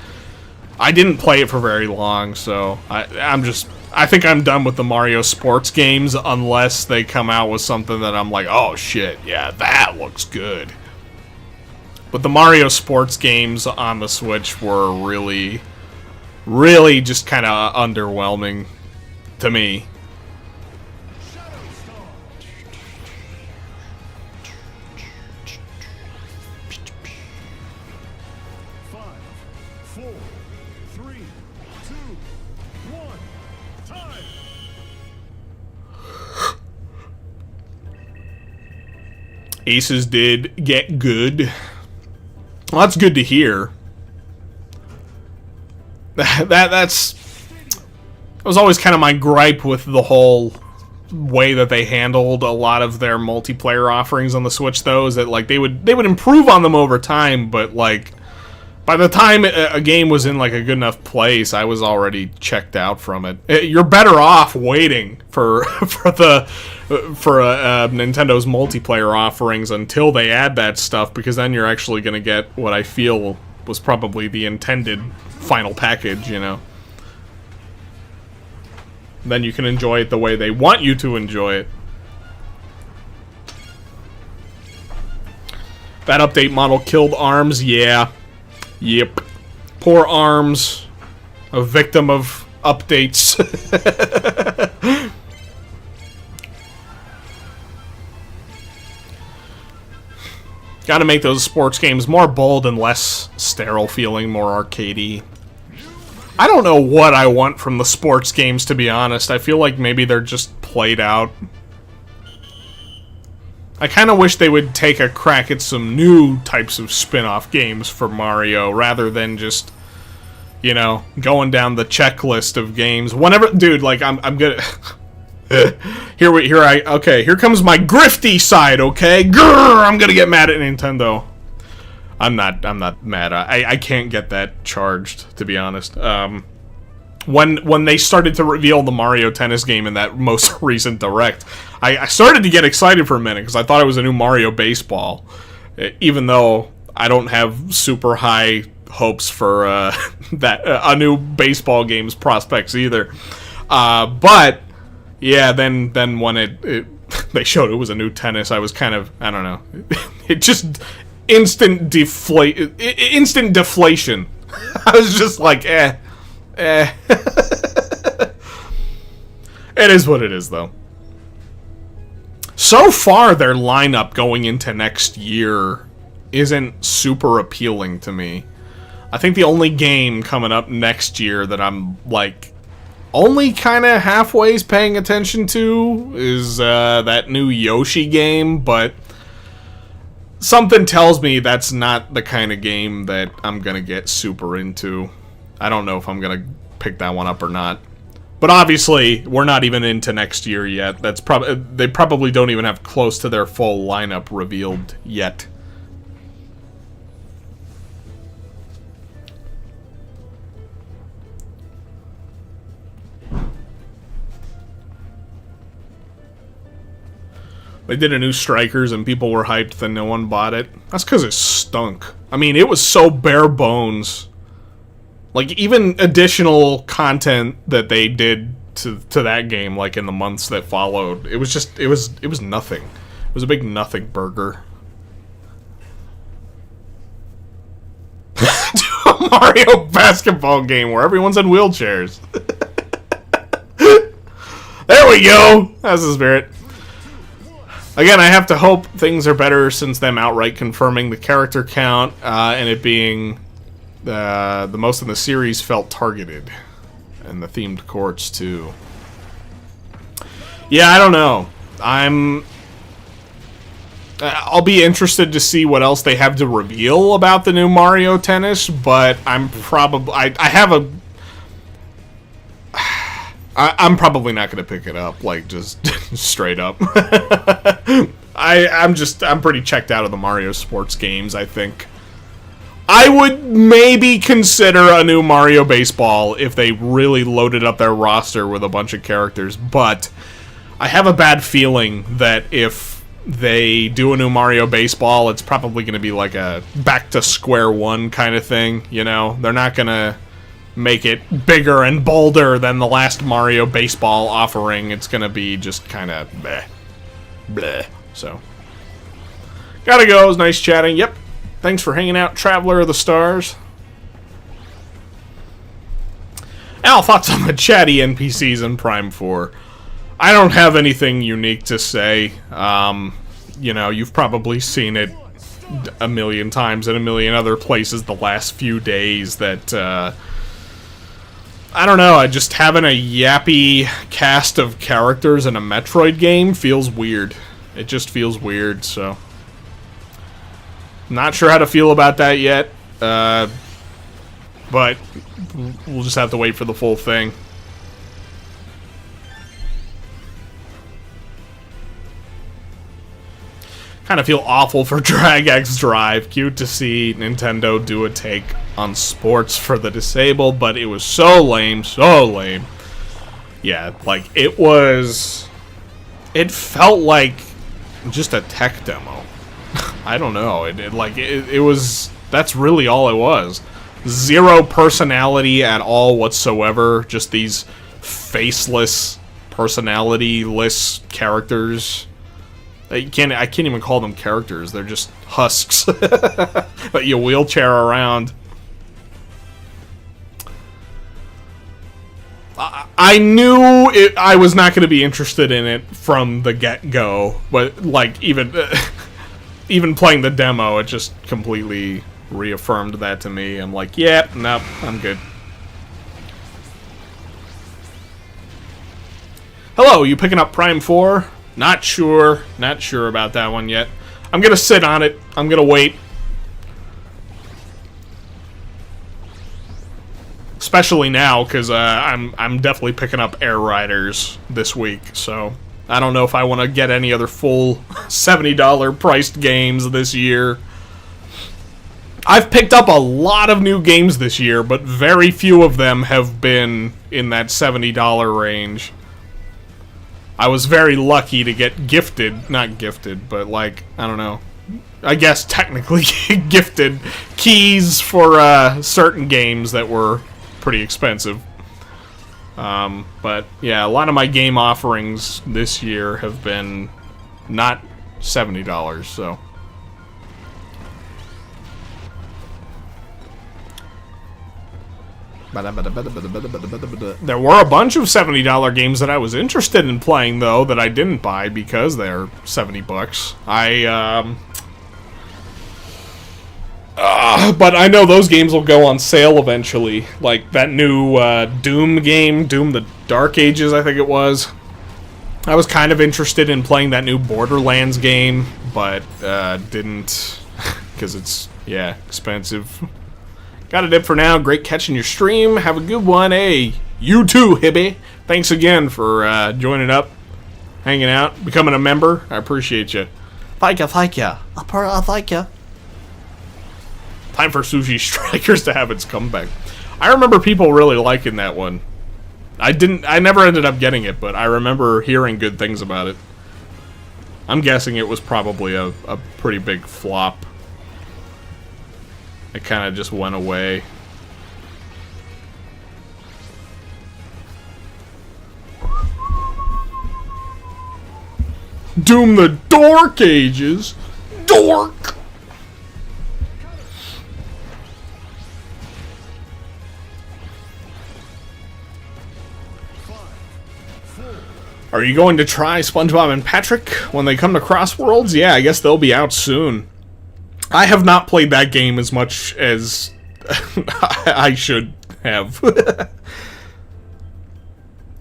I didn't play it for very long, so I think I'm done with the Mario sports games unless they come out with something that I'm like, oh shit, yeah, that looks good. But the Mario sports games on the Switch were really, really just kind of underwhelming to me. Aces did get good. Well, that's good to hear. That was always kind of my gripe with the whole way that they handled a lot of their multiplayer offerings on the Switch, though, is that like they would improve on them over time, but like by the time a game was in like a good enough place, I was already checked out from it. You're better off waiting for Nintendo's multiplayer offerings until they add that stuff, because then you're actually going to get what I feel was probably the intended final package, you know. Then you can enjoy it the way they want you to enjoy it. That update model killed ARMS, yeah. Yep. Poor ARMS. A victim of updates. Gotta make those sports games more bold and less sterile feeling, more arcadey. I don't know what I want from the sports games, to be honest. I feel like maybe they're just played out. I kind of wish they would take a crack at some new types of spin-off games for Mario, rather than just, you know, going down the checklist of games. Whenever, dude, like, I'm gonna... here comes my grifty side, okay? Grrr, I'm gonna get mad at Nintendo. I'm not mad. I can't get that charged, to be honest. When they started to reveal the Mario Tennis game in that most recent Direct, I started to get excited for a minute, because I thought it was a new Mario Baseball, even though I don't have super high hopes for a new baseball game's prospects either. But yeah, then when they showed it was a new tennis, I was kind of, I don't know, it just instant deflation. I was just like, eh. It is what it is, though. So far, their lineup going into next year isn't super appealing to me. I think the only game coming up next year that I'm, like, only kind of halfway paying attention to is that new Yoshi game, but something tells me that's not the kind of game that I'm gonna get super into. I don't know if I'm gonna pick that one up or not. But obviously, we're not even into next year yet. That's they probably don't even have close to their full lineup revealed yet. They did a new Strikers and people were hyped, then no one bought it. That's because it stunk. I mean, it was so bare bones. Like, even additional content that they did to that game, like, in the months that followed, it was just, it was nothing. It was a big nothing burger. Do a Mario basketball game where everyone's in wheelchairs. There we go! That's the spirit. Again, I have to hope things are better since them outright confirming the character count, and it being the most in the series felt targeted. And the themed courts, too. Yeah, I don't know. I'll be interested to see what else they have to reveal about the new Mario Tennis, but I'm probably... I'm probably not going to pick it up, like, just straight up. I'm pretty checked out of the Mario sports games, I think. I would maybe consider a new Mario Baseball if they really loaded up their roster with a bunch of characters, but I have a bad feeling that if they do a new Mario Baseball, it's probably going to be like a back to square one kind of thing, you know? They're not going to make it bigger and bolder than the last Mario Baseball offering. It's gonna be just kind of bleh. Bleh. So, gotta go. It was nice chatting. Yep. Thanks for hanging out, Traveler of the Stars. Al, thoughts on the chatty NPCs in Prime 4? I don't have anything unique to say. You know, you've probably seen it a million times in a million other places the last few days that, I don't know, just having a yappy cast of characters in a Metroid game feels weird. It just feels weird, so... Not sure how to feel about that yet, but we'll just have to wait for the full thing. Kind of feel awful for Drag X Drive. Cute to see Nintendo do a take on sports for the disabled, but it was so lame, so lame. Yeah, like, it felt like just a tech demo. I don't know, it was, that's really all it was. Zero personality at all whatsoever, just these faceless, personality-less characters. I can't even call them characters. They're just husks that you wheelchair around. I knew I was not going to be interested in it from the get-go, but like even playing the demo, it just completely reaffirmed that to me. I'm like, yeah, nope, I'm good. Hello, you picking up Prime 4? Not sure about that one yet. I'm gonna sit on it. I'm gonna wait. Especially now, because I'm definitely picking up Air Riders this week, so I don't know if I want to get any other full $70 priced games this year. I've picked up a lot of new games this year, but very few of them have been in that $70 range. I was very lucky to get gifted, not gifted, but like, I don't know, I guess technically gifted keys for certain games that were pretty expensive. But yeah, a lot of my game offerings this year have been not $70, so. There were a bunch of $70 games that I was interested in playing, though, that I didn't buy because they're $70. But I know those games will go on sale eventually. Like that new Doom game, Doom the Dark Ages, I think it was. I was kind of interested in playing that new Borderlands game, but didn't, because it's, yeah, expensive. Got a dip for now. Great catching your stream. Have a good one. Hey, you too, Hibby. Thanks again for joining up, hanging out, becoming a member. I appreciate you. Thank you. Thank you. Time for Sushi Strikers to have its comeback. I remember people really liking that one. I never ended up getting it, but I remember hearing good things about it. I'm guessing it was probably a pretty big flop. It kind of just went away. Doom the Dork Ages. Dork! Are you going to try SpongeBob and Patrick when they come to Crossworlds? Yeah, I guess they'll be out soon. I have not played that game as much as I should have.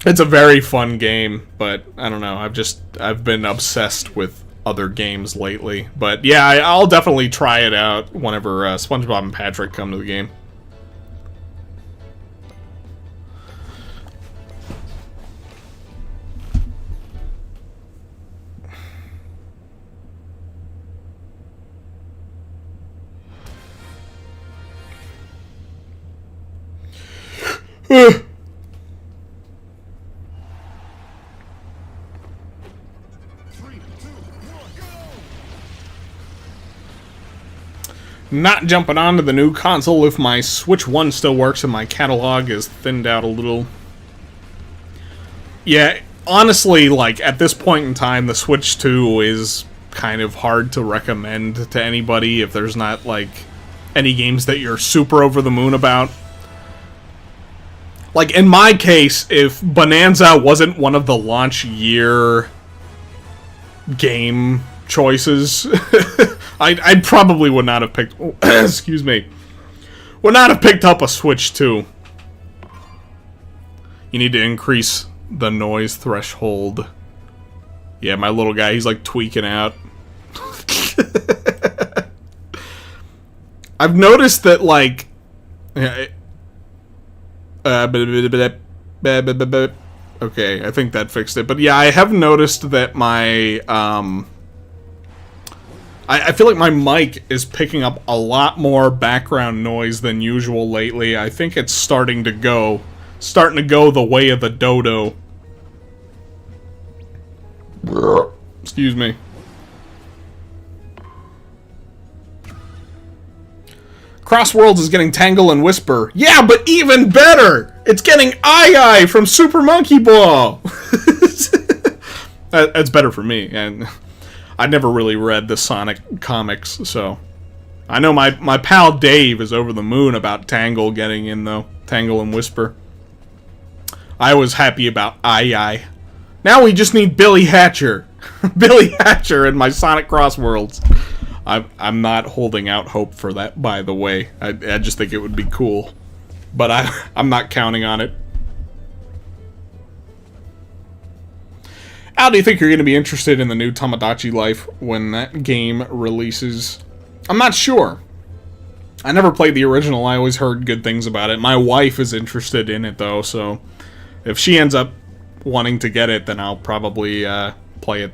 It's a very fun game, but I don't know. I've been obsessed with other games lately. But yeah, I'll definitely try it out whenever SpongeBob and Patrick come to the game. Not jumping onto the new console if my Switch 1 still works and my catalog is thinned out a little. Yeah, honestly, like, at this point in time, the Switch 2 is kind of hard to recommend to anybody if there's not, like, any games that you're super over the moon about. Like, in my case, if Bonanza wasn't one of the launch year game choices, I probably would not have picked... excuse me. Would not have picked up a Switch 2. You need to increase the noise threshold. Yeah, my little guy, he's like tweaking out. I've noticed that, like... okay, I think that fixed it. But yeah, I have noticed that my... I feel like my mic is picking up a lot more background noise than usual lately. I think it's starting to go the way of the dodo. Excuse me. Crossworlds is getting Tangle and Whisper. Yeah, but even better! It's getting Eye from Super Monkey Ball! That's better for me, and I never really read the Sonic comics, so... I know my pal Dave is over the moon about Tangle getting in, though. Tangle and Whisper. I was happy about Eye. Now we just need Billy Hatcher. Billy Hatcher in my Sonic Crossworlds. I'm not holding out hope for that, by the way. I just think it would be cool. But I'm not counting on it. Al, do you think you're going to be interested in the new Tamagotchi Life when that game releases? I'm not sure. I never played the original. I always heard good things about it. My wife is interested in it, though, so if she ends up wanting to get it, then I'll probably play it.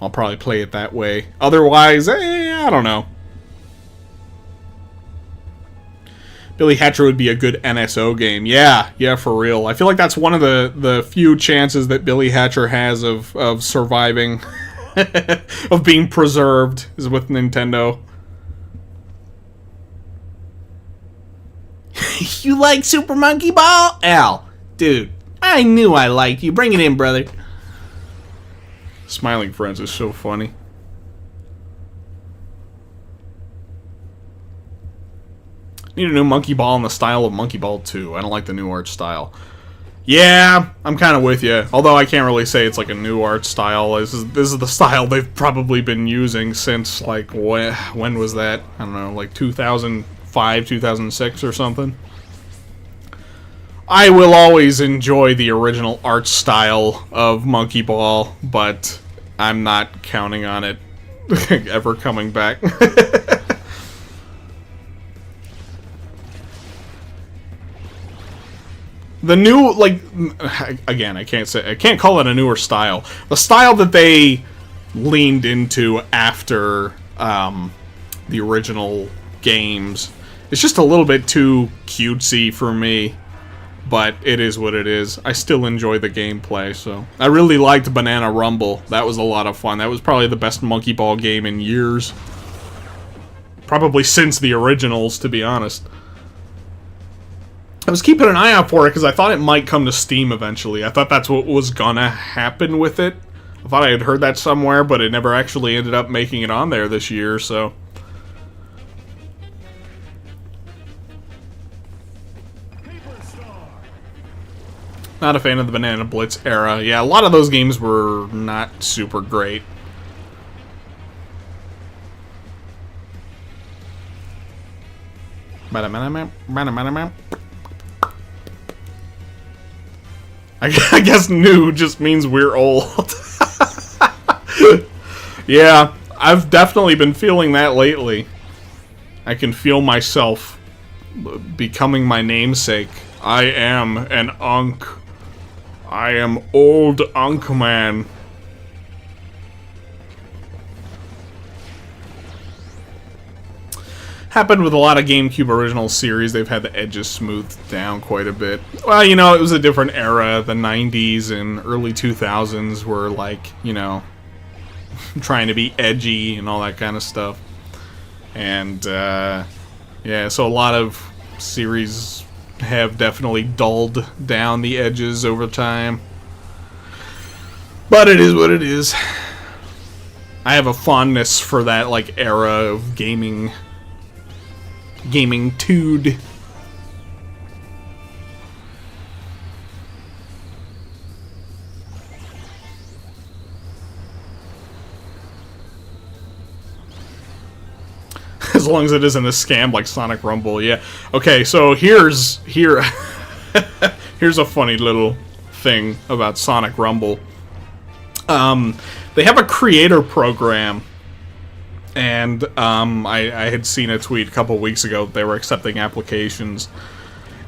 I'll probably play it that way. Otherwise, I don't know. Billy Hatcher would be a good NSO game. Yeah, for real. I feel like that's one of the few chances that Billy Hatcher has of surviving, of being preserved, is with Nintendo. You like Super Monkey Ball? Al, dude, I knew I liked you. Bring it in, brother. Smiling Friends is so funny. Need a new Monkey Ball in the style of Monkey Ball 2. I don't like the new art style. Yeah, I'm kind of with you. Although I can't really say it's like a new art style. This is the style they've probably been using since, like, when was that? I don't know, like 2005, 2006 or something. I will always enjoy the original art style of Monkey Ball, but I'm not counting on it ever coming back. the new, like, again, I can't call it a newer style. The style that they leaned into after the original games is just a little bit too cutesy for me. But it is what it is. I still enjoy the gameplay, so. I really liked Banana Rumble. That was a lot of fun. That was probably the best Monkey Ball game in years. Probably since the originals, to be honest. I was keeping an eye out for it because I thought it might come to Steam eventually. I thought that's what was gonna happen with it. I thought I had heard that somewhere, but it never actually ended up making it on there this year, so. Not a fan of the Banana Blitz era. Yeah, a lot of those games were not super great. I guess new just means we're old. Yeah, I've definitely been feeling that lately. I can feel myself becoming my namesake. I am an Unk. I am old Unk Man. Happened with a lot of GameCube original series. They've had the edges smoothed down quite a bit. Well, you know, it was a different era. The 90s and early 2000s were like, you know, trying to be edgy and all that kind of stuff. And, yeah, so a lot of series have definitely dulled down the edges over time. But it is what it is. I have a fondness for that, like, era of gaming tude. As long as it isn't a scam like Sonic Rumble, yeah. Okay, so here's a funny little thing about Sonic Rumble. They have a creator program, and I had seen a tweet a couple weeks ago that they were accepting applications,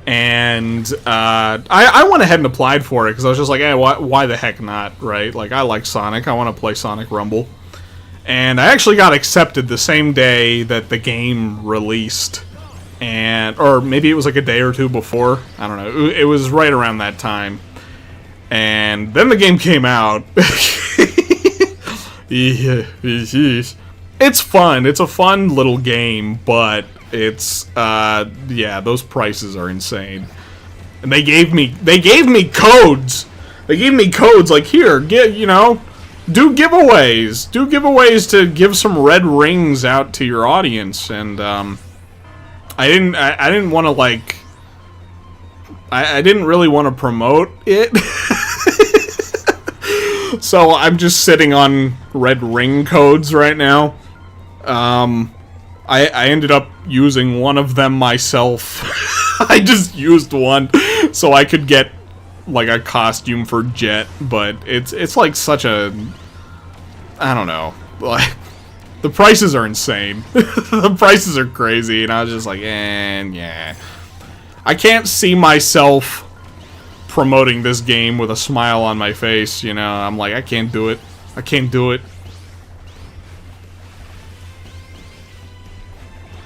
and I went ahead and applied for it because I was just like, hey, why the heck not, right? Like, I like Sonic, I want to play Sonic Rumble. And I actually got accepted the same day that the game released. Or maybe it was like a day or two before. I don't know. It was right around that time. And then the game came out. It's fun. It's a fun little game, but it's, yeah, those prices are insane. And they gave me codes. They gave me codes like, here, get, you know, do giveaways. Do giveaways to give some red rings out to your audience. And I didn't want to, like, I didn't really want to promote it. So I'm just sitting on red ring codes right now. I ended up using one of them myself. I just used one so I could get like a costume for Jet, but it's like such a, I don't know, like, the prices are insane. The prices are crazy, and I was just like, yeah. I can't see myself promoting this game with a smile on my face, you know. I'm like, I can't do it. I can't do it.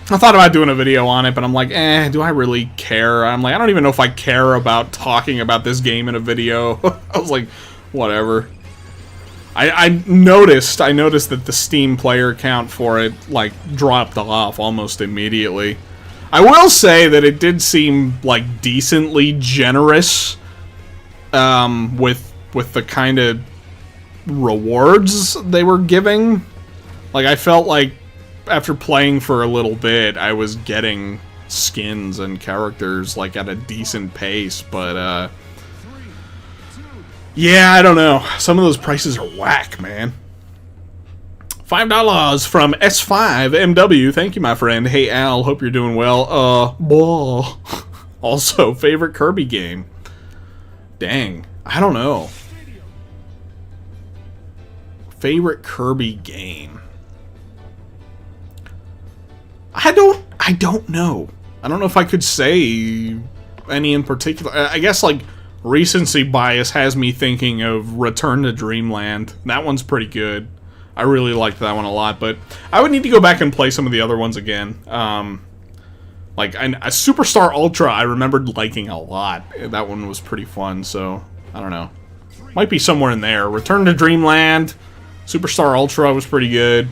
I thought about doing a video on it, but I'm like, do I really care? I'm like, I don't even know if I care about talking about this game in a video. I was like, whatever. I noticed that the Steam player count for it, like, dropped off almost immediately. I will say that it did seem, like, decently generous, with the kind of rewards they were giving. Like, I felt like after playing for a little bit, I was getting skins and characters, like, at a decent pace, but, yeah, I don't know. Some of those prices are whack, man. $5 from S5MW. Thank you, my friend. Hey, Al. Hope you're doing well. Blah. Also, favorite Kirby game? Dang. I don't know. Favorite Kirby game? I don't know. I don't know if I could say any in particular. I guess, like, recency bias has me thinking of Return to Dreamland. That one's pretty good. I really liked that one a lot, but I would need to go back and play some of the other ones again. Like, a Superstar Ultra I remembered liking a lot. That one was pretty fun, so, I don't know. Might be somewhere in there. Return to Dreamland, Superstar Ultra was pretty good.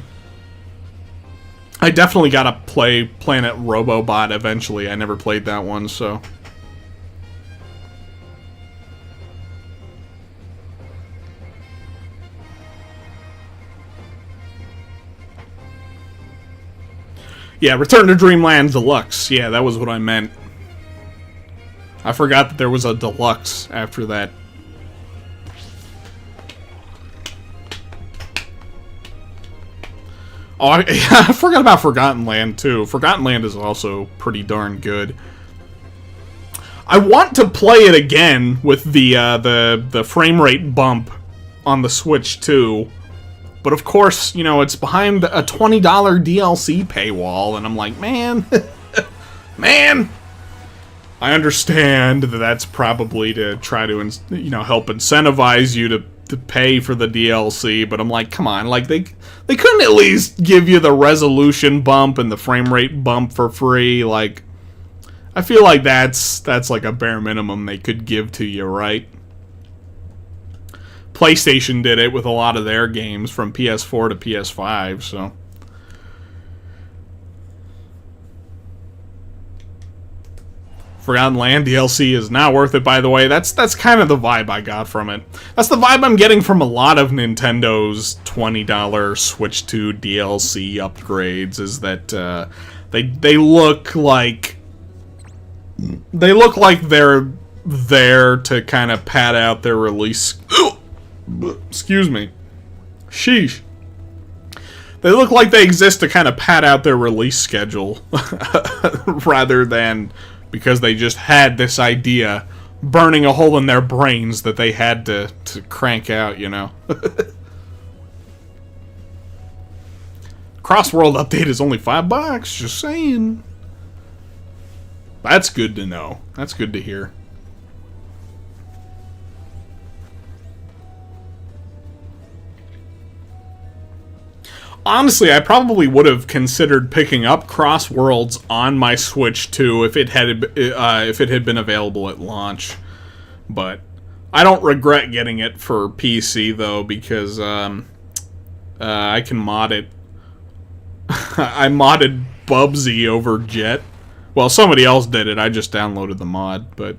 I definitely gotta play Planet Robobot eventually. I never played that one, so... Yeah, Return to Dreamland Deluxe. Yeah, that was what I meant. I forgot that there was a Deluxe after that. Oh, I forgot about Forgotten Land, too. Forgotten Land is also pretty darn good. I want to play it again with the frame rate bump on the Switch, too. But of course, you know, it's behind a $20 DLC paywall, and I'm like, man, man. I understand that that's probably to try to, you know, help incentivize you to pay for the DLC, but I'm like, come on, like they couldn't at least give you the resolution bump and the frame rate bump for free. Like, I feel like that's like a bare minimum they could give to you, right? PlayStation did it with a lot of their games from PS4 to PS5, so. Forgotten Land DLC is not worth it, by the way. That's kind of the vibe I got from it. That's the vibe I'm getting from a lot of Nintendo's $20 Switch 2 DLC upgrades, is that they look like they're there to kind of pad out their release. Excuse me. Sheesh. They look like they exist to kind of pad out their release schedule rather than because they just had this idea burning a hole in their brains that they had to crank out, you know. Crossworld update is only $5, just saying. That's good to know. That's good to hear. Honestly, I probably would have considered picking up Crossworlds on my Switch 2 if it had been available at launch. But I don't regret getting it for PC though, because I can mod it. I modded Bubsy over Jet. Well, somebody else did it. I just downloaded the mod, but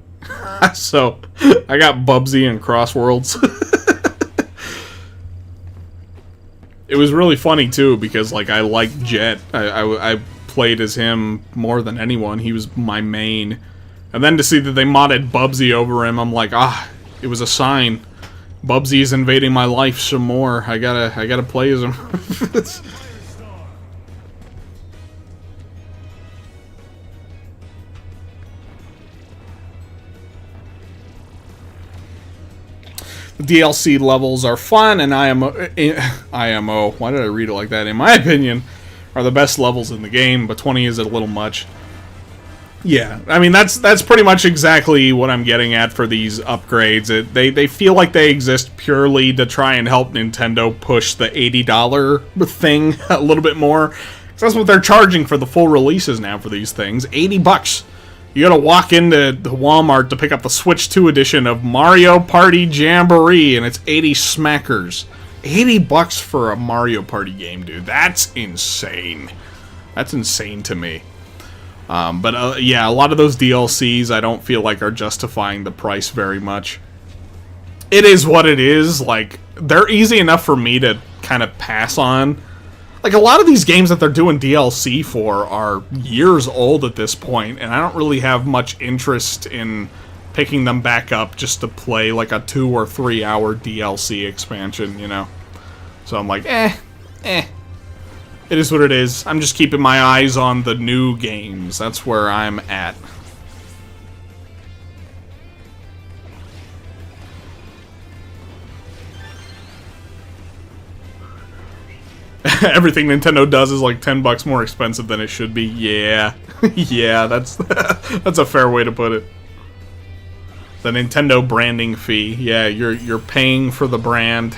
so I got Bubsy and Crossworlds. It was really funny, too, because, like, I liked Jet. I played as him more than anyone. He was my main. And then to see that they modded Bubsy over him, I'm like, it was a sign. Bubsy is invading my life some more. I gotta play as him. The DLC levels are fun, and IMO, why did I read it like that? In my opinion, are the best levels in the game, but 20 is a little much. Yeah, I mean, that's pretty much exactly what I'm getting at for these upgrades. They feel like they exist purely to try and help Nintendo push the $80 thing a little bit more. 'Cause that's what they're charging for the full releases now for these things, $80. You gotta walk into the Walmart to pick up the Switch 2 edition of Mario Party Jamboree, and it's 80 smackers. $80 for a Mario Party game, dude. That's insane. That's insane to me. But yeah, a lot of those DLCs I don't feel like are justifying the price very much. It is what it is. Like, they're easy enough for me to kind of pass on. Like, a lot of these games that they're doing DLC for are years old at this point, and I don't really have much interest in picking them back up just to play, like, a 2 or 3 hour DLC expansion, you know? So I'm like, It is what it is. I'm just keeping my eyes on the new games. That's where I'm at. Everything Nintendo does is like $10 more expensive than it should be. Yeah. Yeah, that's a fair way to put it. The Nintendo branding fee. Yeah, you're paying for the brand.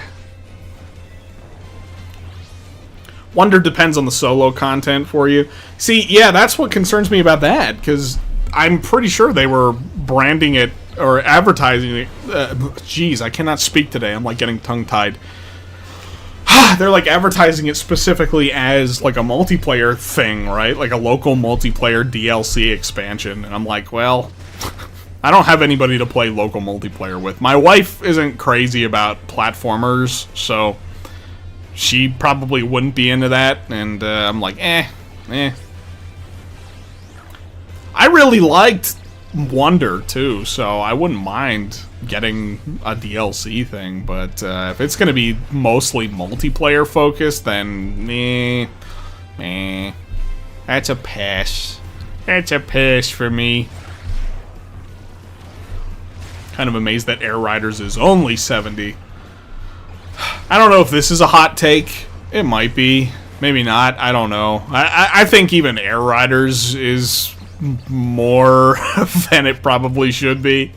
Wonder depends on the solo content for you. See, yeah, that's what concerns me about that, because I'm pretty sure they were branding it or advertising it. Jeez, I cannot speak today. I'm like getting tongue-tied. They're like advertising it specifically as like a multiplayer thing, right? Like a local multiplayer DLC expansion. And I'm like, well, I don't have anybody to play local multiplayer with. My wife isn't crazy about platformers, so she probably wouldn't be into that. And I'm like, eh. I really liked Wonder too, so I wouldn't mind getting a DLC thing, but if it's gonna be mostly multiplayer focused, then that's a pass. That's a pass for me. Kind of amazed that Air Riders is only 70. I don't know if this is a hot take. It might be. Maybe not. I don't know. I think even Air Riders is more than it probably should be.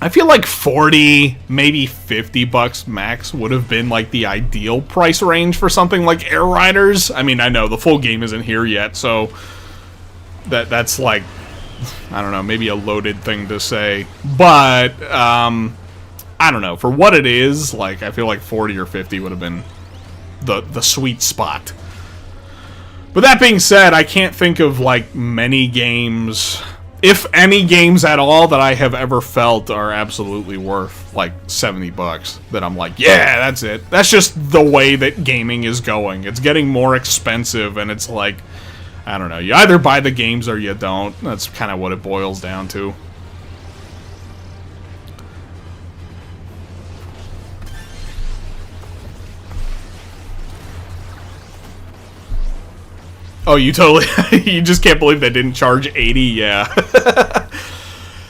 I feel like 40, maybe $50 max would have been like the ideal price range for something like Air Riders. I mean, I know the full game isn't here yet, so that's like, I don't know, maybe a loaded thing to say. But I don't know, for what it is, like I feel like 40 or 50 would have been the sweet spot. But that being said, I can't think of like many games, if any games at all, that I have ever felt are absolutely worth like $70. That I'm like, yeah, that's it. That's just the way that gaming is going. It's getting more expensive, and it's like, I don't know, you either buy the games or you don't. That's kind of what it boils down to. Oh, you totally... you just can't believe they didn't charge 80, yeah.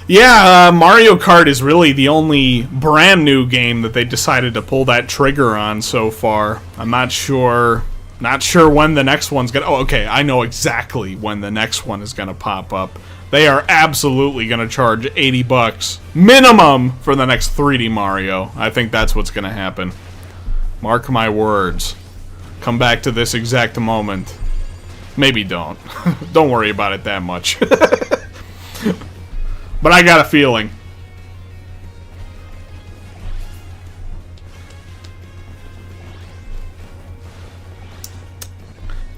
Yeah, Mario Kart is really the only brand new game that they decided to pull that trigger on so far. I'm not sure when the next one's gonna... Oh, okay, I know exactly when the next one is gonna pop up. They are absolutely gonna charge $80 minimum for the next 3D Mario. I think that's what's gonna happen. Mark my words. Come back to this exact moment. Maybe don't. Don't worry about it that much. But I got a feeling.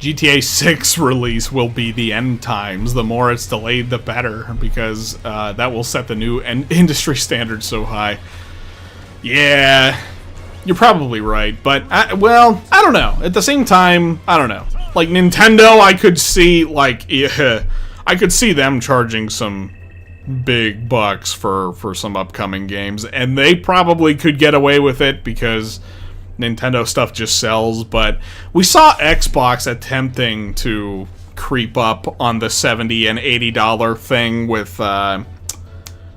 GTA 6 release will be the end times. The more it's delayed, the better, because that will set the new industry standard so high. Yeah, you're probably right, but well, I don't know. At the same time, I don't know. Like Nintendo, I could see I could see them charging some big bucks for some upcoming games, and they probably could get away with it because Nintendo stuff just sells. But we saw Xbox attempting to creep up on the $70 and $80 thing with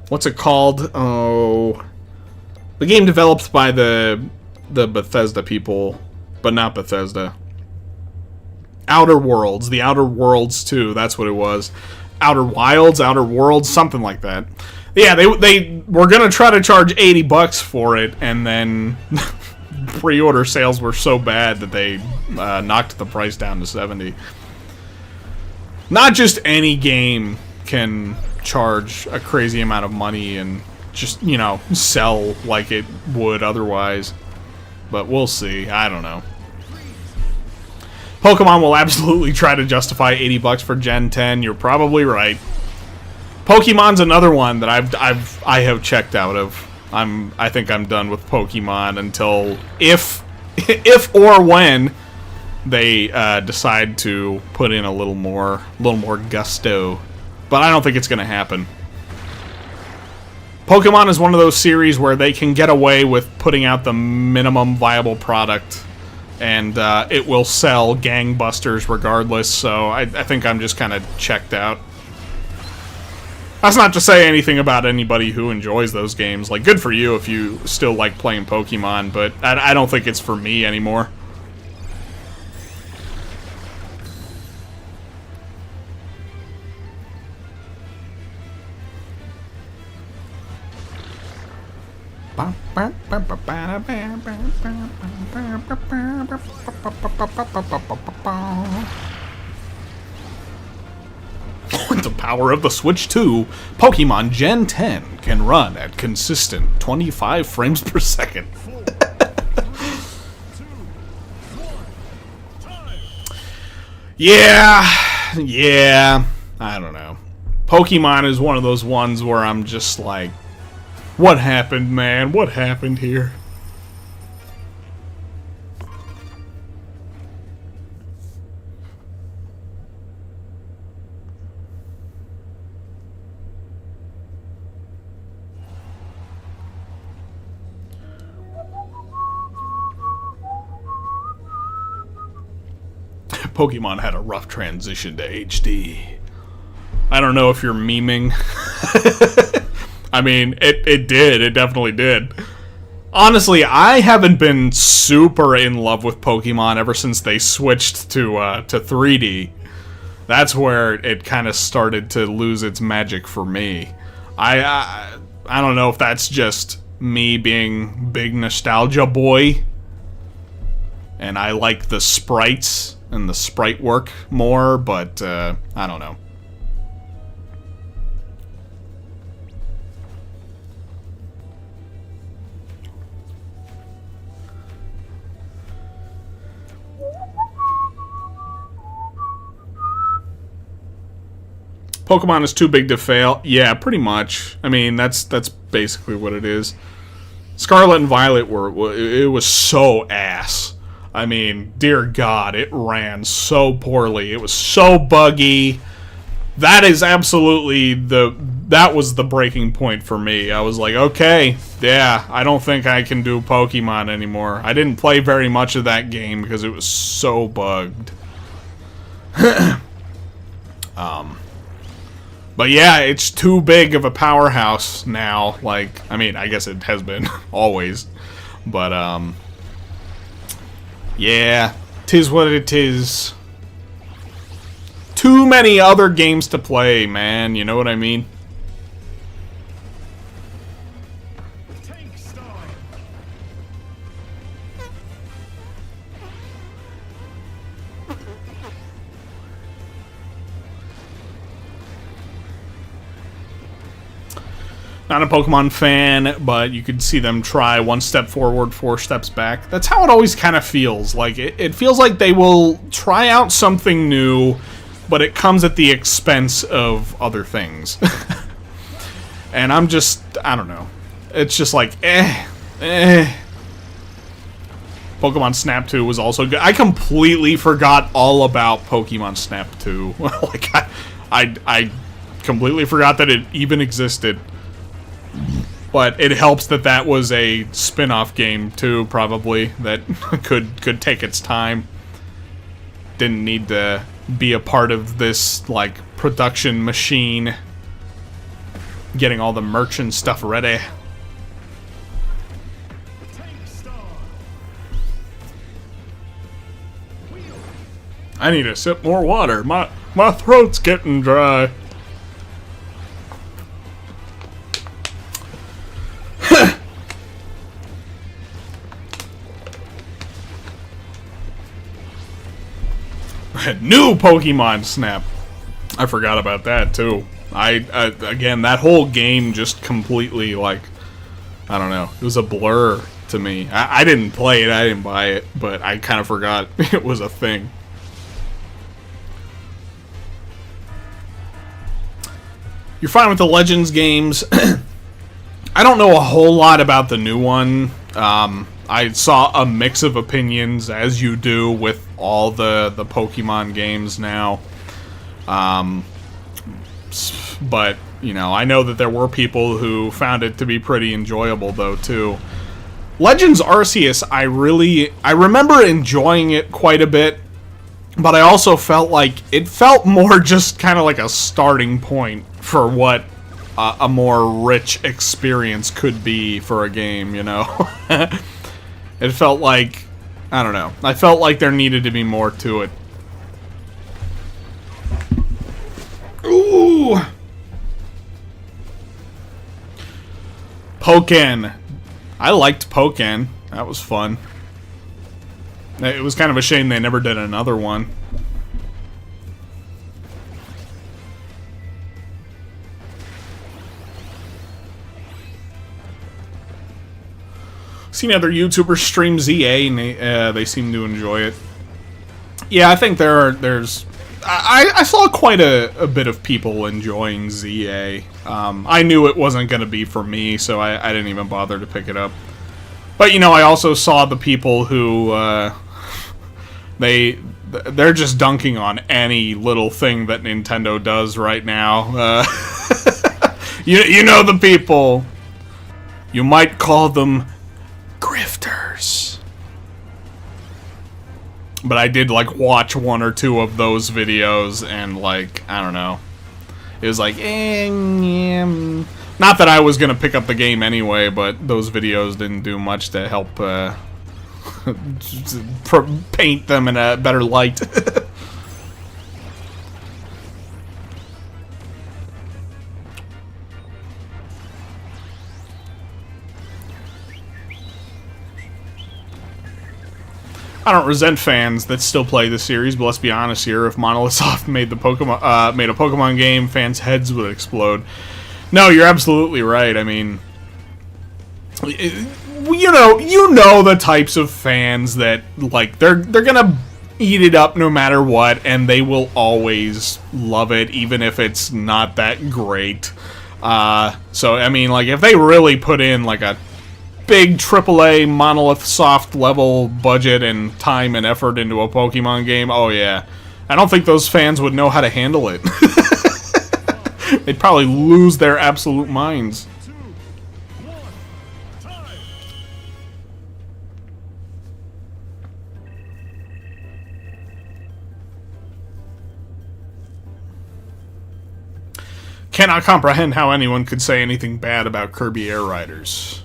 what's it called? Oh, the game developed by the Bethesda people, but not Bethesda. Outer Worlds, the Outer Worlds 2, that's what it was. Outer Wilds, Outer Worlds, something like that. Yeah, they were gonna try to charge $80 for it, and then pre-order sales were so bad that they knocked the price down to $70. Not just any game can charge a crazy amount of money and just, you know, sell like it would otherwise. But we'll see. I don't know. Pokemon will absolutely try to justify $80 for Gen 10. You're probably right. Pokemon's another one that I have checked out of. I think I'm done with Pokemon until if or when they decide to put in a little more gusto. But I don't think it's going to happen. Pokemon is one of those series where they can get away with putting out the minimum viable product, and it will sell gangbusters regardless, so I think I'm just kind of checked out. That's not to say anything about anybody who enjoys those games. Like, good for you if you still like playing Pokemon, but I don't think it's for me anymore. With the power of the Switch 2, Pokemon Gen 10 can run at consistent 25 frames per second. 4, 3, 2, 1, time. Yeah, I don't know. Pokemon is one of those ones where I'm just like, what happened, man? What happened here? Pokemon had a rough transition to HD. I don't know if you're memeing. I mean, it did. It definitely did. Honestly, I haven't been super in love with Pokemon ever since they switched to 3D. That's where it kind of started to lose its magic for me. I don't know if that's just me being big nostalgia boy, and I like the sprites and the sprite work more, but I don't know. Pokemon is too big to fail. Yeah, pretty much. I mean, that's basically what it is. Scarlet and Violet it was so ass. I mean, dear God, it ran so poorly. It was so buggy. That is absolutely that was the breaking point for me. I was like, okay, yeah, I don't think I can do Pokemon anymore. I didn't play very much of that game because it was so bugged. But yeah, it's too big of a powerhouse now. Like, I mean, I guess it has been always. But, yeah, 'tis what it is. Too many other games to play, man. You know what I mean? Tank style. Not a Pokemon fan, but you could see them try 1 step forward, 4 steps back. That's how it always kind of feels. Like, it feels like they will try out something new, but it comes at the expense of other things. And I'm just, I don't know. It's just like, Pokemon Snap 2 was also good. I completely forgot all about Pokemon Snap 2. Like, I completely forgot that it even existed. But it helps that that was a spin-off game too, probably, that could take its time. Didn't need to be a part of this, like, production machine. Getting all the merch and stuff ready. Tank star. I need to sip more water. My throat's getting dry. New Pokemon Snap. I forgot about that too. Again, that whole game just completely, like, I don't know. It was a blur to me. I didn't play it. I didn't buy it, but I kind of forgot it was a thing. You're fine with the Legends games. I don't know a whole lot about the new one. I saw a mix of opinions, as you do with all the Pokemon games now. But, you know, I know that there were people who found it to be pretty enjoyable, though, too. Legends Arceus, I remember enjoying it quite a bit, but I also felt like it felt more just kind of like a starting point for what a more rich experience could be for a game, you know? It felt like, I don't know, I felt like there needed to be more to it. Ooh! Pokken. I liked Pokken. That was fun. It was kind of a shame they never did another one. Seen other YouTubers stream ZA and they seem to enjoy it. Yeah, I think there's... I saw quite a bit of people enjoying ZA. I knew it wasn't going to be for me, so I didn't even bother to pick it up. But, you know, I also saw the people who... they're just dunking on any little thing that Nintendo does right now. You know the people. You might call them grifters. But I did, like, watch one or two of those videos, and, like, I don't know. It was like, not that I was gonna pick up the game anyway, but those videos didn't do much to help, paint them in a better light. I don't resent fans that still play the series, but let's be honest here. If Monolith Soft made the made a Pokemon game, fans' heads would explode. No, you're absolutely right. I mean, you know the types of fans that, like, they're gonna eat it up no matter what, and they will always love it, even if it's not that great. So I mean, like, if they really put in like a big AAA Monolith Soft level budget and time and effort into a Pokemon game, oh yeah, I don't think those fans would know how to handle it. They'd probably lose their absolute minds. 2, 1, time! Cannot comprehend how anyone could say anything bad about Kirby Air Riders.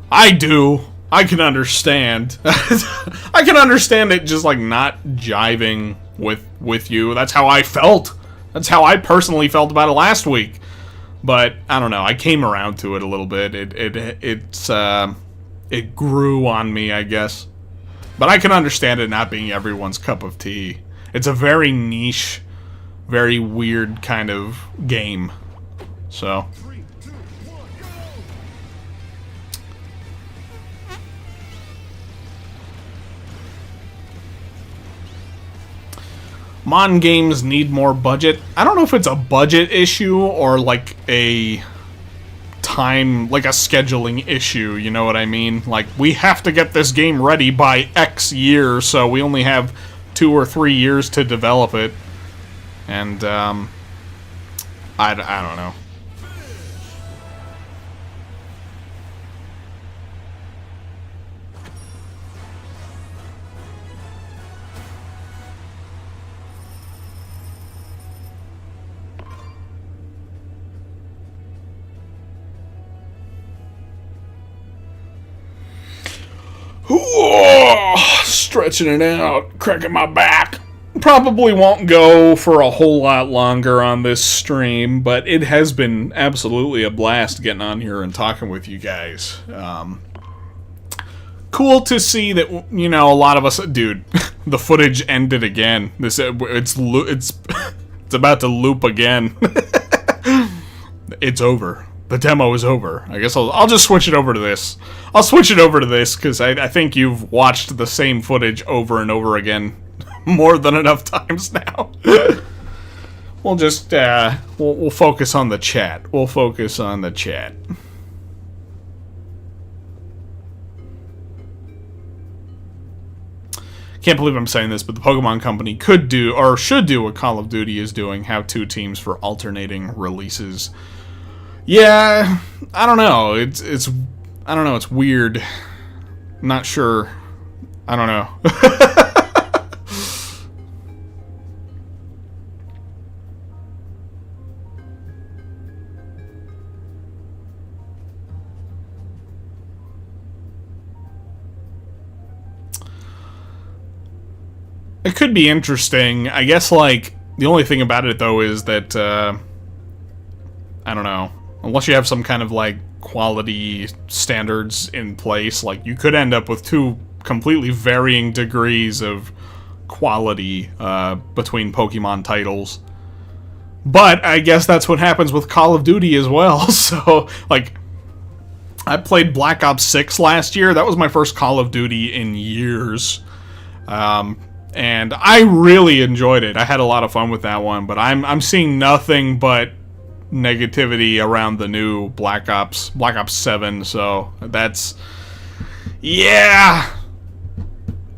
I do. I can understand. I can understand it just, like, not jiving with you. That's how I felt. That's how I personally felt about it last week. But I don't know. I came around to it a little bit. It grew on me, I guess. But I can understand it not being everyone's cup of tea. It's a very niche, very weird kind of game. So 3, 2, 1, go! Mon games need more budget. I don't know if it's a budget issue or like a time, like a scheduling issue, you know what I mean? Like, we have to get this game ready by X year, so we only have 2 or 3 years to develop it. And, I don't know. Stretching it out, cracking my back. Probably won't go for a whole lot longer on this stream, but it has been absolutely a blast getting on here and talking with you guys. Cool to see that, you know, a lot of us... Dude, the footage ended again. It's about to loop again. It's over. The demo is over. I guess I'll just switch it over to this. I'll switch it over to this, because I think you've watched the same footage over and over again more than enough times now. We'll just, we'll focus on the chat. We'll focus on the chat. Can't believe I'm saying this, but the Pokemon Company could do, or should do, what Call of Duty is doing. Have 2 teams for alternating releases. Yeah, I don't know. It's I don't know. It's weird. Not sure. I don't know. It could be interesting. I guess, like, the only thing about it, though, is that, I don't know. Unless you have some kind of, like, quality standards in place, like, you could end up with two completely varying degrees of quality between Pokemon titles. But I guess that's what happens with Call of Duty as well. So, like, I played Black Ops 6 last year. That was my first Call of Duty in years. And I really enjoyed it. I had a lot of fun with that one, but I'm seeing nothing but negativity around the new Black Ops 7, so that's, yeah,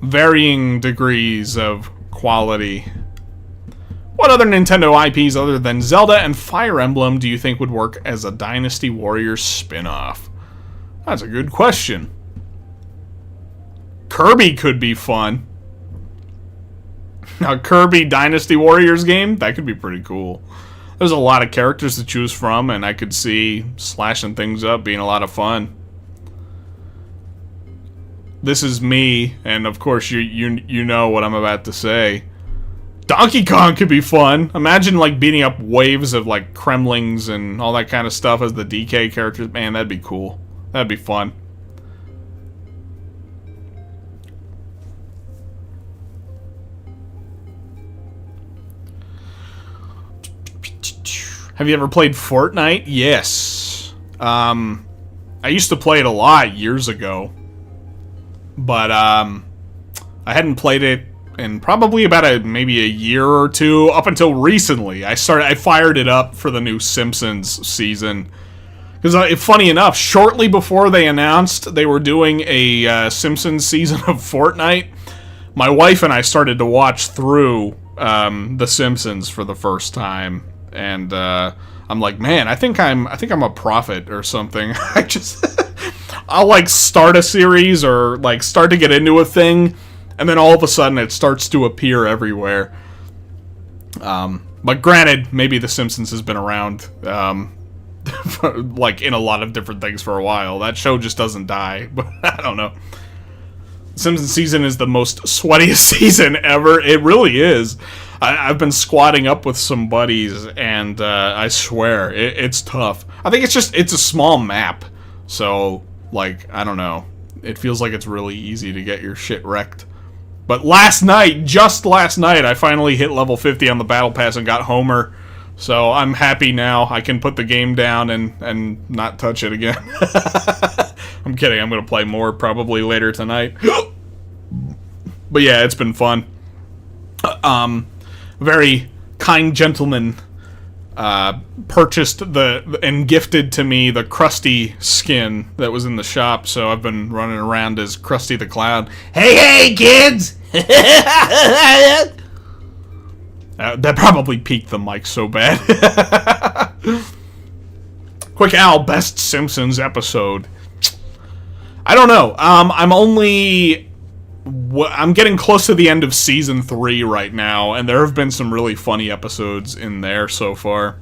varying degrees of quality. What other Nintendo IPs other than Zelda and Fire Emblem do you think would work as a Dynasty Warriors spin-off? That's a good question. Kirby could be fun. A Kirby Dynasty Warriors game? That could be pretty cool. There's a lot of characters to choose from, and I could see slashing things up being a lot of fun. This is me, and of course you know what I'm about to say. Donkey Kong could be fun. Imagine, like, beating up waves of, like, Kremlings and all that kind of stuff as the DK characters. Man, that'd be cool. That'd be fun. Have you ever played Fortnite? Yes. I used to play it a lot years ago. But, I hadn't played it in probably about maybe a year or two, up until recently. I fired it up for the new Simpsons season. Because, funny enough, shortly before they announced they were doing a Simpsons season of Fortnite, my wife and I started to watch through The Simpsons for the first time. And I'm like, man, I think I'm a prophet or something. I'll like start a series or like start to get into a thing, and then all of a sudden it starts to appear everywhere. But granted, maybe The Simpsons has been around like in a lot of different things for a while. That show just doesn't die, but I don't know. Simpsons season is the most sweatiest season ever. It really is. I've been squatting up with some buddies, and I swear, it's tough. I think it's a small map, so, like, I don't know. It feels like it's really easy to get your shit wrecked. But just last night, I finally hit level 50 on the Battle Pass and got Homer. So I'm happy now. I can put the game down and not touch it again. I'm kidding. I'm going to play more probably later tonight. But yeah, it's been fun. Very kind gentleman purchased and gifted to me the Krusty skin that was in the shop, so I've been running around as Krusty the Clown. Hey, kids! That probably peaked the mic so bad. Quick Al, best Simpsons episode. I don't know. I'm getting close to the end of season 3 right now, and there have been some really funny episodes in there so far.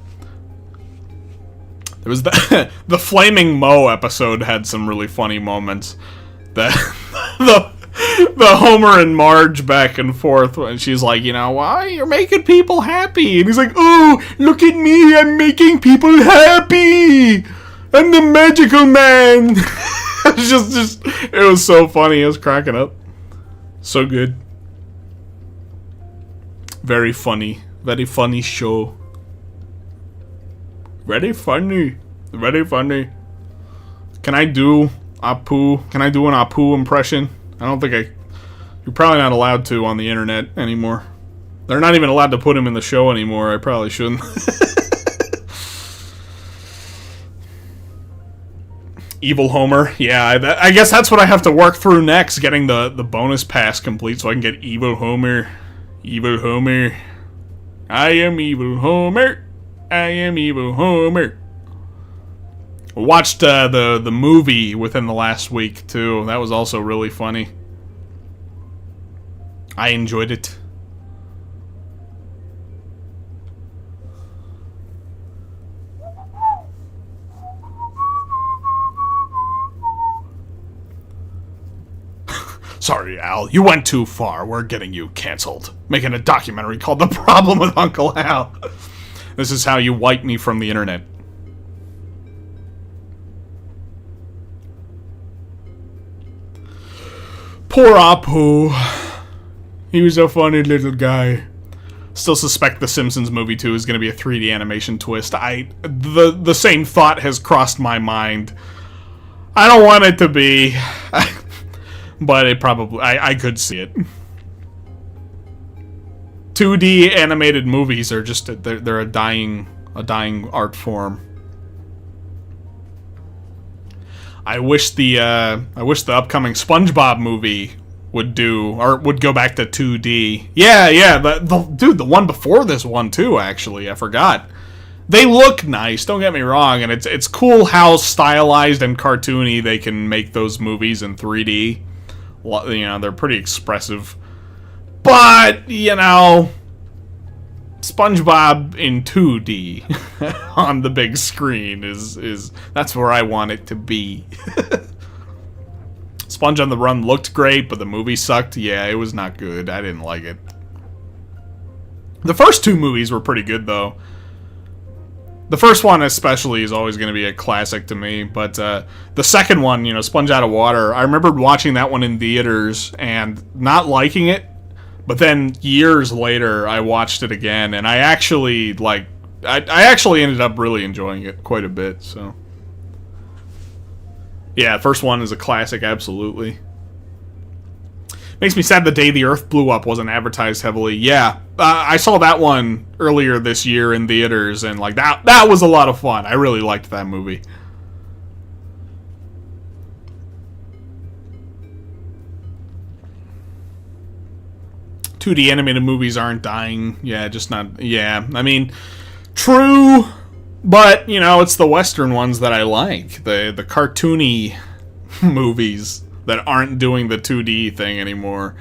There was the Flaming Moe episode had some really funny moments. The Homer and Marge back and forth, and she's like, why? You're making people happy. And he's like, oh, look at me, I'm making people happy. I'm the magical man. It was so funny. I was cracking up. So good. Very funny. Very funny show. Very funny. Very funny. Can I do Apu? Can I do an Apu impression? I don't think you're probably not allowed to on the internet anymore. They're not even allowed to put him in the show anymore. I probably shouldn't. Evil Homer. Yeah, I guess that's what I have to work through next, getting the bonus pass complete so I can get Evil Homer. Evil Homer. I am Evil Homer. I am Evil Homer. Watched the movie within the last week, too. That was also really funny. I enjoyed it. Sorry, Al, you went too far. We're getting you canceled. Making a documentary called The Problem with Uncle Al. This is how you wipe me from the internet. Poor Apu. He was a funny little guy. Still suspect the Simpsons movie 2 is going to be a 3D animation twist. The same thought has crossed my mind. I don't want it to be, but it probably I could see it. 2D animated movies are just they're a dying art form. I wish the upcoming SpongeBob movie would go back to 2D. Yeah, the one before this one too, actually. I forgot. They look nice, don't get me wrong, and it's cool how stylized and cartoony they can make those movies in 3D. You know, they're pretty expressive. But, you know, SpongeBob in 2D on the big screen is that's where I want it to be. Sponge on the Run looked great, but the movie sucked. Yeah, it was not good. I didn't like it. The first two movies were pretty good, though. The first one especially is always going to be a classic to me, but the second one, you know, Sponge Out of Water, I remember watching that one in theaters and not liking it, but then years later I watched it again, and I actually, I actually ended up really enjoying it quite a bit, so. Yeah, the first one is a classic, absolutely. Makes me sad the day the Earth blew up wasn't advertised heavily. Yeah, I saw that one earlier this year in theaters, and like that was a lot of fun. I really liked that movie. .2D animated movies aren't dying. Yeah, just not. Yeah, I mean, true, but you know, it's the Western ones that I like. The cartoony movies that aren't doing the 2D thing anymore.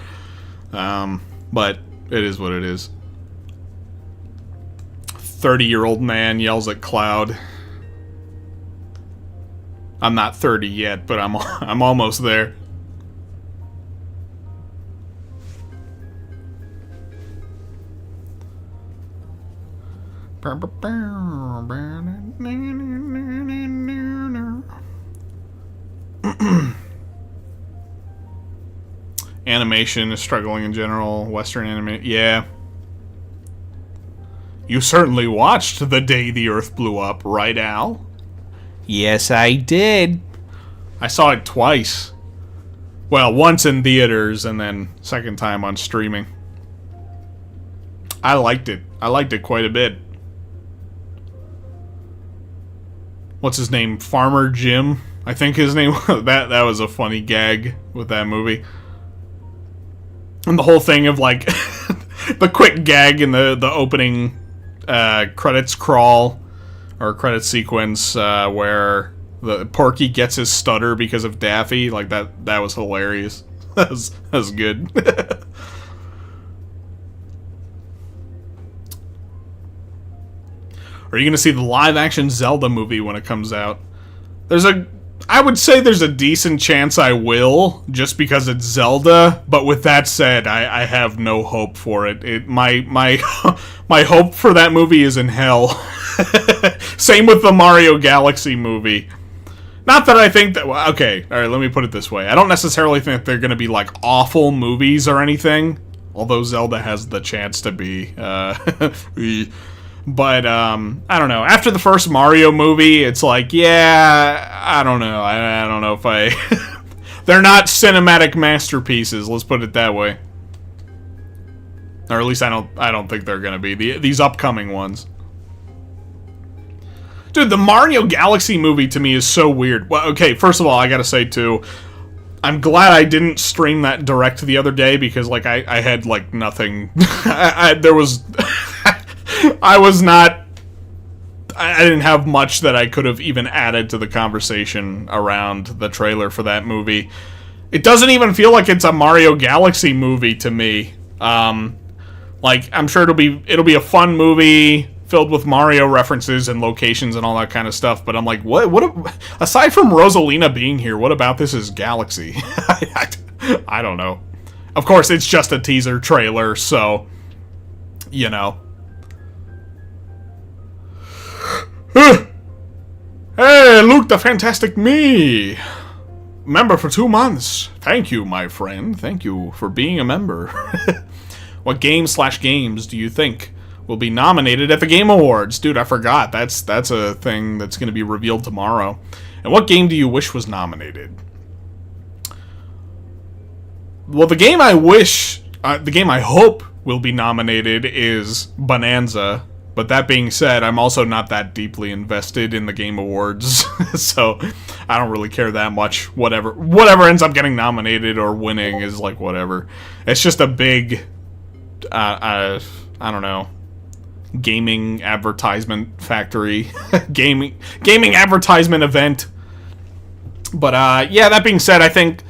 But it is what it is. 30-year-old man yells at cloud. I'm not 30 yet, but I'm almost there. Animation is struggling in general. Western anime, yeah. You certainly watched The Day the Earth Blew Up, right, Al? Yes, I did. I saw it twice. Well, once in theaters and then second time on streaming. I liked it. I liked it quite a bit. What's his name? Farmer Jim? I think his name. That was a funny gag with that movie. And the whole thing of like the quick gag in the opening credits crawl or credit sequence where the Porky gets his stutter because of Daffy, like that was hilarious. That was good. Are you gonna see the live action Zelda movie when it comes out? I would say there's a decent chance I will, just because it's Zelda, but with that said, I have no hope for it. My hope for that movie is in hell. Same with the Mario Galaxy movie. Not that I think that... Okay, alright, let me put it this way. I don't necessarily think they're gonna be, like, awful movies or anything, although Zelda has the chance to be. But, I don't know. After the first Mario movie, it's like, yeah, I don't know. I don't know if I... They're not cinematic masterpieces, let's put it that way. Or at least I don't think they're gonna be. These upcoming ones. Dude, the Mario Galaxy movie to me is so weird. Well, okay, first of all, I gotta say, too, I'm glad I didn't stream that direct the other day, because, like, I had, like, nothing... there was... I didn't have much that I could have even added to the conversation around the trailer for that movie. It doesn't even feel like it's a Mario Galaxy movie to me. Like, I'm sure it'll be a fun movie filled with Mario references and locations and all that kind of stuff, but I'm like, what aside from Rosalina being here, what about this is Galaxy? I don't know. Of course, it's just a teaser trailer, so, you know. Hey, Luke the Fantastic Me! member for 2 months. Thank you, my friend. Thank you for being a member. What games do you think will be nominated at the Game Awards? Dude, I forgot. That's a thing that's going to be revealed tomorrow. And what game do you wish was nominated? Well, the game I hope will be nominated is Bonanza. But that being said, I'm also not that deeply invested in the Game Awards, so I don't really care that much. Whatever ends up getting nominated or winning is like whatever. It's just a big, I don't know, gaming advertisement factory, gaming advertisement event. But yeah, that being said, I think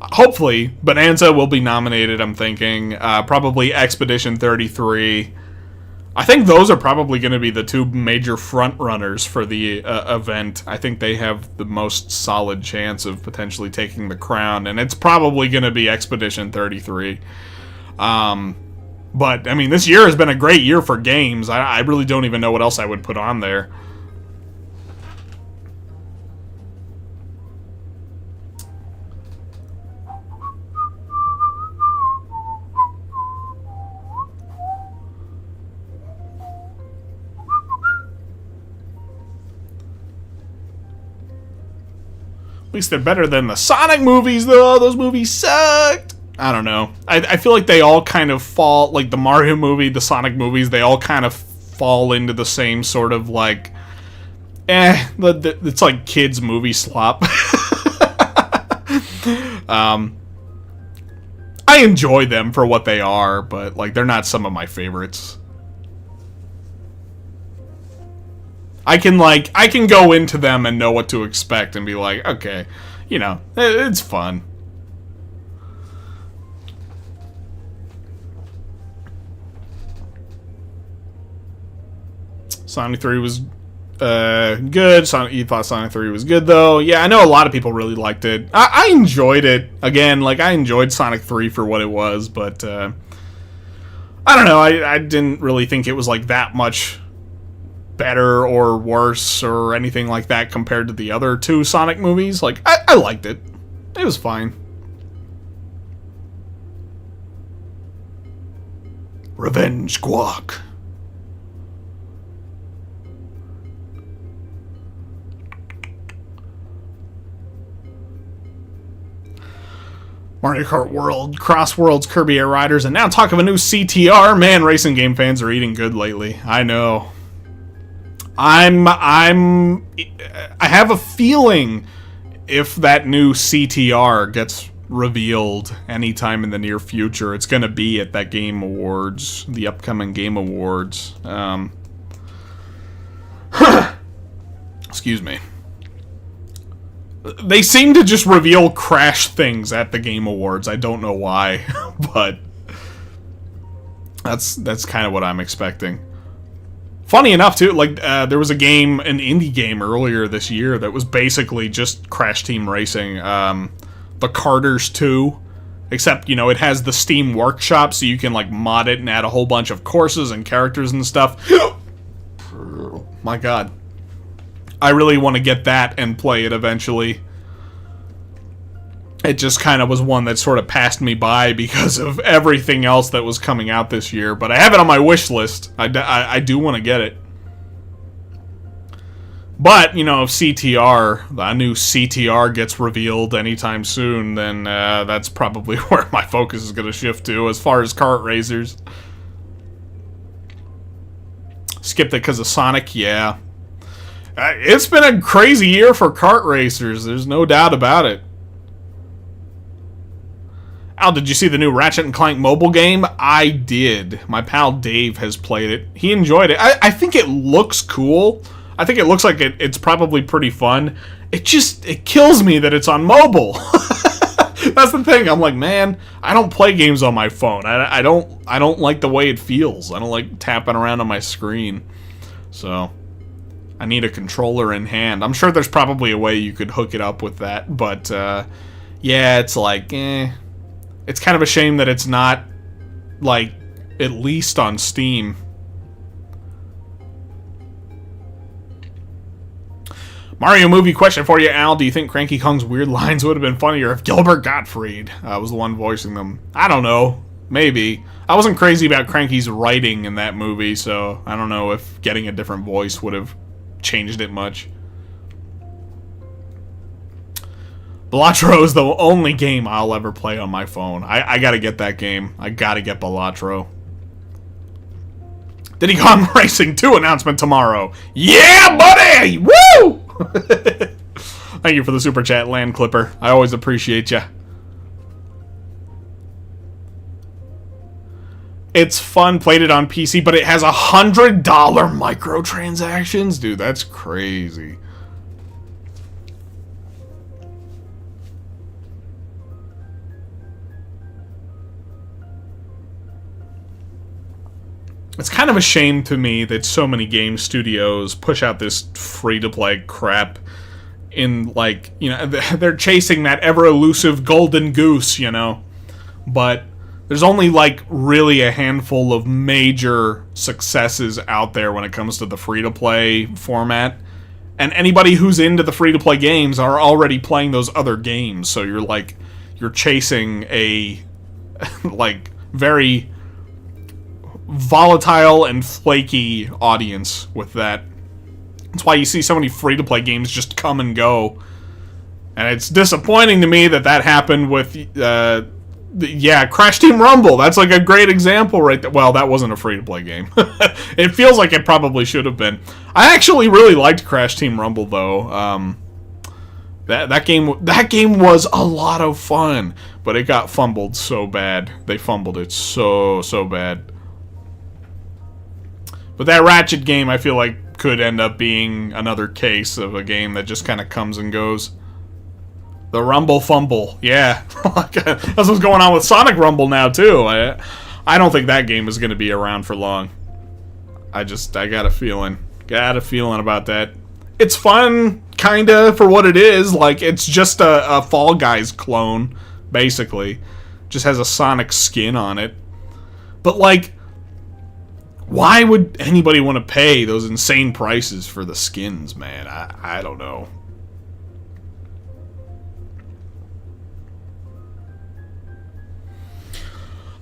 hopefully Bonanza will be nominated. I'm thinking probably Expedition 33. I think those are probably going to be the two major front runners for the event. I think they have the most solid chance of potentially taking the crown, and it's probably going to be Expedition 33. But, I mean, this year has been a great year for games. I really don't even know what else I would put on there. At least they're better than the Sonic movies, though. Those movies sucked. I don't know. I feel like they all kind of fall, like the Mario movie, the Sonic movies, they all kind of fall into the same sort of like, it's like kids movie slop. I enjoy them for what they are, but like they're not some of my favorites. I can go into them and know what to expect and be like, okay, you know, it's fun. Sonic 3 was good. You thought Sonic 3 was good, though. Yeah, I know a lot of people really liked it. I enjoyed it. Again, like, I enjoyed Sonic 3 for what it was, but I don't know. I didn't really think it was, like, that much better or worse or anything like that compared to the other two Sonic movies. Like, I liked it. It was fine. Revenge Squawk. Mario Kart World, Cross Worlds, Kirby Air Riders, and now talk of a new CTR. Man, racing game fans are eating good lately. I know. I have a feeling if that new CTR gets revealed anytime in the near future, it's going to be at that Game Awards, the upcoming Game Awards. Excuse me. They seem to just reveal Crash things at the Game Awards. I don't know why, but that's kind of what I'm expecting. Funny enough, too, like, there was an indie game earlier this year that was basically just Crash Team Racing, the Carters 2, except, you know, it has the Steam Workshop, so you can, like, mod it and add a whole bunch of courses and characters and stuff. My god. I really want to get that and play it eventually. It just kind of was one that sort of passed me by because of everything else that was coming out this year. But I have it on my wish list. I do want to get it. But, you know, if the new CTR gets revealed anytime soon, then that's probably where my focus is going to shift to as far as kart racers. Skipped it because of Sonic? Yeah. It's been a crazy year for kart racers. There's no doubt about it. Al, did you see the new Ratchet & Clank mobile game? I did. My pal Dave has played it. He enjoyed it. I think it looks cool. I think it looks like it's probably pretty fun. It kills me that it's on mobile. That's the thing. I'm like, man, I don't play games on my phone. I don't like the way it feels. I don't like tapping around on my screen. So I need a controller in hand. I'm sure there's probably a way you could hook it up with that, but yeah, it's like, It's kind of a shame that it's not, like, at least on Steam. Mario movie question for you, Al. Do you think Cranky Kong's weird lines would have been funnier if Gilbert Gottfried was the one voicing them? I don't know. Maybe. I wasn't crazy about Cranky's writing in that movie, so I don't know if getting a different voice would have changed it much. Balatro is the only game I'll ever play on my phone. I gotta get that game. I gotta get Balatro. Diddy Kong Racing 2 announcement tomorrow. Yeah, buddy! Woo! Thank you for the super chat, Land Clipper. I always appreciate you. It's fun, played it on PC, but it has $100 microtransactions? Dude, that's crazy. It's kind of a shame to me that so many game studios push out this free-to-play crap in, like, you know, they're chasing that ever-elusive golden goose, you know? But there's only, like, really a handful of major successes out there when it comes to the free-to-play format. And anybody who's into the free-to-play games are already playing those other games, so you're, like, you're chasing a, like, very volatile and flaky audience with that. That's why you see so many free-to-play games just come and go. And it's disappointing to me that that happened with, yeah, Crash Team Rumble. That's like a great example right there. Well, that wasn't a free-to-play game. It feels like it probably should have been. I actually really liked Crash Team Rumble, though. That game was a lot of fun, but it got fumbled so bad. They fumbled it so bad. But that Ratchet game, I feel like, could end up being another case of a game that just kind of comes and goes. The Rumble Fumble, yeah. That's what's going on with Sonic Rumble now, too. I don't think that game is going to be around for long. I got a feeling. Got a feeling about that. It's fun, kinda, for what it is. Like, it's just a Fall Guys clone, basically. Just has a Sonic skin on it. But, like, why would anybody want to pay those insane prices for the skins, man? I don't know.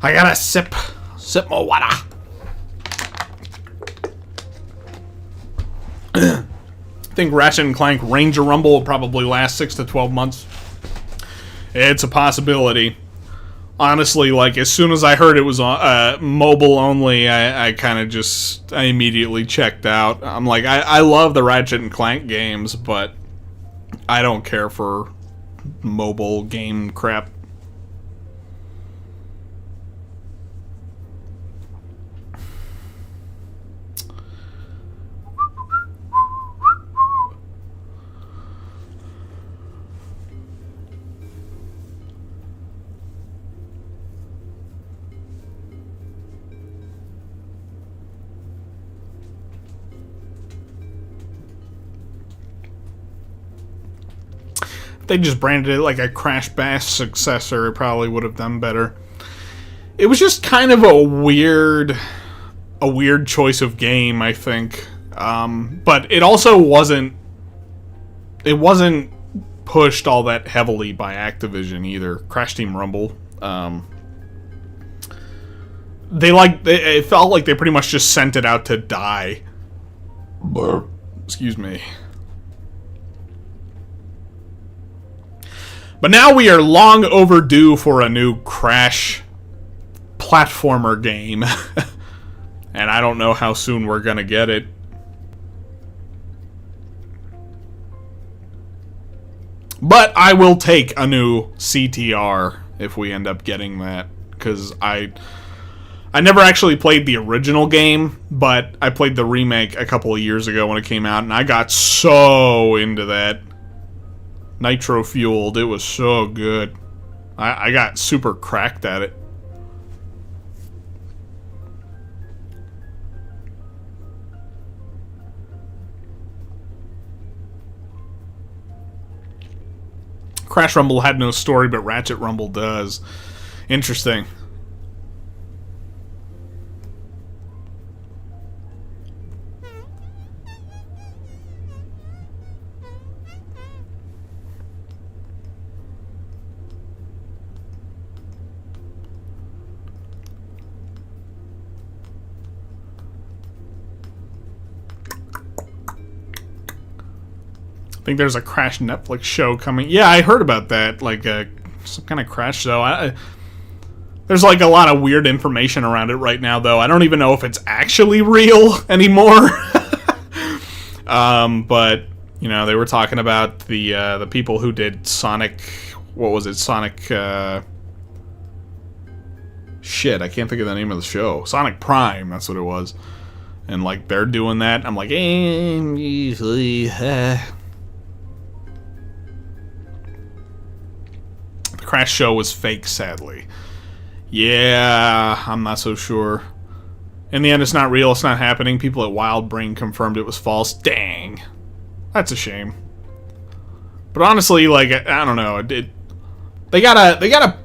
I gotta sip more water. I think Ratchet & Clank Ranger Rumble will probably last 6 to 12 months. It's a possibility. Honestly, like, as soon as I heard it was mobile only, I kind of just, I immediately checked out. I'm like, I love the Ratchet & Clank games, but I don't care for mobile game crap. They just branded it like a Crash Bash successor, it probably would have done better. It was just kind of a weird choice of game, I think. But it also wasn't pushed all that heavily by Activision either. Crash Team Rumble. It felt like they pretty much just sent it out to die. Excuse me. But now we are long overdue for a new Crash platformer game. And I don't know how soon we're gonna get it. But I will take a new CTR if we end up getting that. Because I never actually played the original game, but I played the remake a couple of years ago when it came out, and I got so into that. Nitro fueled, it was so good. I got super cracked at it. Crash Rumble had no story, but Ratchet Rumble does. Interesting. think there's a Crash Netflix show coming. Yeah, I heard about that. Like some kind of Crash show. There's like a lot of weird information around it right now, though. I don't even know if it's actually real anymore. But you know, they were talking about the people who did Sonic. What was it? Sonic. Shit, I can't think of the name of the show. Sonic Prime. That's what it was. And like they're doing that. I'm like, usually. The Crash show was fake, sadly. Yeah, I'm not so sure. In the end, it's not real. It's not happening. People at Wild Brain confirmed it was false. Dang, that's a shame. But honestly, like I don't know, they gotta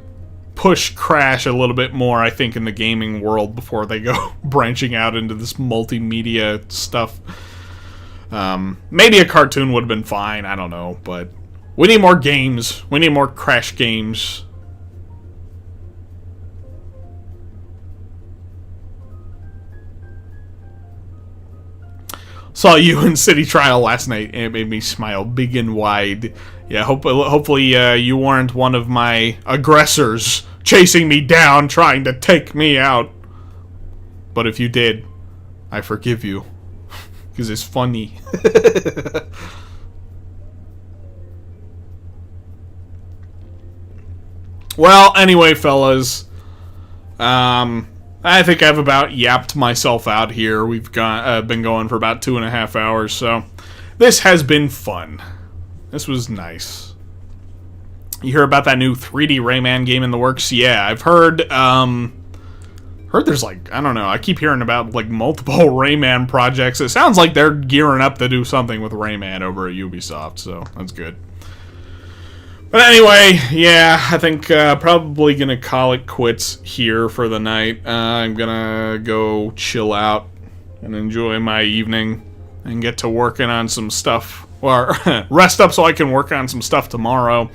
push Crash a little bit more, I think, in the gaming world before they go branching out into this multimedia stuff. Maybe a cartoon would have been fine. I don't know, but we need more games. We need more Crash games. Saw you in City Trial last night, and it made me smile big and wide. Yeah, hopefully you weren't one of my aggressors chasing me down, trying to take me out. But if you did, I forgive you. Because it's funny. Well, anyway, fellas. I think I've about yapped myself out here. We've been going for about 2.5 hours, so this has been fun. This was nice. You hear about that new 3D Rayman game in the works? Yeah, I've heard there's like, I don't know, I keep hearing about like multiple Rayman projects. It sounds like they're gearing up to do something with Rayman over at Ubisoft, so that's good. But anyway, yeah, I think probably gonna call it quits here for the night. I'm gonna go chill out and enjoy my evening and get to working on some stuff, or rest up so I can work on some stuff tomorrow.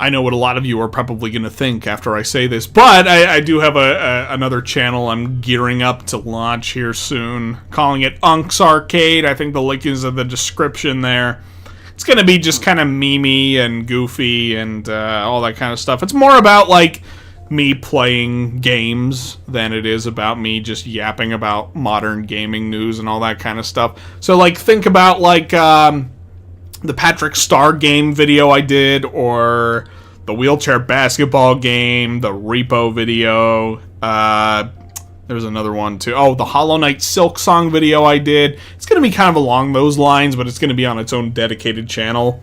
I know what a lot of you are probably going to think after I say this, but I do have another channel I'm gearing up to launch here soon, calling it Unk's Arcade. I think the link is in the description there. It's going to be just kind of memey and goofy and all that kind of stuff. It's more about, like, me playing games than it is about me just yapping about modern gaming news and all that kind of stuff. So, like, think about, like, the Patrick Star game video I did, or the wheelchair basketball game, the Repo video. There's another one too. Oh, the Hollow Knight Silk Song video I did. It's going to be kind of along those lines, but it's going to be on its own dedicated channel.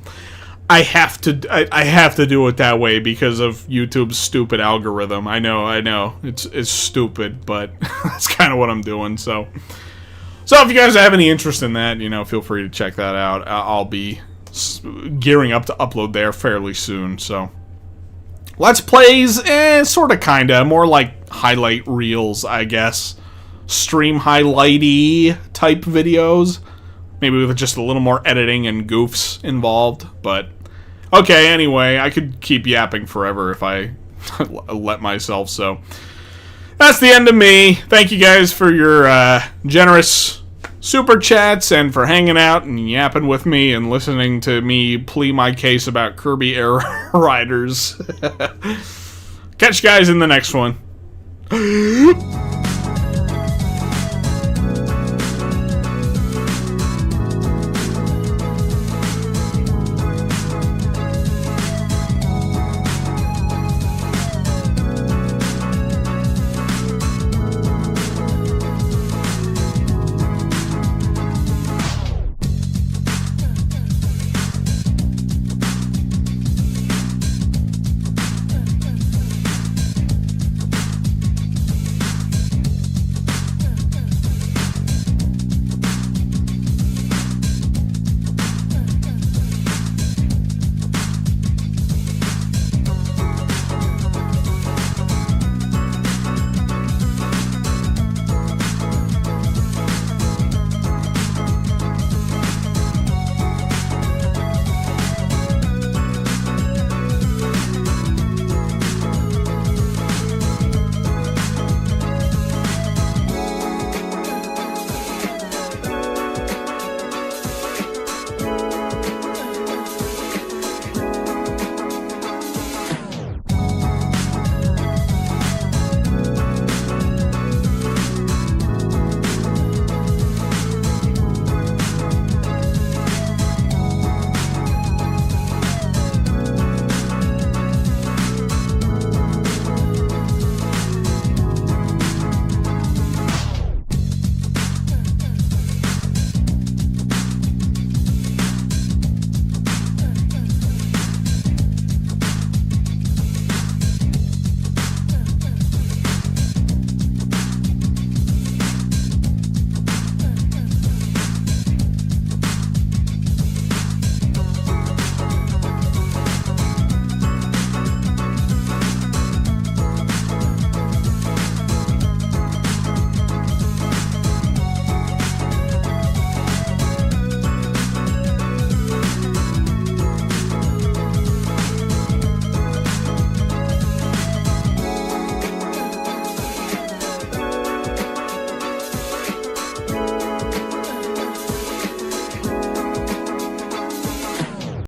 I have to do it that way because of YouTube's stupid algorithm. I know. It's stupid, but that's kind of what I'm doing, so if you guys have any interest in that, you know, feel free to check that out. I'll be gearing up to upload there fairly soon, so. Let's Plays, sort of, kind of. More like highlight reels, I guess. Stream highlighty type videos. Maybe with just a little more editing and goofs involved, but. Okay, anyway, I could keep yapping forever if I let myself, so. That's the end of me. Thank you guys for your generous super chats and for hanging out and yapping with me and listening to me plead my case about Kirby Air Riders. Catch you guys in the next one.